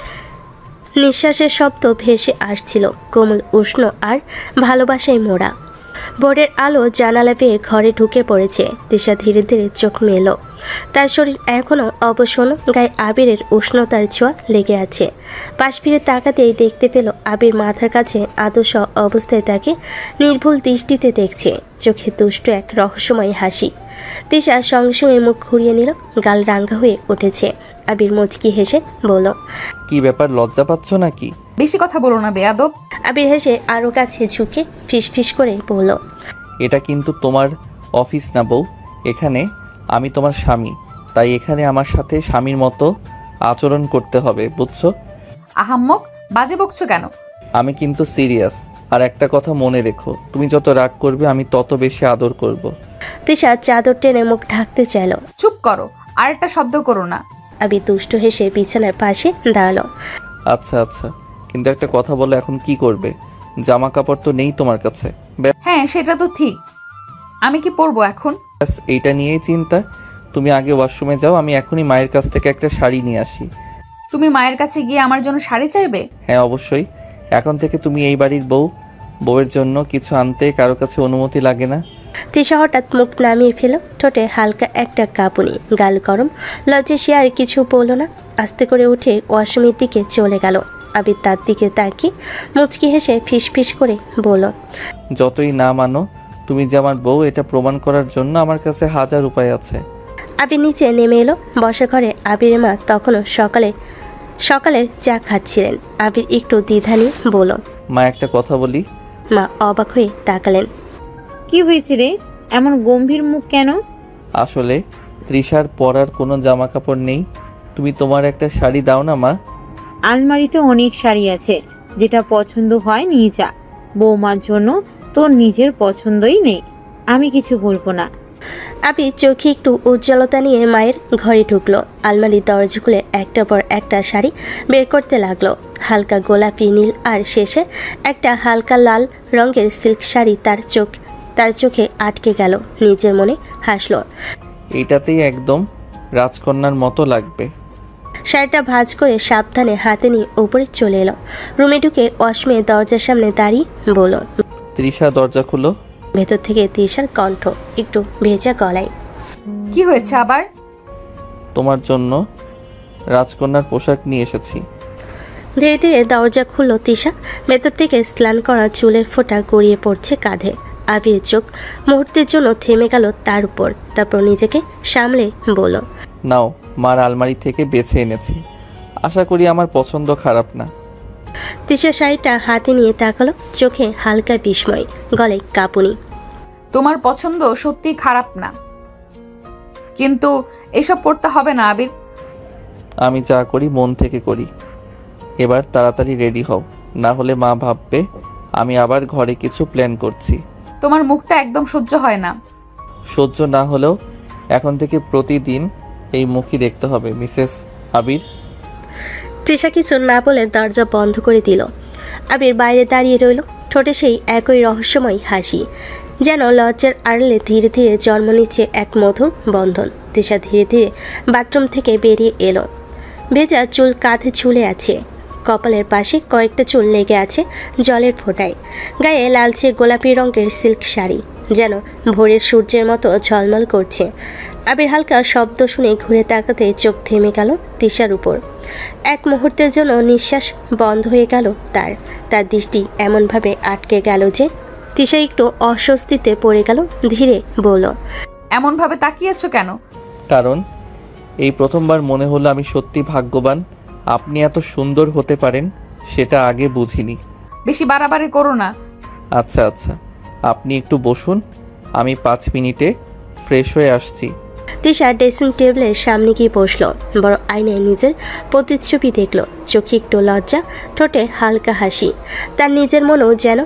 নিঃশ্বাসের শব্দ ভেসে আসছিল, কোমল, উষ্ণ আর ভালোবাসায় মোড়া। ভোরের আলো জানালা পেয়ে ঘরে ঢুকে পড়েছে। তিশা ধীরে ধীরে চোখ মেলো, তার শরীর এখনও অবসন্ন, গায়ে আবিরের উষ্ণতার ছোঁয়া লেগে আছে। পাশ ফিরে তাকাতেই দেখতে পেল আবির মাথার কাছে আদর্শ অবস্থায় তাকে নির্ভুল দৃষ্টিতে দেখছে, চোখে দুষ্ট এক রহস্যময় হাসি। তিশা সঙ্গে সঙ্গে মুখ ঘুরিয়ে নিল, গাল রাঙ্গা হয়ে উঠেছে। আবির মুচকি হেসে বলল, কি ব্যাপার, লজ্জা পাচ্ছ নাকি? বেশি কথা বলো না বেয়াদব। আবির হেসে আরও কাছে ঝুঁকে ফিস ফিস করে বলল, এটা কিন্তু তোমার অফিস না বউ, এখানে আমি তোমার স্বামী, তাই এখানে আমার সাথে স্বামীর মতো আচরণ করতে হবে, বুঝছো? আহাম্মক, বাজে বকছো কেন? আমি কিন্তু সিরিয়াস। আর একটা কথা মনে রেখো, তুমি যত রাগ করবে আমি তত বেশি আদর করব। তিশা চাদর টেনে মুখ ঢাকতে চাইল। চুপ করো, আর একটা শব্দ করো না। আবির দুষ্ট হেসে বিছানার পাশে দাঁড়ালো। আচ্ছা আচ্ছা, কিন্তু একটা কথা বলো, এখন কি করবে? জামা কাপড় তো নেই তোমার কাছে। হ্যাঁ সেটা তো ঠিক, আমি কি পরবো এখন? ব্যাস এইটা নিয়েই চিন্তা। তুমি আগে ওয়াশরুমে যাও, আমি এখনই মায়ের কাছ থেকে একটা শাড়ি নিয়ে আসি। তুমি মায়ের কাছে গিয়ে আমার জন্য শাড়ি চাইবে? হ্যাঁ অবশ্যই, এখন থেকে তুমি এই বাড়ির বউ, বউয়ের জন্য কিছু আনতে কারো কাছে অনুমতি লাগে না। তিশা হঠাৎ মুখ নামিয়ে ফেল, ঠোঁটে হালকা একটা কাঁপুনি, গাল গরম। লজ্জে সে আর কিছু বলল না, আস্তে করে উঠে ওয়াশরুমের দিকে চলে গেল। আবির তার দিকে তাকিয়ে মুচকি হেসে ফিসফিস করে বলল, যতই না মানো তুমি যে আমার বউ, এটা প্রমাণ করার জন্য আমার কাছে 1000 উপায় আছে। আবির নিচে নেমে এলো। বসা ঘরে আবিরের মা তখনও সকালের চা খাচ্ছিলেন। আবির একটু দ্বিধা নিয়ে বলল, মা একটা কথা বলি। মা অবাক হয়ে তাকালেন। কি হয়েছে রে, এমন গম্ভীর মুখ কেন? আসলে তৃষার পরার কোনো জামা কাপড় নেই, তুমি তোমার একটা শাড়ি দাও না মা। আলমারিতে অনেক শাড়ি আছে, যেটা পছন্দ হয় নিয়ে যা। বৌমার জন্য তোর নিজের পছন্দই নেই, আমি কিছু বলবো না। আবির চোখে একটু উজ্জ্বলতা নিয়ে মায়ের ঘরে ঢুকলো। আলমারির দরজা খুলে একটার পর একটা শাড়ি বের করতে লাগলো। হালকা গোলাপি, নীল আর শেষে একটা হালকা লাল রঙের সিল্ক শাড়ি তার চোখে আটকে গেল। নিজের মনে হাসলো, এইটাতেই একদম রাজকন্যার মতো লাগবে। শাড়িটা ভাঁজ করে সাবধানে হাতে নিয়ে উপরে চলে এলো। রুমে ঢুকে অসময়ে দরজার সামনে দাঁড়িয়ে বলল, তৃষা দরজা খুলো। ভেতর থেকে তৃষার কণ্ঠ একটু ভেজা গলায়, কি হয়েছে আবার? তোমার জন্য রাজকন্যার পোশাক নিয়ে এসেছি। ধীরে ধীরে দরজা খুলল তৃষা। ভেতর থেকে স্নান করা চুলের ফোঁটা গড়িয়ে পড়ছে কাঁধে। আবির চোখ মুহূর্তের জন্য থেমে গেল তার উপর। তারপর নিজেকে সামলে বলল, নাও, মার আলমারি থেকে বেছে এনেছি, আশা করি আমার পছন্দ খারাপ না। তৃষা শাড়িটা হাতে নিয়ে তাকালো, চোখে হালকা বিস্ময়, গলায় কাঁপুনি। তোমার পছন্দ সত্যি খারাপ না, কিন্তু এসব পড়তে হবে না আবির। আমি যা করি মন থেকে করি। এবার তাড়াতাড়ি রেডি হও, না হলে মা ভাববে আমি আবার ঘরে কিছু প্ল্যান করছি। তোমার মুখটা একদম সহ্য হয় না। সহ্য না হলেও এখন থেকে প্রতিদিন এই মুখই দেখতে হবে মিসেস আবির। তৃষা কিছু না বলে দরজা বন্ধ করে দিল। আবির বাইরে দাঁড়িয়ে রইল, ঠোঁটে সেই একই রহস্যময় হাসি, যেন লজ্জার আড়ালে ধীরে ধীরে জন্ম নিচ্ছে এক মধুর বন্ধন। তৃষা ধীরে ধীরে বাথরুম থেকে বেরিয়ে এলো। ভেজা চুল কাঁধে ঝুলে আছে, কপালের পাশে কয়েকটা চুল লেগে আছে জলের ফোঁটায়। গায়ে লালচে গোলাপি রঙের সিল্ক শাড়ি যেন ভোরের সূর্যের মতো ঝলমল করছে। আবির হালকা শব্দ শুনে ঘুরে তাকাতে চোখ থেমে গেল তৃষার উপর। এক মুহূর্তের জন্য নিঃশ্বাস বন্ধ হয়ে গেল তার দৃষ্টি এমনভাবে আটকে গেল যে তৃষা একটু অস্বস্তিতে পড়ে গেল। ধীরে বলল, এমনভাবে তাকিয়েছো কেন? কারণ এই প্রথমবার মনে হলো আমি সত্যি ভাগ্যবান, আপনি এত সুন্দর হতে পারেন সেটা আগে বুঝিনি। বেশি বাড়াবাড়ি করো না। আচ্ছা আচ্ছা, আপনি একটু বসুন, আমি 5 মিনিটে ফ্রেশ হয়ে আসছি। তৃষা ড্রেসিং টেবিলের সামনে গিয়ে বসলো। বড় আয়নায় নিজের প্রতিচ্ছবি দেখলো। চোখে একটু লজ্জা, ঠোঁটে হালকা হাসি। তার নিজের মনেও যেন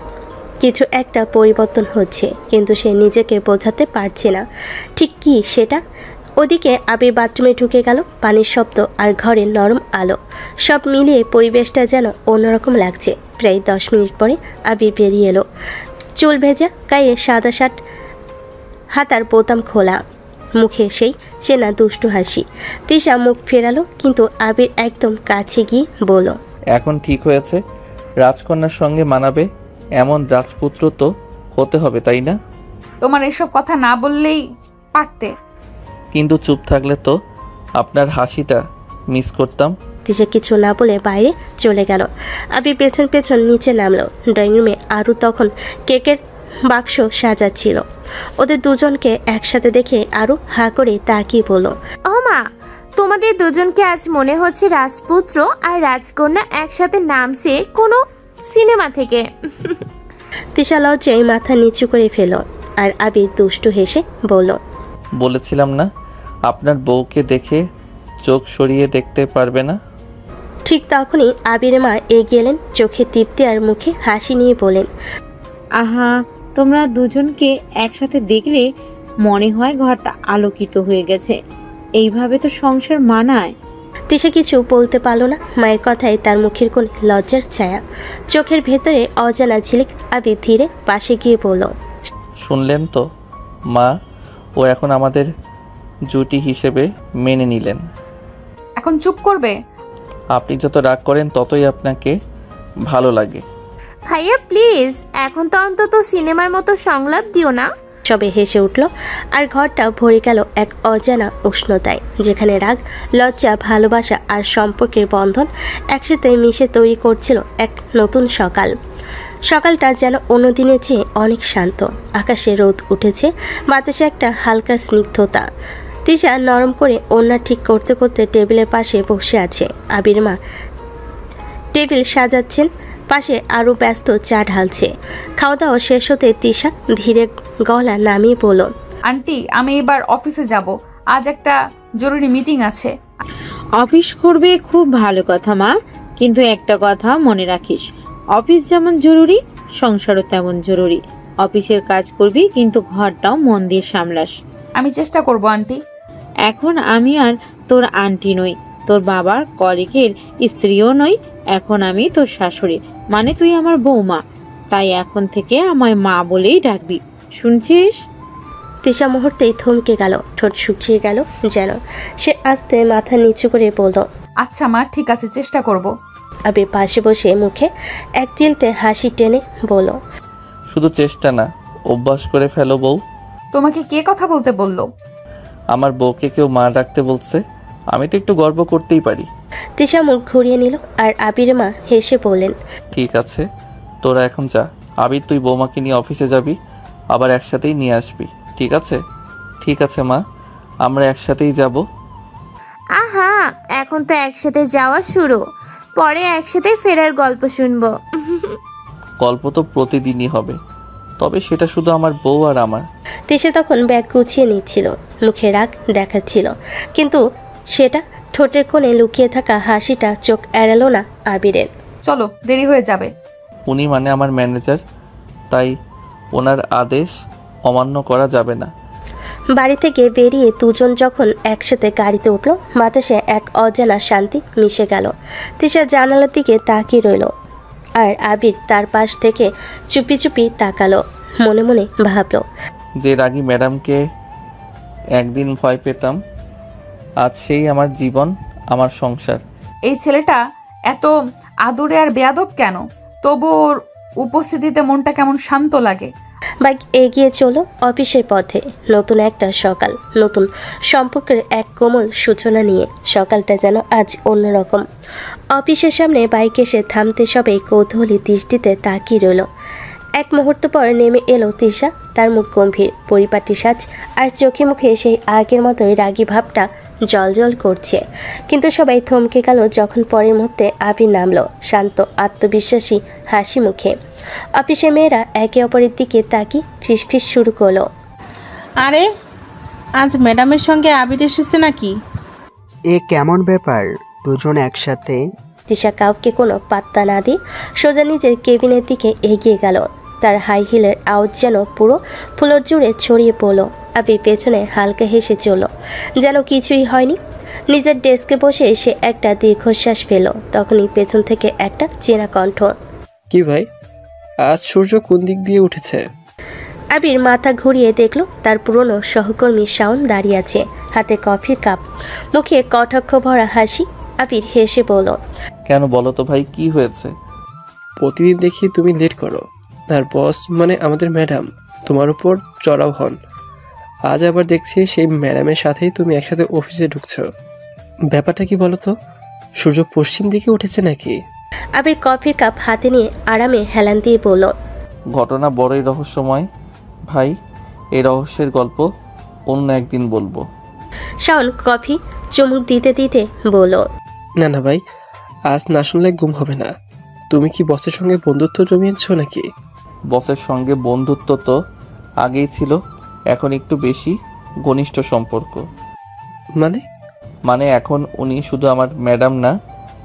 কিছু একটা পরিবর্তন হচ্ছে, কিন্তু সে নিজেকে বোঝাতে পারছে না ঠিক কি সেটা। ওদিকে আবির বাথরুমে ঢুকে গেল। পানির শব্দ আর ঘরের নরম আলো সব মিলিয়ে পরিবেশটা যেন অন্যরকম লাগছে। প্রায় 10 মিনিট পরে আবির বেরিয়ে এলো। চুল ভেজা, গায়ে সাদা শার্ট, হাতার বোতাম খোলা, মুখে সেই চেনা দুষ্টু হাসি। তৃষা মুখ ফেরালো, কিন্তু আবির একদম কাছে গিয়ে বলল, এখন ঠিক হয়েছে, রাজকন্যার সঙ্গে মানাবে এমন রাজপুত্র তো হতে হবে, তাই না? তোমার এসব কথা না বললেই পারতে। কিন্তু চুপ থাকলে তো আপনার হাসিটা মিস করতাম। তৃষা কিছু না বলে বাইরে চলে গেল। আবির পেছন পেছন নিচে নামলো। ড্রয়িং রুমে আরও তখন কেকের বাক্স সাজাচ্ছিল। ওদের দুজনকে একসাথে দেখে আরও হা করে তাকিয়ে বলল, ও মা, তোমাদের দুজনকে আজ মনে হচ্ছে রাজপুত্র আর রাজকন্যা একসাথে নামছে কোনো সিনেমা থেকে। তৃষা লজ্জায় মাথা নিচু করে ফেল। আর আবির দুষ্টু হেসে বলল, বলেছিলাম না আপনার বউকে দেখে চোখ সরিয়ে দেখতে পারবে না। ঠিক তখনই আবির মা এগিয়ে এলেন, চোখে তৃপ্তি আর মুখে হাসি নিয়ে বলেন, আহা, তোমরা দুজনকে একসাথে দেখলে মনে হয় ঘরটা আলোকিত হয়ে গেছে। এইভাবে তো সংসার মানায়। তৃষা কিছু বলতে পারল না। মায়ের কথায় তার মুখের কোণ লজ্জার ছায়া, চোখের ভেতরে অজানা ঝিলিক। আবির ধীরে পাশে গিয়ে বলল, শুনলেন তো মা, ও এখন আমাদের জুটি হিসেবে মেনে নিলেন। এখন চুপ করবে? আপনি যত রাগ করেন ততই আপনাকে ভালো লাগে। ভাইয়া প্লিজ, এখন তো অন্তত সিনেমার মতো সংলাপ দিও না। সবে হেসে উঠল আর ঘরটা ভরে গেল এক অজানা উষ্ণতায়, যেখানে রাগ, লজ্জা, ভালোবাসা আর সম্পর্কের বন্ধন একসাথে মিশে তৈরি করছিল এক নতুন সকাল। সকালটা যেন অন্যদিনের চেয়ে অনেক শান্ত। আকাশে রোদ উঠেছে, বাতাসে একটা হালকা স্নিগ্ধতা। তিশা নরম করে ওড়না ঠিক করতে করতে টেবিলের পাশে বসে আছে। আবির মা টেবিল সাজাচ্ছেন, পাশে আরও ব্যস্ত চা ঢালছে। খাওয়া দাওয়া শেষ হতে তিশা ধীরে গলা নামিয়ে বলল, আন্টি আমি এবার অফিসে যাব, আজ একটা জরুরি মিটিং আছে। অফিস করবে, খুব ভালো কথা মা, কিন্তু একটা কথা মনে রাখিস, অফিস যেমন জরুরি সংসারও তেমন জরুরি। অফিসের কাজ করবি কিন্তু ঘরটাও মন দিয়ে সামলাস। আমি চেষ্টা করব আন্টি। এখন আমি আর তোর আন্টি নই, তোর বাবার কলিগের স্ত্রীও নই, এখন আমি তোর শাশুড়ি, মানে তুই আমার বৌমা। তাই এখন থেকে আমায় মা বলেই ডাকবি, শুনছিস? তিশা মুহূর্তেই থমকে গেল, ঠোঁট শুকিয়ে গেল যেন। সে আস্তে মাথা নিচু করে বলল, আচ্ছা মা, ঠিক আছে, চেষ্টা করব। আবির পাশে বসে মুখে এক চিলতে হাসি টেনে বলল, শুধু চেষ্টা না, অভ্যাস করে ফেলো বউ। তোমাকে কে কথা বলতে বললো? আমার বউকে কেউ মা ডাকতে বলছে, আমি তো একটু গর্ব করতেই পারি। তিশা মুখ ঘুরিয়ে নিল আর আবির মা হেসে বললেন, ঠিক আছে, তোরা এখন যা। আবির তুই বৌমাকে নিয়ে অফিসে যাবি, আবার একসাথেই নিয়ে আসবি, ঠিক আছে? ঠিক আছে মা, আমরা একসাথেই যাব। আহা, এখন তো একসাথে যাওয়া শুরু, পরে একসাথে ফেরার গল্প শুনবো। গল্প তো প্রতিদিনই হবে, তবে সেটা শুধু আমার বউ আর আমার। তিশা তখন ব্যাগ গুছিয়ে নিচ্ছিল, মুখে রাগ দেখাচ্ছিল, কিন্তু সেটা ঠোঁটের কোণে লুকিয়ে থাকা হাসিটা চোখ এড়ালো না আবিরের। চলো, দেরি হয়ে যাবে। উনি মানে আমার ম্যানেজার, তাই ওনার আদেশ অমান্য করা যাবে না। বাড়ি থেকে বেরিয়ে দুজন যখন একসাথে গাড়িতে উঠল, বাতাসে এক অজানা শান্তি মিশে গেল। তিশা জানালার দিকে তাকিয়ে রইল আর আবির তার পাশ থেকে চুপি চুপি তাকালো। মনে মনে ভাবলো, যে রাগী ম্যাডামকে একদিন ভয় পেতাম, আজ সেই আমার জীবন, আমার সংসার। এই ছেলেটা এত আদুরে আর বেয়াদব কেন? তবু ওর উপস্থিতিতে মনটা কেমন শান্ত লাগে। বাইক এগিয়ে চলো অফিসের পথে। নতুন একটা সকাল, নতুন সম্পর্কের এক কোমল সূচনা নিয়ে। সকালটা যেন আজ অন্যরকম। অফিসের সামনে বাইক এসে থামতে সবাই কৌতূহলী দৃষ্টিতে তাকিয়ে রইল। এক মুহূর্ত পর নেমে এলো তিশা, তার মুখ গম্ভীর, পরিপাটি সাজ আর চোখে মুখে সেই আগের মতোই রাগী ভাবটা জলজল করছে। কিন্তু সবাই থমকে গেল যখন পরের মুহূর্তে আবির নামলো, শান্ত আত্মবিশ্বাসী হাসি মুখে। অফিসের মেয়েরা একে অপরের দিকে তাকিয়ে ফিসফিস শুরু করলো, আরে আজ ম্যাডামের সঙ্গে আবির এসেছে নাকি? এ কেমন ব্যাপার, দুজন একসাথে? তিশা কাউকে কোনো পাত্তা না দিয়ে সোজা নিজের কেবিনের দিকে এগিয়ে গেল। তার হাই হিলের আওয়াজ যেন পুরো ফ্লোর জুড়ে ছড়িয়ে পড়ল। আবির পেছনে হালকা হেসে চলল, যেন কিছুই হয়নি। নিজের ডেস্কে বসে সে একটা দীর্ঘশ্বাস ফেল। তখনই পেছন থেকে একটা চেনা কণ্ঠ, কি ভাই, আজ সূর্য কোন দিক দিয়ে উঠেছে? আবির মাথা ঘুরিয়ে দেখল তার পুরনো সহকর্মী শাওন দাঁড়িয়ে আছে, হাতে কফির কাপ, মুখে কটাক্ষ ভরা হাসি। আবির হেসে বলল, কেন বলো তো ভাই, কি হয়েছে? প্রতিদিন দেখি তুমি লেট করো, আর বস মানে আমাদের ম্যাডাম তোমার উপর চড়াও হন। আজ আবার দেখছি সেই ম্যাডামের সাথেই তুমি একসাথে অফিসে ঢুকছো। ব্যাপারটা কি বলো তো, সূর্য পশ্চিম দিকে উঠেছে নাকি? আবির কফির কাপ হাতে নিয়ে আরামে হেলান দিয়ে বলল, ঘটনা বড়ই রহস্যময় ভাই, এই রহস্যের গল্প অন্য একদিন বলবো। শাওন কফি চুমুক দিতে দিতে বলল, না না ভাই, আজ না শুনলে ঘুম হবে না। তুমি কি বসের সঙ্গে বন্ধুত্ব জমিয়েছো নাকি? বসের সঙ্গে বন্ধুত্ব তো আগেই ছিল, এখন একটু বেশি ঘনিষ্ঠ সম্পর্ক। মানে এখন উনি শুধু আমার ম্যাডাম না,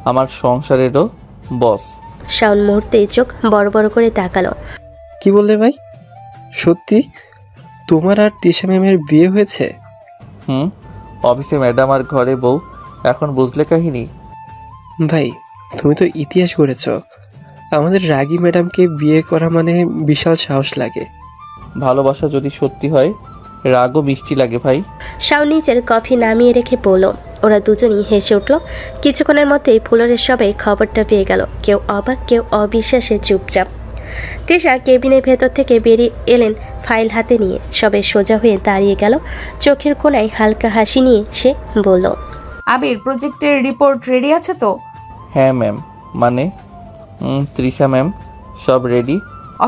আমার সংসারেরও বস। শাওন মুহূর্তেই চোখ বড় বড় করে তাকালো। কি বললে ভাই, সত্যি তোমার আর তিশা ম্যামের বিয়ে হয়েছে? অফিসে ম্যাডাম আর ঘরে বউ, এখন বুঝলে কাহিনী? ভাই তুমি তো ইতিহাস গড়েছ। আমাদের রাগী ম্যাডামকে বিয়ে করা মানে বিশাল সাহস লাগে। ভালোবাসা যদি সত্যি হয়, রাগও মিষ্টি লাগে ভাই। শাওন নিজের কফি নামিয়ে রেখে বলল। ওরা দুজনই হেসে উঠল। কিছুক্ষণের মধ্যেই ফ্লোরের সবাই খবরটা পেয়ে গেল, কেউ অবাক, কেউ অবিশ্বাসে চুপচাপ। তিশা কেবিনের ভেতর থেকে বেরিয়ে এলেন ফাইল হাতে নিয়ে সবে সোজা হয়ে দাঁড়িয়ে গেল। চোখের কোণায় হালকা হাসি নিয়ে সে বলল, আবির, প্রজেক্টের রিপোর্ট রেডি আছে তো? হ্যাঁ ম্যাম। মানে তৃষা ম্যাম, সব রেডি।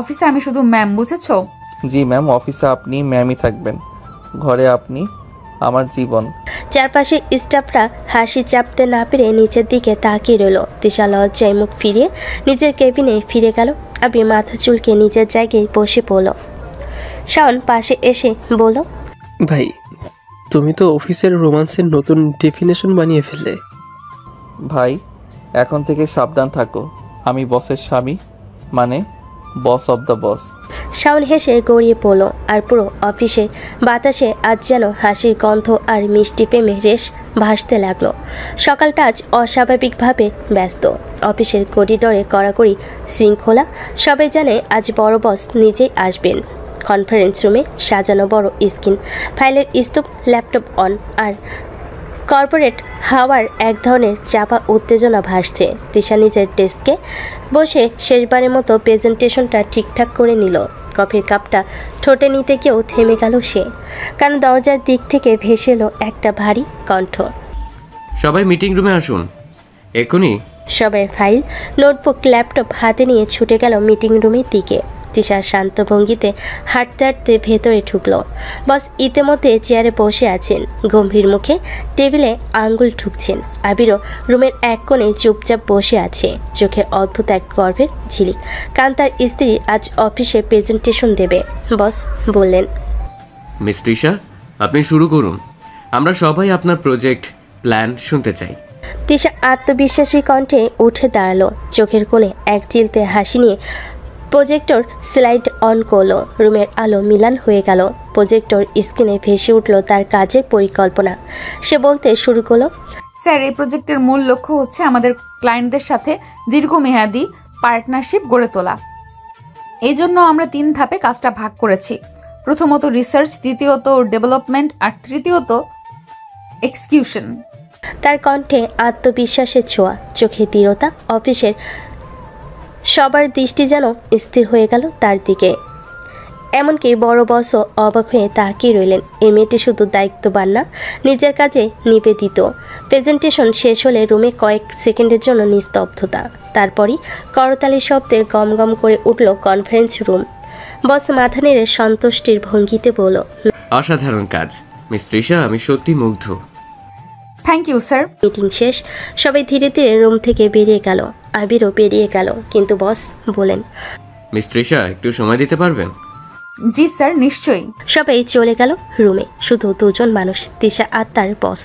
অফিসে আমি শুধু ম্যাম, বুঝেছো? জি ম্যাম, অফিসে আপনি ম্যামই থাকবেন, ঘরে আপনি আমার জীবন। চারপাশে স্টাফরা হাসি চাপতে না পেরে নিচের দিকে তাকিয়ে রইল। তৃষা লজ্জায় মুখ ফিরিয়ে নিজের কেবিনে ফিরে গেল। আবির মাথা চুলকে নিজের জায়গায় বসে পড়ল। শাওন পাশে এসে বলল, ভাই তুমি তো অফিসের রোমান্সের নতুন ডেফিনেশন বানিয়ে ফেললে। ভাই, এখন থেকে সাবধান থাকো, আমি বসের স্বামী, মানে বস অব দ্য বস। শাওন হেসে গড়িয়ে পড়ল। আর পুরো অফিসে বাতাসে আজ যেন হাসির গন্ধ আর মিষ্টি প্রেমে রেশ ভাসতে লাগলো। সকালটা আজ অস্বাভাবিকভাবে ব্যস্ত। অফিসের করিডোরে কড়াকড়ি শৃঙ্খলা। সবাই জানে আজ বড় বস নিজেই আসবেন। কনফারেন্স রুমে সাজানো বড় স্ক্রিন, ফাইলের স্তূপ, ল্যাপটপ অন, আর কর্পোরেট হাওয়ার এক ধরনের চাপা উত্তেজনা ভাসছে। তৃষা নিজের ডেস্কে বসে শেষবারের মতো প্রেজেন্টেশনটা ঠিকঠাক করে নিল। কফির কাপটা ঠোঁটে নিতে গিয়েও থেমে গেল সে, কারণ দরজার দিক থেকে ভেসে এলো একটা ভারী কণ্ঠ, সবাই মিটিং রুমে আসুন এখনই। সবাই ফাইল, নোটবুক, ল্যাপটপ হাতে নিয়ে ছুটে গেল মিটিং রুমের দিকে। তৃষা শান্ত ভঙ্গিতে হাঁটতে হাঁটতে ভেতরে ঢুকল। বস ইতিমধ্যে চেয়ারে বসে আছেন, গম্ভীর মুখে টেবিলে আঙ্গুল ঠুকছেন। আবিরও রুমের এক কোণে চুপচাপ বসে আছে, চোখে অদ্ভুত এক গর্বের ঝিলিক। কারণ তার স্ত্রী আজ অফিসে প্রেজেন্টেশন দেবে। বস বললেন, মিস তৃষা, আপনি শুরু করুন, আমরা সবাই আপনার প্রজেক্ট প্ল্যান শুনতে চাই। তৃষা আত্মবিশ্বাসী কণ্ঠে উঠে দাঁড়ালো, চোখের কোণে এক চিলতে হাসি নিয়ে প্রজেক্টর স্লাইড অন করলো। রুমের আলো মিলান হয়ে গেল। প্রজেক্টর স্ক্রিনে ভেসে উঠল তার কাজের পরিকল্পনা। সে বলতে শুরু করলো, স্যার, এই প্রজেক্টের মূল লক্ষ্য হচ্ছে আমাদের ক্লায়েন্টদের সাথে দীর্ঘমেয়াদী পার্টনারশিপ গড়ে তোলা। এই জন্য আমরা 3 ধাপে কাজটা ভাগ করেছি। প্রথমত রিসার্চ, দ্বিতীয়ত ডেভেলপমেন্ট, আর তৃতীয়ত এক্সিকিউশন। তার কণ্ঠে আত্মবিশ্বাসের ছোঁয়া, চোখে দৃঢ়তা। অফিসের সবার দৃষ্টি যেন স্থির হয়ে গেল তার দিকে। এমনকি বড় বসও অবাক হয়ে তাকিয়ে রইলেন। এই মেয়েটি শুধু দায়িত্ববান না, নিজের কাজে নিবেদিত। প্রেজেন্টেশন শেষ হলে রুমে কয়েক সেকেন্ডের জন্য নিস্তব্ধতা। তারপরই করতালির শব্দে গম গম করে উঠল কনফারেন্স রুম। বস মাথা নেড়ে সন্তুষ্টির ভঙ্গিতে বলল, অসাধারণ কাজ মিস তৃষা, আমি সত্যি মুগ্ধ। Thank you sir. মিটিং শেষ, সবাই ধীরে ধীরে রুম থেকে বেরিয়ে গেল। আবিরও বেরিয়ে গেল, কিন্তু বস বলেন, মিস তৃষা, একটু সময় দিতে পারবেন? জি স্যার, নিশ্চয়ই। সবাই চলে গেল রুমে, শুধু দুজন মানুষ, তৃষা আর তার বস।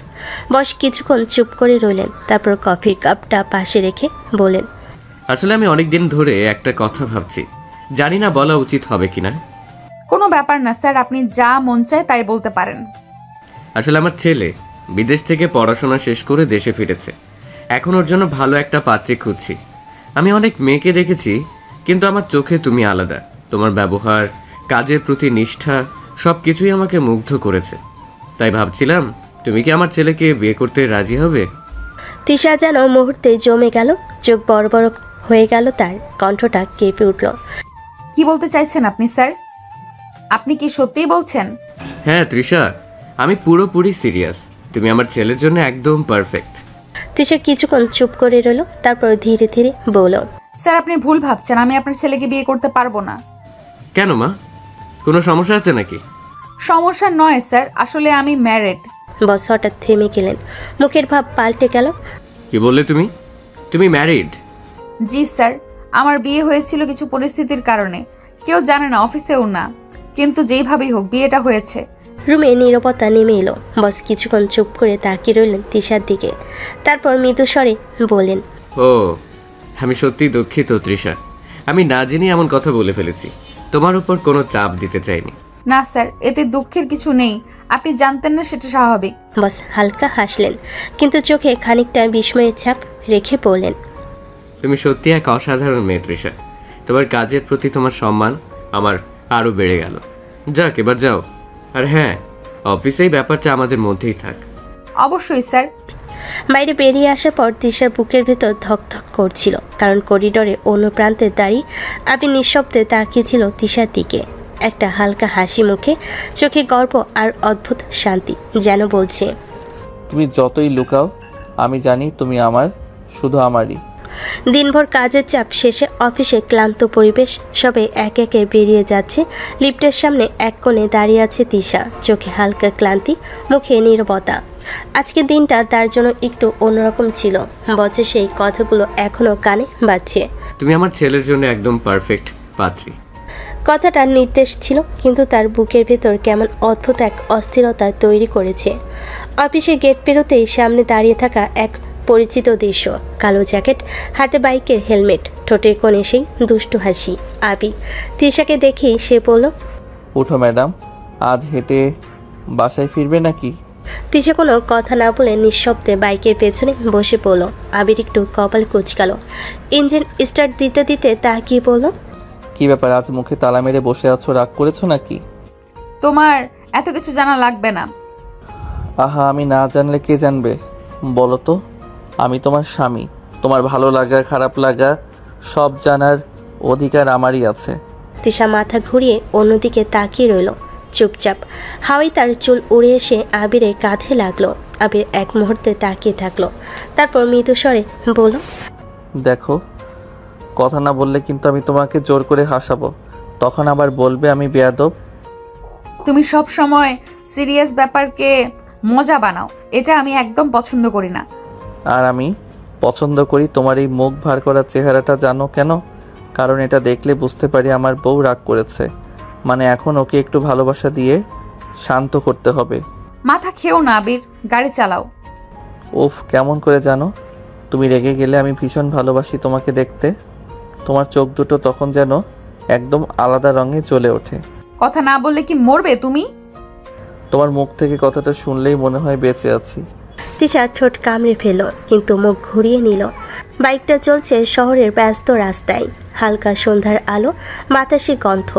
বস কিছুক্ষণ চুপ করে রইলেন, তারপর কফির কাপটা পাশে রেখে বলেন, আসলে আমি অনেক দিন ধরে একটা কথা ভাবছি, জানি না বলা উচিত হবে কিনা। কোনো ব্যাপার না স্যার, আপনি যা মন চায় তাই বলতে পারেন। আসলে আমার ছেলে বিদেশ থেকে পড়াশোনা শেষ করে দেশে ফিরেছে। এখন ওর জন্য ভালো একটা পাত্রী খুঁজছি। আমি অনেক মেয়েকে দেখেছি, কিন্তু আমার চোখে তুমি আলাদা। তোমার ব্যবহার, কাজের প্রতি নিষ্ঠা, সব কিছুই আমাকে মুগ্ধ করেছে। তাই ভাবছিলাম, তুমি কি আমার ছেলেকে বিয়ে করতে রাজি হবে? তৃষা যেন মুহূর্তে জমে গেল, চোখ বড় বড় হয়ে গেল, তার কণ্ঠটা কেঁপে উঠল। কি বলতে চাইছেন আপনি স্যার? আপনি কি সত্যিই বলছেন? হ্যাঁ তৃষা, আমি পুরোপুরি সিরিয়াস। তুমি আমার ছেলের জন্য একদম পারফেক্ট। তৃষা কিছুক্ষণ চুপ করে রইল, তারপর ধীরে ধীরে বলল, স্যার, আপনি ভুল ভাবছেন। আমি আপনার ছেলেকে বিয়ে করতে পারবো না। কেন মা, কোনো সমস্যা আছে নাকি? সমস্যা নয় স্যার, আসলে আমি ম্যারিড। বস হঠাৎ থেমে গেলেন, মুখের ভাব পাল্টে গেল। কি বললে তুমি? তুমি ম্যারিড? জি স্যার, আমার বিয়ে হয়েছিল কিছু পরিস্থিতির কারণে। কেউ জানে না, অফিসেও না, কিন্তু যেইভাবেই হোক বিয়েটা হয়েছে। রুমে নীরবতা নেমে এলো। বস কিছুক্ষণ চুপ করে তাকিয়ে রইলেন তৃষার দিকে, তারপর মৃদু স্বরে বললেন, ও, আমি সত্যি দুঃখিত তৃষা। আমি না জেনে এমন কথা বলে ফেলেছি। তোমার উপর কোনো চাপ দিতে চাইনি। না স্যার, এতে দুঃখের কিছু নেই। আপনি জানতেন না, সেটা স্বাভাবিক। বস হালকা হাসলেন, কিন্তু চোখে খানিকটা বিস্ময়ের ছাপ রেখে বললেন, তুমি সত্যি এক অসাধারণ মেয়ে তৃষা। তোমার কাজের প্রতি তোমার সম্মান আমার আরও বেড়ে গেল। যাক, এবার যাও। আর হ্যাঁ, অফিসেই ব্যাপারটা আমাদের মধ্যেই থাক। অবশ্যই স্যার। বাইরে বেরিয়ে আসার পর তৃষার বুকের ভেতর ধকধক করছিল, কারণ করিডোরে অন্য প্রান্তে দাঁড়িয়ে আবির নিঃশব্দে তাকিয়েছিল তৃষার দিকে। একটা হালকা হাসি মুখে, চোখে গর্ব আর অদ্ভুত শান্তি, যেন বলছে, তুমি যতই লুকাও আমি জানি তুমি আমার, শুধু আমারই। দিনভর কাজের চাপ শেষে অফিসে ক্লান্ত পরিবেশ, সবাই একে একে বেরিয়ে যাচ্ছে। লিফটের সামনে এক কোণে দাঁড়িয়ে আছে তিশা, চোখে হালকা ক্লান্তি, মুখে নীরবতা। আজকের দিনটা তার জন্য একটু অন্যরকম ছিল, বছর সেই কথাগুলো এখনও কানে বাজছে। তুমি আমার ছেলের জন্য একদম পারফেক্ট পাত্রী। কথাটা নির্দেশ ছিল, কিন্তু তার বুকের ভেতর কেমন অদ্ভুত এক অস্থিরতা তৈরি করেছে। অফিসের গেট পেরোতেই সামনে দাঁড়িয়ে থাকা এক পরিচিত দৃশ্য, কালো জ্যাকেট, হাতে বাইকের হেলমেট, ঠোঁটের কোণে সেই দুষ্টু হাসি। আবির তিশাকে দেখেই সে বলল, উঠো ম্যাডাম, আজ হেঁটে বাসায় ফিরবে নাকি? তিশা কোনো কথা না বলে নিঃশব্দে বাইকের পেছনে বসে পড়ল। আবির একটু কপাল কুঁচকালো, ইঞ্জিন স্টার্ট দিতে দিতে তাকিয়ে বলল, কি ব্যাপার, আজ মুখে তালা মেরে বসে আছো, রাগ করেছো নাকি? তোমার এত কিছু জানা লাগবে না। আহা, আমি না জানলে কে জানবে? বলো তো, আমি তোমার স্বামী, তোমার ভালো লাগা খারাপ লাগা সব জানার অধিকার আমারই আছে। তিশা মাথা ঘুরিয়ে অন্যদিকে তাকিয়ে রইল চুপচাপ। হাওয়াই তার চুল উড়ে এসে আবিরের কাঁধে লাগলো। আবির এক মুহূর্তে তাকিয়ে থাকলো, তারপর মৃদু স্বরে বলল, দেখো, কথা না বললে কিন্তু আমি তোমাকে জোর করে হাসাবো, তখন আবার বলবে আমি বেয়াদব। তুমি সব সময় সিরিয়াস ব্যাপারকে মজা বানাও, এটা আমি একদম পছন্দ করি না। আর আমি পছন্দ করি তোমার এই মুখ ভার করা চেহারাটা। জানো কেন? কারণ এটা দেখলে বুঝতে পারি আমার বউ রাগ করেছে, মানে এখন ওকে একটু ভালোবাসা দিয়ে শান্ত করতে হবে। মাথা খেও না আবির, গাড়ি চালাও। উফ, কেমন করে জানো? তুমি রেগে গেলে আমি ভীষণ ভালোবাসি তোমাকে দেখতে। তোমার চোখ দুটো তখন যেন একদম আলাদা রঙে জ্বলে ওঠে। কথা না বললে কি মরবে তুমি? তোমার মুখ থেকে কথাটা শুনলেই মনে হয় বেঁচে আছি। তিশা ঠোঁট কামড়ে ফেল, কিন্তু মুখ ঘুরিয়ে নিল। বাইকটা চলছে শহরের ব্যস্ত রাস্তায়, হালকা সন্ধ্যার আলো, বাতাসে গন্ধ,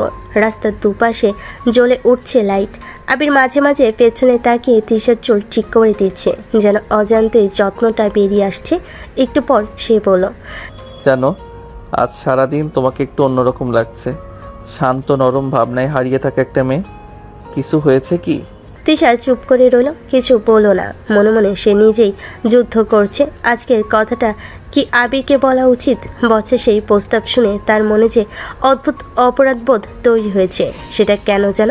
রাস্তার দুপাশে জ্বলে উঠছে লাইট। আবির মাঝে মাঝে পেছনে তাকিয়ে তিশার চুল ঠিক করে দিচ্ছে, যেন অজান্তেই যত্নটা বেরিয়ে আসছে। একটু পর সে বলল, জানো, আজ সারাদিন তোমাকে একটু অন্যরকম লাগছে, শান্ত নরম ভাবনায় হারিয়ে থাকা একটা মেয়ে। কিছু হয়েছে কি? তিশা চুপ করে রইল, কিছু বলল না। মনে মনে সে নিজেই যুদ্ধ করছে। আজকের কথাটা কি আবিরকে বলা উচিত? বছর সেই প্রস্তাব শুনে তার মনে যে অদ্ভুত অপরাধবোধ তৈরি হয়েছে, সেটা কেন যেন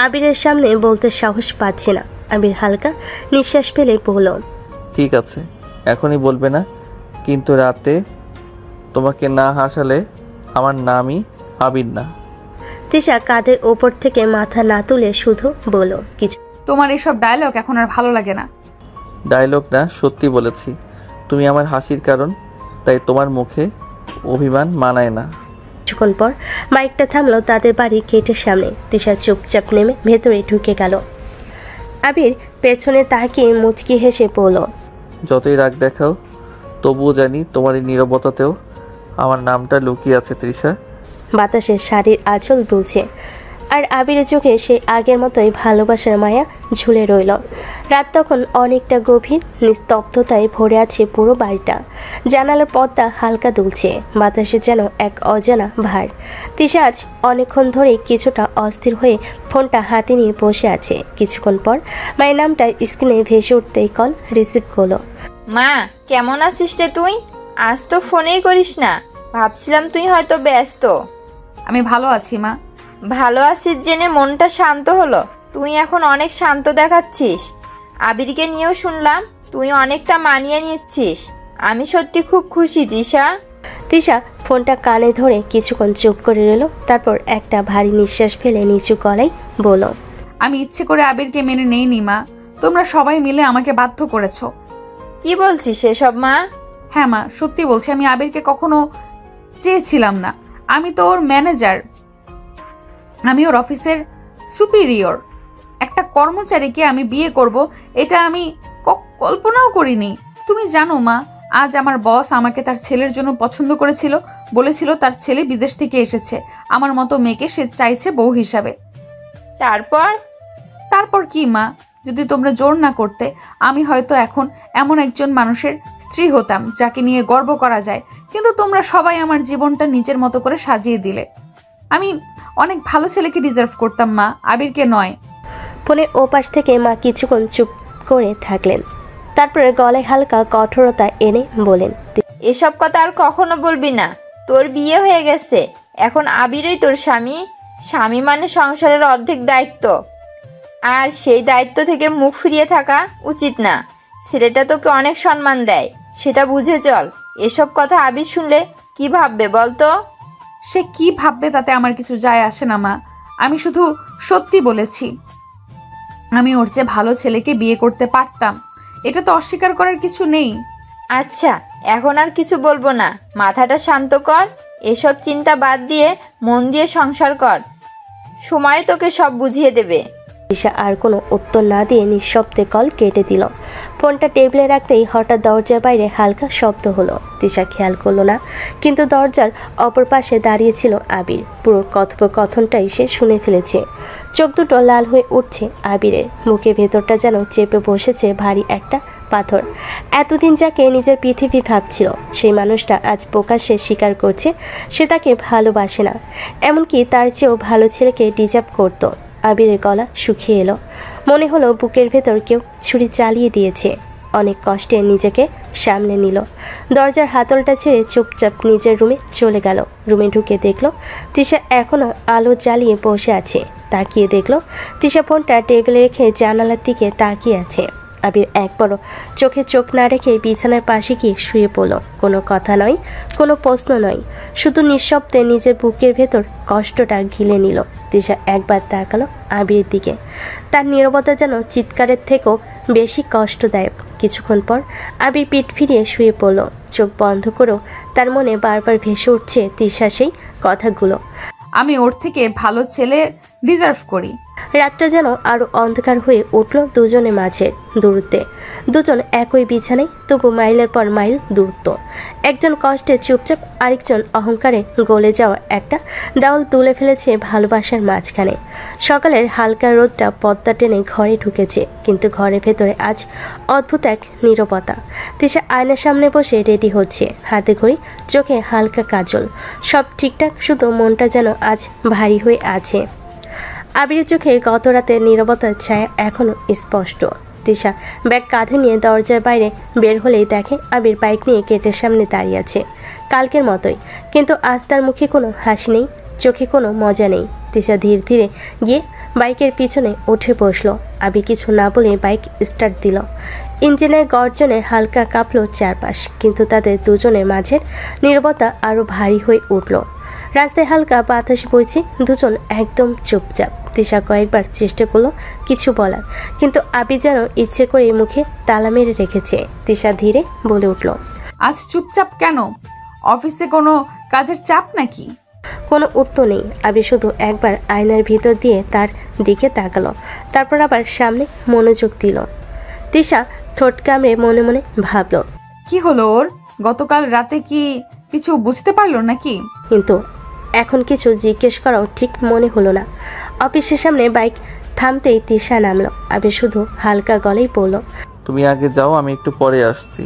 আবিরের সামনে বলতে সাহস পাচ্ছে না। আবির হালকা নিঃশ্বাস ফেলে বলল, ঠিক আছে, এখনই বলবে না, কিন্তু রাতে তোমাকে না হাসালে আমার নামই আবির না। তিশা কাঁধের ওপর থেকে মাথা না তুলে শুধু বলল, কিছু। তোমার এসব ডায়লগ এখন আর ভালো লাগে না। ডায়লগ না, সত্যি বলেছি। তুমি আমার হাসির কারণ, তাই তোমার মুখে অভিমান মানায় না। কিছুক্ষণ পর বাইকটা থামলো তাদের বাড়ির গেটের সামনে। তিশা চুপচাপ নেমে ভেতরে ঢুকে গেল। আবির পেছনে তাকিয়ে মুচকি হেসে বলল, যতই রাগ দেখাও, তবুও জানি তোমার এই নীরবতাতেও আমার নামটা লুকিয়ে আছে তৃষা। বাতাসে শাড়ির আঁচল দুলছে, আর আবিরের চোখে সেই আগের মতোই ভালোবাসার মায়া ঝুলে রইল। রাত তখন অনেকটা গভীর, নিস্তব্ধতায় ভরে আছে পুরো বাড়িটা। জানালার পর্দা হালকা দুলছে, বাতাসে যেন এক অজানা ভার। তিশা আজ অনেকক্ষণ ধরেই কিছুটা অস্থির হয়ে ফোনটা হাতে নিয়ে বসে আছে। কিছুক্ষণ পর মায়ের নামটা স্ক্রিনে ভেসে উঠতেই কল রিসিভ করলো। মা, কেমন আছিস রে তুই? আজ তো ফোনেই করিস না, ভাবছিলাম তুই হয়তো ব্যস্ত। আমি ভালো আছি মা। ভালো আছিস জেনে মনটা শান্ত হলো। তুই এখন অনেক শান্ত দেখাচ্ছিস। আবিরকে নিয়েও শুনলাম তুই অনেকটা মানিয়ে নিচ্ছিস। আমি সত্যি খুব খুশি তৃষা। তিশা ফোনটা কানে ধরে কিছুক্ষণ চুপ করে রইল, তারপর একটা ভারী নিঃশ্বাস ফেলে নিচু গলায় বলল, আমি ইচ্ছে করে আবিরকে মেনে নেইনি মা, তোমরা সবাই মিলে আমাকে বাধ্য করেছো। কি বলছিস এসব মা? হ্যাঁ মা, সত্যি বলছি, আমি আবিরকে কখনো চেয়েছিলাম না। আমি তো ওর ম্যানেজার, আমি ওর অফিসের সুপিরিয়র। একটা কর্মচারীকে আমি বিয়ে করব, এটা আমি কল্পনাও করিনি। তুমি জানো মা, আজ আমার বস আমাকে তার ছেলের জন্য পছন্দ করেছিল, বলেছিল তার ছেলে বিদেশ থেকে এসেছে, আমার মতো মেয়েকে সে চাইছে বউ হিসাবে। তারপর কি মা, যদি তোমরা জোর না করতে আমি হয়তো এখন এমন একজন মানুষের স্ত্রী হতাম যাকে নিয়ে গর্ব করা যায়। কিন্তু তোমরা সবাই আমার জীবনটা নিজের মতো করে সাজিয়ে দিলে। আমি অনেক ভালো ছেলেকে ডিজার্ভ করতাম মা, আবিরকে নয়। ফোনের ওপাশ থেকে মা কিছুক্ষণ চুপ করে থাকলেন, তারপরে গলায় হালকা কঠোরতা এনে বলেন, এসব কথা আর কখনো বলবি না। তোর বিয়ে হয়ে গেছে, এখন আবিরই তোর স্বামী। স্বামী মানে সংসারের অর্ধেক দায়িত্ব, আর সেই দায়িত্ব থেকে মুখ ফিরিয়ে থাকা উচিত না। ছেলেটা তোকে অনেক সম্মান দেয়, সেটা বুঝে চল। এসব কথা আবির শুনলে কি ভাববে বলতো? সে কি ভাববে তাতে আমার কিছু যায় আসে না মা, আমি শুধু সত্যি বলেছি। আমি ওর চেয়ে ভালো ছেলেকে বিয়ে করতে পারতাম, এটা তো অস্বীকার করার কিছু নেই। আচ্ছা, এখন আর কিছু বলবো না, মাথাটা শান্ত কর। এসব চিন্তা বাদ দিয়ে মন দিয়ে সংসার কর, সময় তোকে সব বুঝিয়ে দেবে। তিশা আর কোনো উত্তর না দিয়ে নিঃশব্দে কল কেটে দিল। ফোনটা টেবিলে রাখতেই হঠাৎ দরজার বাইরে হালকা শব্দ হলো। তিশা খেয়াল করলো না, কিন্তু দরজার অপর পাশে দাঁড়িয়েছিল আবির। পুরো কথোপকথনটাই সে শুনে ফেলেছে। চোখ দুটো লাল হয়ে উঠছে আবিরের, মুখের ভেতরটা যেন চেপে বসেছে ভারী একটা পাথর। এতদিন যাকে নিজের পৃথিবী ভাবছিল, সেই মানুষটা আজ প্রকাশ্যে স্বীকার করছে সে তাকে ভালোবাসে না, এমনকি তার চেয়েও ভালো ছেলেকে ডিজার্ভ করতো। আবিরের গলা শুকিয়ে এলো, মনে হলো বুকের ভেতর কেউ ছুরি চালিয়ে দিয়েছে। অনেক কষ্টে নিজেকে সামলে নিল, দরজার হাতলটা ছেড়ে চুপচাপ নিজের রুমে চলে গেল। রুমে ঢুকে দেখলো তিশা এখনও আলো জ্বালিয়ে বসে আছে। তাকিয়ে দেখলো তিশা ফোনটা টেবিলে রেখে জানালার দিকে তাকিয়ে আছে। আবির একবারও চোখে চোখ না রেখে বিছানার পাশে গিয়ে শুয়ে পড়ল। কোনো কথা নয়, কোনো প্রশ্ন নয়, শুধু নিঃশব্দে নিজের বুকের ভেতর কষ্টটা গিলে নিল। তিশা একবার তাকালো আবিরের দিকে, তার নীরবতা যেন চিৎকারের থেকেও বেশি কষ্টদায়ক। কিছুক্ষণ পর আবির পিঠ ফিরিয়ে শুয়ে পড়ল। চোখ বন্ধ করেও তার মনে বারবার ভেসে উঠছে তিশার সেই কথাগুলো। আমি ওর থেকে ভালো ছেলে ডিজার্ভ করি। রাতটা যেন আরো অন্ধকার হয়ে উঠল দুজনের মাঝে। দূরত্বে দুজন একই বিছানায়, তবু মাইলের পর মাইল দূরত্ব। একজন কষ্টে চুপচাপ, আরেকজন অহংকারে গলে যাওয়া একটা দেওয়াল তুলে ফেলেছে ভালোবাসার মাঝখানে। সকালের হালকা রোদটা পদ্মা টেনে ঘরে ঢুকেছে, কিন্তু ঘরের ভেতরে আজ অদ্ভুত এক নীরবতা। তিশা আয়নার সামনে বসে রেডি হচ্ছে, হাতে ঘড়ি, চোখে হালকা কাজল, সব ঠিকঠাক, শুধু মনটা যেন আজ ভারী হয়ে আছে। আবিরের চোখে গত রাতের নীরবতার ছায়া এখনও স্পষ্ট। তিশা ব্যাগ কাঁধে নিয়ে দরজার বাইরে বের হলেই দেখে আবির বাইক নিয়ে গেটের সামনে দাঁড়িয়ে আছে, কালকের মতোই। কিন্তু আজ তার মুখে কোনো হাসি নেই, চোখে কোনো মজা নেই। তিশা ধীরে ধীরে গিয়ে বাইকের পিছনে উঠে বসলো। আবির কিছু না বলে বাইক স্টার্ট দিল। ইঞ্জিনের গর্জনে হালকা কাঁপলো চারপাশ, কিন্তু তাদের দুজনের মাঝের নীরবতা আরও ভারী হয়ে উঠল। রাস্তায় হালকা বাতাস বইছে, দুজন একদম চুপচাপ। তিশা কয়েকবার চেষ্টা করলো কিছু বলার, কিন্তু আবি যেন ইচ্ছে করে মুখে তালা মেরে রেখেছে। তিশা ধীরে বলে উঠল, আজ চুপচাপ কেন? অফিসে কোনো কাজের চাপ নাকি? কোনো উত্তর নেই। আবি শুধু একবার আয়নার ভিতর দিয়ে তার দিকে তাকালো, তারপর আবার সামনে মনোযোগ দিল। তিশা ঠোঁট কামড়ে মনে মনে ভাবল, কি হলো ওর? গতকাল রাতে কি কিছু বুঝতে পারলো নাকি? কিন্তু এখন কিছু জিজ্ঞেস করাও ঠিক মনে হলো না। অফিসের সামনে বাইক থামতেই তিশা নামলো। আবি শুধু হালকা গলেই বলল, তুমি আগে যাও, আমি একটু পরে আসছি।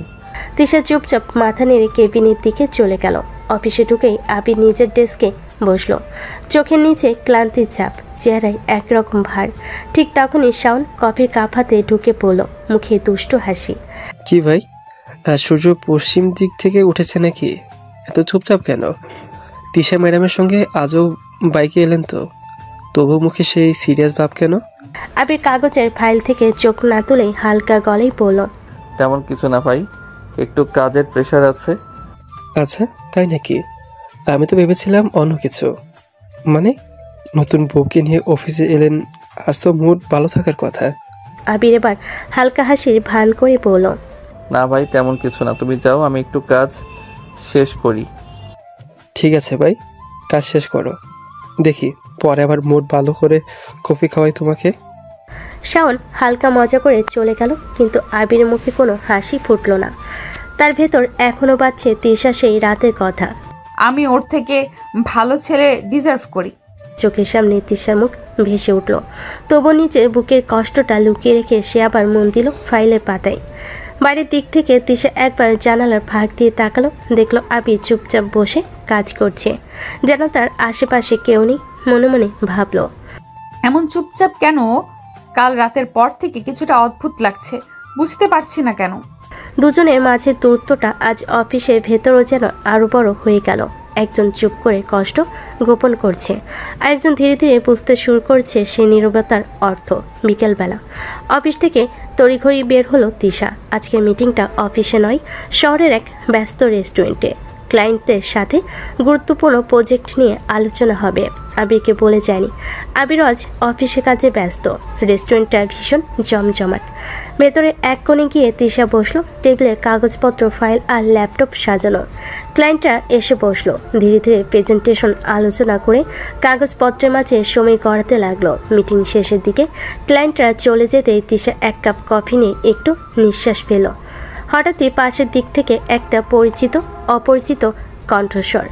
তিশা চুপচাপ মাথা নেড়ে কেবিনের দিকে চলে গেল। অফিসে ঢুকেই আবি নিজের ডেস্কে বসলো, চোখের নিচে ক্লান্তির চাপ, চেহারায় একরকম ভার। ঠিক তখনই শাওন কফির কাপ হাতে ঢুকে পড়ল, মুখে দুষ্ট হাসি। কি ভাই, সূর্য পশ্চিম দিক থেকে উঠেছে নাকি? এত চুপচাপ কেন? তিশা ম্যাডামের সঙ্গে আজও বাইকে এলেন তো, তবু মুখে সেই সিরিয়াস ভাব কেন? আবির কাগজের ফাইল থেকে চোখ না তুলেই হালকা গলেই বলল, তেমন কিছু না ভাই, একটু কাজের প্রেশার আছে। আচ্ছা, তাই নাকি? আমি তো ভেবেছিলাম অন্য কিছু। মানে নতুন বউকে নিয়ে অফিসে এলেন, আজ তো মুড ভালো থাকার কথা। আবির এবার হালকা হাসির ভান করে বলল, না ভাই, তেমন কিছু না, তুমি যাও, আমি একটু কাজ শেষ করি। ঠিক আছে ভাই, কাজ শেষ করো, দেখি পরে আবার মুড ভালো করে কফি খাওয়াই তোমাকে। শাওন হালকা মজা করে চলে গেল, কিন্তু আবিরের মুখে কোনো হাসি ফুটল না। তার ভেতর এখনো বাজছে তিশা সেই রাতের কথা। আমি ওর থেকে ভালো ছেলে ডিজার্ভ করি। চোখের সামনে তিশার মুখ ভেসে উঠল, তবু নিজের বুকের কষ্টটা লুকিয়ে রেখে সে আবার মন দিল ফাইলের পাতায়। বাড়ির দিক থেকে তিশা একবার জানালার ফাঁক দিয়ে তাকালো, দেখলো আবির চুপচাপ বসে কাজ করছে, যেন তার আশেপাশে কেউ নেই। মনে মনে ভাবল। এমন চুপচাপ কেন? কাল রাতের পর থেকে কিছুটা অদ্ভুত লাগছে, বুঝতে পারছি না কেন। দুজনের মাঝে দূরত্বটা আজ অফিসের ভেতরও যেন আরো বড় হয়ে গেল। একজন চুপ করে কষ্ট গোপন করছে, আর একজন ধীরে ধীরে বুঝতে শুরু করছে সেই নীরবতার অর্থ। বিকেলবেলা অফিস থেকে তড়িঘড়ি বের হলো তিশা। আজকের মিটিংটা অফিসে নয়, শহরের এক ব্যস্ত রেস্টুরেন্টে। ক্লায়েন্টদের সাথে গুরুত্বপূর্ণ প্রজেক্ট নিয়ে আলোচনা হবে। আবিরকে বলে যায়নি, আবির আজ অফিসে কাজে ব্যস্ত। রেস্টুরেন্টটা ভীষণ জমজমাট। ভেতরে এক কোণে গিয়ে তিশা বসলো। টেবিলে কাগজপত্র, ফাইল আর ল্যাপটপ সাজানো। ক্লায়েন্টরা এসে বসলো। ধীরে ধীরে প্রেজেন্টেশন আলোচনা করে কাগজপত্রের মাঝে সময় গড়াতে লাগলো। মিটিং শেষের দিকে ক্লায়েন্টরা চলে যেতেই তিশা এক কাপ কফি নিয়ে একটু নিঃশ্বাস ফেল। হঠাৎই পাশের দিক থেকে একটা পরিচিত অপরিচিত কণ্ঠস্বর।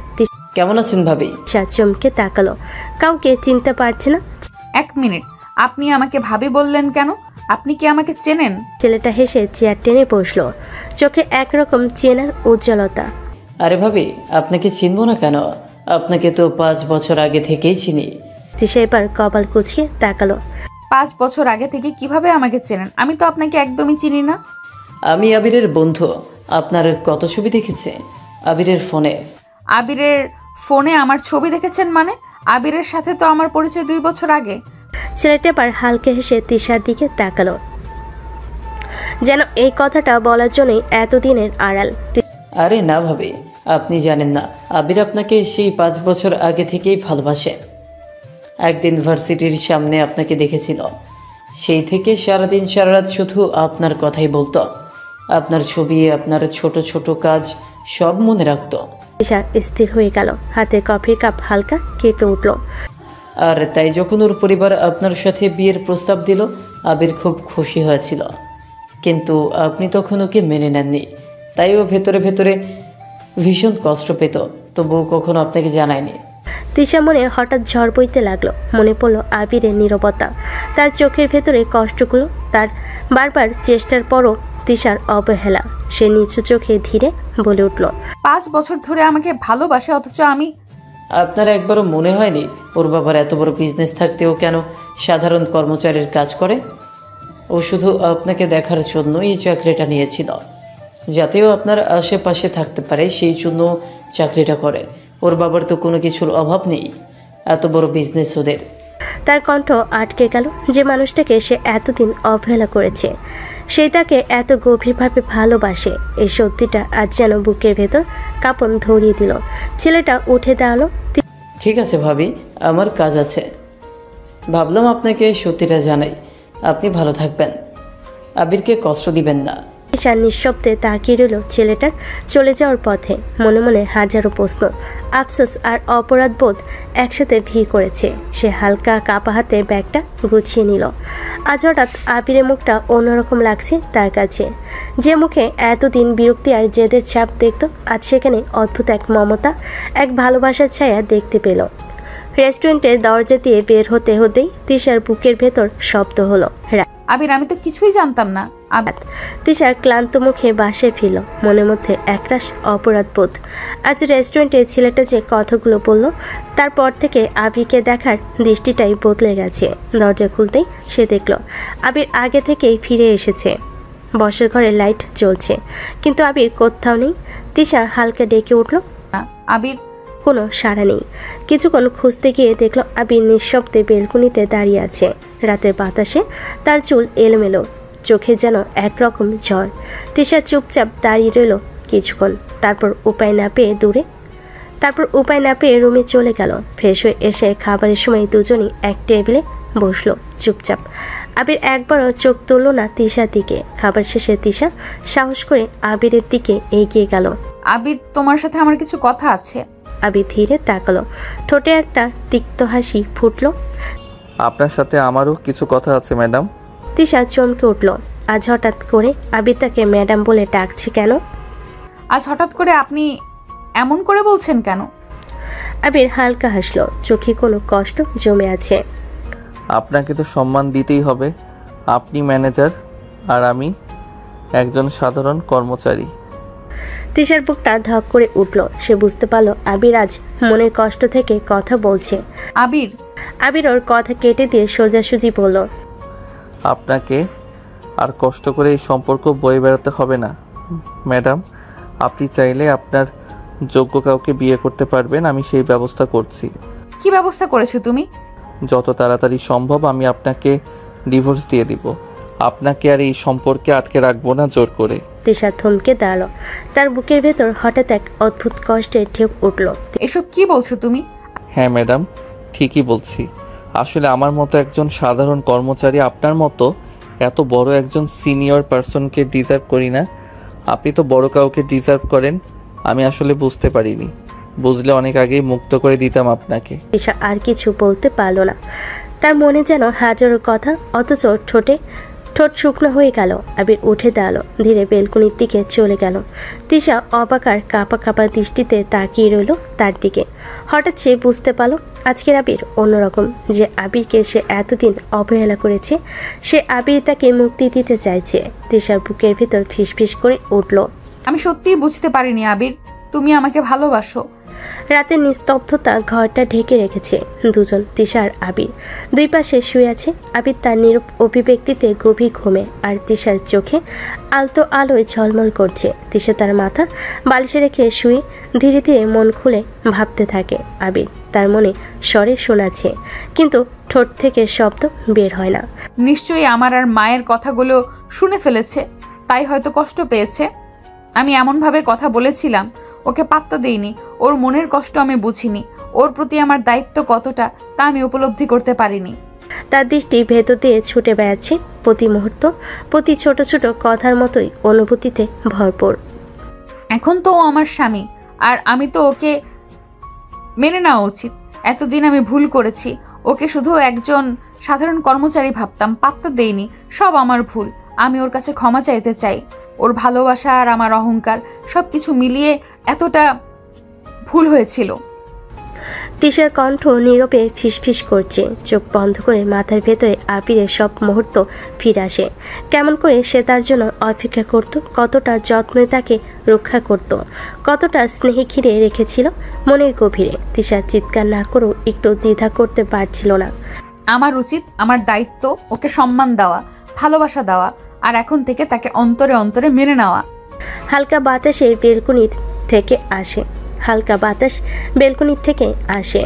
কেমন আছেন ভাবি? তিশা চমকে তাকালো। কাউকে চিনতে পারছে না। এক মিনিট, আপনি আমাকে ভাবি বললেন কেন? আপনি কি আমাকে চেনেন? ছেলেটা হেসে চেয়ার টেনে বসলো, চোখে একরকম চেনার উজ্জ্বলতা। আরে ভাবি, আপনাকে চিনবো না কেন? আপনাকে তো 5 বছর আগে থেকেই চিনি। তিশা এবার কপাল কুঁচকে তাকালো। 5 বছর আগে থেকে কিভাবে আমাকে চেনেন? আমি তো আপনাকে একদমই চিনি না। আমি আবিরের বন্ধু। আপনার কত ছবি দেখেছে আবিরের ফোনে। আবিরের ফোনে আমার ছবি দেখেছেন মানে? আবিরের সাথে তো আমার পরিচয় 2 বছর আগে। ছেলেটা এবার হালকা হেসে তিশার দিকে তাকালো, যেন এই কথাটা বলার জন্যই এতদিনের আড়াল। আরে না ভাবি, আপনি জানেন না, আবির আপনাকে সেই 5 বছর আগে থেকেই ভালোবাসে। একদিন ভার্সিটির সামনে আপনাকে দেখেছিল, সেই থেকে সারাদিন সারারাত শুধু আপনার কথাই বলতো। আপনার ছবি, আপনার ছোট ছোট কাজ সব মনে রাখতো। তিশা স্থির হয়ে গেল, হাতে কফির কাপ হালকা কেঁপে উঠল। আর তাই যখন ওর পরিবার আপনার সাথে বিয়ের প্রস্তাব দিল, আবির খুব খুশি হয়েছিল। কিন্তু আপনি তখন ওকে মেনে নেননি, তাই ও ভেতরে ভেতরে ভীষণ কষ্ট পেত, তবুও কখনো আপনাকে জানায়নি। তিশা মনে হঠাৎ ঝড় বইতে লাগলো। মনে পড়লো আবিরের নীরবতা, তার চোখের ভেতরে কষ্টগুলো, তার বারবার চেষ্টার পরও তিশার অবহেলা। সে নিচু চোখে ধীরে বলে উঠল, 5 বছর ধরে আমাকে ভালোবাসে, অথচ আমি। আপনার একবারও মনে হয়নি ওর বাবার এত বড় বিজনেস থাকতেও কেন সাধারণ কর্মচারীর কাজ করে? ও শুধু আপনাকে দেখার জন্য এই চাকরিটা নিয়েছিল, যাতেও আপনার আশেপাশে থাকতে পারে, সেই জন্য চাকরিটা করে। ওর বাবার তো কোনো কিছুর অভাব নেই, এত বড় বিজনেস ওদের। তার কণ্ঠ আটকে গেল। যে মানুষটাকে সে এতদিন অবহেলা করেছে, সেই তাকে এত গভীরভাবে ভালোবাসে, এই সত্যিটা আজ যেন বুকের ভেতর কাঁপন ধরিয়ে দিল। ছেলেটা উঠে দাঁড়ালো। ঠিক আছে ভাবি, আমার কাজ আছে, ভাবলাম আপনাকে সত্যিটা জানাই। আপনি ভালো থাকবেন, আবিরকে কষ্ট দিবেন না। তিশা নিঃশব্দে তাকিয়ে রইল ছেলেটার চলে যাওয়ার পথে। মনে মনে হাজারো প্রশ্ন, আফসোস আর অপরাধ বোধ একসাথে ভিড় করেছে। সে হালকা কাপা হাতে ব্যাগটা গুছিয়ে নিল। আজ হঠাৎ আবিরের মুখটা অন্যরকম লাগছে তার কাছে। যে মুখে এতদিন বিরক্তি আর জেদের ছাপ দেখত, আজ সেখানে অদ্ভুত এক মমতা, এক ভালোবাসার ছায়া দেখতে পেল। রেস্টুরেন্টের দরজা দিয়ে বের হতে হতেই তিশার বুকের ভেতর শব্দ হলো, আবির, আমি তো কিছুই জানতাম না। তিশা ক্লান্ত মুখে বাসায় ফিরল, মনের মধ্যে একরাশ অপরাধ বোধ। আজ রেস্টুরেন্টে ছেলেটা যে কথাগুলো বলল, তারপর থেকে আবিরকে দেখার দৃষ্টিটাই বদলে গেছে। দরজা খুলতেই সে দেখল আবির আগে থেকেই ফিরে এসেছে। বসার ঘরে লাইট জ্বলছে, কিন্তু আবির কোথাও নেই। তিশা হালকা ডেকে উঠল, আবির। কোনো সাড়া নেই। কিছুক্ষণ খুঁজতে গিয়ে দেখল আবির নিঃশব্দে বেলকুনিতে দাঁড়িয়ে আছে। রাতের বাতাসে তার চুল এলোমেলো, চোখে যেন একরকম ঝড়। তিশা চুপচাপ দাঁড়িয়ে রইল কিছুক্ষণ, তারপর উপায় না পেয়ে রুমে চলে গেল। ফ্রেশ হয়ে এসে খাবারের সময় দুজনই এক টেবিলে বসলো চুপচাপ। আবির একবারও চোখ তুলল না তিশার দিকে। খাবার শেষে তিশা সাহস করে আবিরের দিকে এগিয়ে গেল। আবির, তোমার সাথে আমার কিছু কথা আছে। আবির ধীরে তাকালো, ঠোঁটে একটা তিক্ত হাসি ফুটলো। আপনার সাথে আমারও কিছু কথা আছে ম্যাডাম। তিশা চমকে উঠল। আজ হঠাৎ করে আবির তাকে ম্যাডাম বলে ডাকছে কেন? আজ হঠাৎ করে আপনি এমন করে বলছেন কেন? আবির হালকা হাসলো, চোখে কোনো কষ্ট জমে আছে। আপনাকে তো সম্মান দিতেই হবে। আপনি ম্যানেজার আর আমি একজন সাধারণ কর্মচারী। তিশার বুকটা ধক করে উঠল। সে বুঝতে পারল আবির আজ মনের কষ্ট থেকে কথা বলছে। আবির, আবির ওর কথা কেটে দিয়ে সোজাসুজি বলল, আপনাকে আর কষ্ট করে এই সম্পর্ক বয়ে বেড়াতে হবে না ম্যাডাম। আপনি চাইলে আপনার যোগ্য কাউকে বিয়ে করতে পারবেন, আমি সেই ব্যবস্থা করছি। কি ব্যবস্থা করেছো তুমি? যত তাড়াতাড়ি সম্ভব আমি আপনাকে ডিভোর্স দিয়ে দিব। আপনাকে আর এই সম্পর্কে আটকে রাখবো না জোর করে। তিশা থমকে দাঁড়ালো। তার বুকের ভেতর হঠাৎ এক অদ্ভুত কষ্টের ঢেউ উঠল। এসব কি বলছো তুমি? হ্যাঁ ম্যাডাম, ঠিকই বলছি। আসলে আমার মতো একজন সাধারণ কর্মচারী আপনার মতো এত বড় একজন সিনিয়র পার্সনকে ডিজার্ভ করি না। আপনি তো বড় কাউকে ডিজার্ভ করেন। আমি আসলে বুঝতে পারিনি, বুঝলে অনেক আগেই মুক্ত করে দিতাম আপনাকে। তিশা আর কিছু বলতে পারল না। তার মনে যেন হাজারো কথা, অথচ ঠোঁট শুকনো হয়ে গেল। আবির উঠে দাঁড়ালো, ধীরে বেলকনির দিকে চলে গেল। তিশা অবাক আর কাঁপা কাঁপা দৃষ্টিতে তাকিয়ে রইল তার দিকে। হঠাৎ সে বুঝতে পারল আজকের আবির অন্যরকম। যে আবিরকে সে এতদিন অবহেলা করেছে, সে আবির তাকে মুক্তি দিতে চাইছে। তিশার বুকের ভিতর ফিসফিস করে উঠল, আমি সত্যিই বুঝতে পারিনি আবির, তুমি আমাকে ভালোবাসো। রাতের নিস্তব্ধতা ঘরটা ঢেকে রেখেছে। দুজন, তিশা আর আবির, দুই পাশে শুয়ে আছে। আবির তার নীরব অভিব্যক্তিতে গভীর ঘুমে, আর তিশার চোখে আলতো আলোয় ঝলমল করছে। তিশা তার মাথা বালিশে রেখে শুয়ে ধীরে ধীরে মন খুলে ভাবতে থাকে। আবির তার মনে স্বরে শোনাচ্ছে, কিন্তু ঠোঁট থেকে শব্দ বের হয় না। নিশ্চয়ই আমার আর মায়ের কথাগুলো শুনে ফেলেছে, তাই হয়তো কষ্ট পেয়েছে। আমি এমনভাবে কথা বলেছিলাম, ওকে পাত্তা দেইনি। ওর মনের কষ্ট আমি বুঝিনি। ওর প্রতি আমার দায়িত্ব কতটা তা আমি উপলব্ধি করতে পারিনি। তার দৃষ্টি ভেতর দিয়ে ছুটে বেড়াচ্ছে প্রতি মুহূর্ত, প্রতি ছোট ছোট কথার মতোই অনুভূতিতে ভরপুর। এখন তো ও আমার স্বামী, আর আমি তো ওকে মেনে নেওয়া উচিত। এতদিন আমি ভুল করেছি, ওকে শুধু একজন সাধারণ কর্মচারী ভাবতাম, পাত্তা দেইনি। সব আমার ভুল। আমি ওর কাছে ক্ষমা চাইতে চাই। ওর ভালোবাসা আর আমার অহংকার সবকিছু মিলিয়ে এতটা ভুল হয়েছিল। তিশার কণ্ঠ নীরবে ফিসফিস করছে। চোখ বন্ধ করে মাথার ভেতরে আবিরের সব মুহূর্ত ফিরে আসে। কেমন করে সে তার জন্য অপেক্ষা করত, কতটা যত্নে তাকে রক্ষা করত, কতটা স্নেহে ঘিরে রেখেছিল মনের গভীরে। তিশার চিৎকার না করেও একটু দ্বিধা করতে পারছিল না। আমার উচিত, আমার দায়িত্ব ওকে সম্মান দেওয়া, ভালোবাসা দেওয়া, আর এখন থেকে তাকে অন্তরে অন্তরে মেনে নেওয়া। হালকা বাতাস বেলকনির থেকে আসে।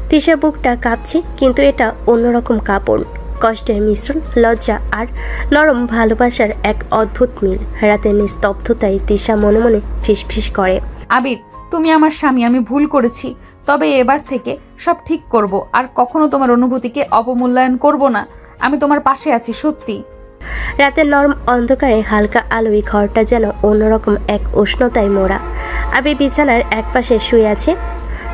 তিশার বুকটা কাঁপছে, কিন্তু এটা অন্যরকম কাঁপড়। কষ্টের মিশ্রণ, লজ্জা আর নরম ভালোবাসার এক অদ্ভুত মিল। রাতের নিস্তব্ধতায় তিশা মনে মনে ফিসফিস করে, আবির তুমি আমার স্বামী, আমি ভুল করেছি, তবে এবার থেকে সব ঠিক করব, আর কখনো তোমার অনুভূতিকে অবমূল্যায়ন করব না। আমি তোমার পাশে আছি, সত্যি। রাতের নরম অন্ধকারে হালকা আলোয় ঘরটা যেন অন্যরকম এক উষ্ণতায় মোড়া। আবির বিছানার একপাশে শুয়ে আছে।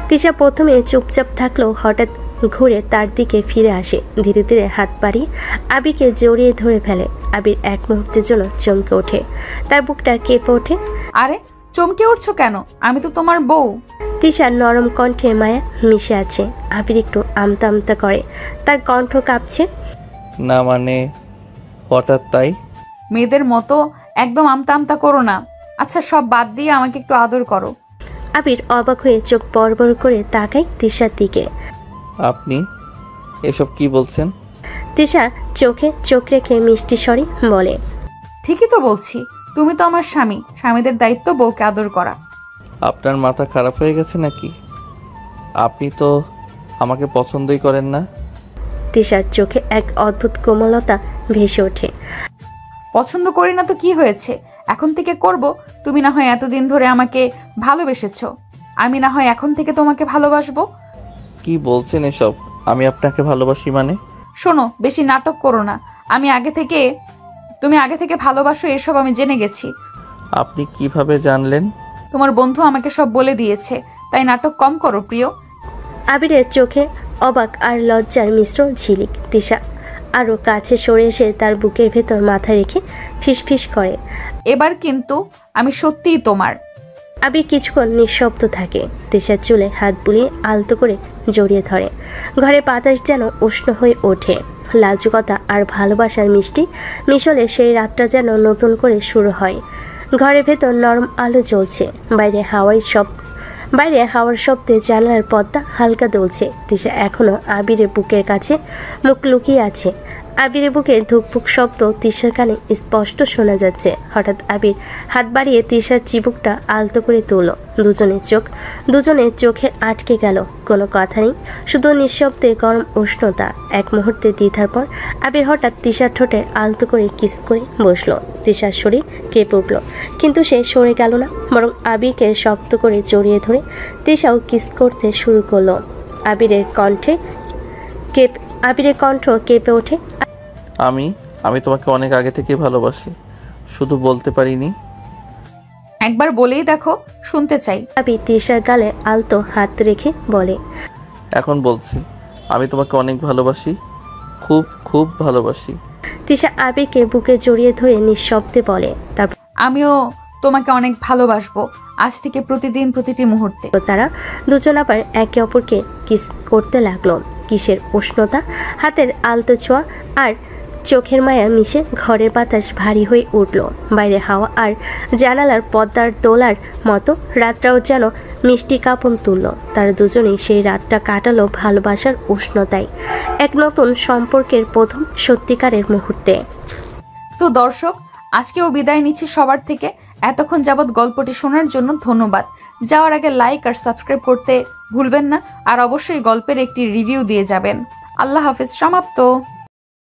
তিশা প্রথমে চুপচাপ থাকলেও হঠাৎ ঘুরে তার দিকে ফিরে আসে। ধীরে ধীরে হাত বাড়িয়ে আবিরকে জড়িয়ে ধরে ফেলে। আবির এক মুহূর্তের জন্য চমকে ওঠে, তার বুকটা কেঁপে ওঠে। আরে চমকে উঠছো কেন? আমি তো তোমার বউ। তিশার নরম কণ্ঠে মায়া মিশে আছে। আবির একটু আমতা আমতা করে, তার কণ্ঠ কাঁপছে। না মানে হঠাৎ তাই? মেয়েদের মতো একদম আমতা আমতা করো না। আচ্ছা সব বাদ দিয়ে আমাকে একটু আদর করো। আবির অবাক হয়ে চোখ বড় বড় করে তাকায় তিশার দিকে। আপনি এসব কি বলছেন? তিশা চোখে চোখ রেখে মিষ্টি স্বরে বলে, ঠিকই তো বলছি, তুমি তো আমার স্বামী, স্বামীদের দায়িত্ব বউকে আদর করা। আপনার মাথা খারাপ হয়ে গেছে নাকি? আপনি তো আমাকে পছন্দই করেন না। তিশার চোখে এক অদ্ভুত কোমলতা ভেসে ওঠে। পছন্দ করি না তো কি হয়েছে, এখন থেকে করব। তুমি না হয় এতদিন ধরে আমাকে ভালোবেসেছো, আমি না হয় এখন থেকে তোমাকে ভালোবাসবো। কি বলছেন এসব? আমি আপনাকে ভালোবাসি মানে? শোনো, বেশি নাটক করো না। তুমি আগে থেকে ভালোবাসো এসব আমি জেনে গেছি। আপনি কিভাবে জানলেন? তোমার বন্ধু আমাকে সব বলে দিয়েছে, তাই নাটক কম করো প্রিয়। আবিরের চোখে অবাক আর লজ্জার মিশ্র ঝিলিক। তিশা আরও কাছে সরে এসে তার বুকের ভেতর মাথা রেখে ফিসফিস করে, এবার কিন্তু আমি সত্যিই তোমার। আবির কিছুক্ষণ নিঃশব্দ থাকে। তিশার চুলে হাত বুলিয়ে আলতো করে জড়িয়ে ধরে। ঘরে বাতাস যেন উষ্ণ হয়ে ওঠে। লাজুকতা আর ভালোবাসার মিষ্টি মিশলে সেই রাতটা যেন নতুন করে শুরু হয়। ঘরের ভেতর নরম আলো জ্বলছে, বাইরে হাওয়ায় সব বাইরে হাওয়ার শব্দে জানালার পর্দা হালকা দুলছে। তিশা এখনো আবিরের বুকের কাছে মুখ লুকিয়ে আছে। আবিরের বুকে ধুকপুক শব্দ তিশার কানে স্পষ্ট শোনা যাচ্ছে। হঠাৎ আবির হাত বাড়িয়ে তিশার চিবুকটা আলতো করে তুলল। দুজনের চোখে আটকে গেল। কোনো কথা নেই, শুধু নিঃশব্দে গরম উষ্ণতা। এক মুহূর্তে দ্বিধার পর আবির হঠাৎ তিশার ঠোঁটে আলতো করে কিস করে বসলো। তিশার শরীর কেঁপে উঠল, কিন্তু সে সরে গেল না, বরং আবিরকে শক্ত করে জড়িয়ে ধরে তিশাও কিস করতে শুরু করলো। আবিরের কণ্ঠ কেঁপে ওঠে। আমি তোমাকে অনেক আগে থেকে ভালোবাসি, শুধু বলতে পারিনি। একবার বলেই দেখো, শুনতে চাই। আবির তিশার গালে আলতো হাত রেখে বলে, এখন বলছি, আমি তোমাকে অনেক ভালোবাসি, খুব খুব ভালোবাসি। তিশা আবিরকে বুকে জড়িয়ে ধরে নিঃশব্দে বলে, তারপর আমিও তোমাকে অনেক ভালোবাসবো, আজ থেকে প্রতিদিন প্রতিটি মুহূর্তে। তারা দুজন আবার একে অপরকে কিস করতে লাগলো। কিসের উষ্ণতা, হাতের আলতো ছোঁয়া আর চোখের মায়া মিশে ঘরের বাতাস ভারী হয়ে উঠল। বাইরে হাওয়া আর জানালার পর্দার দোলার মতো রাতটাও যেন মিষ্টি কাঁপন তুলল। তারা দুজনেই সেই রাতটা কাটালো ভালোবাসার উষ্ণতায়, এক নতুন সম্পর্কের প্রথম সত্যিকারের মুহূর্তে। তো দর্শক, আজকেও বিদায় নিচ্ছি সবার থেকে। এতক্ষণ যাবৎ গল্পটি শোনার জন্য ধন্যবাদ। যাওয়ার আগে লাইক আর সাবস্ক্রাইব করতে ভুলবেন না, আর অবশ্যই গল্পের একটি রিভিউ দিয়ে যাবেন। আল্লাহ হাফেজ। সমাপ্ত।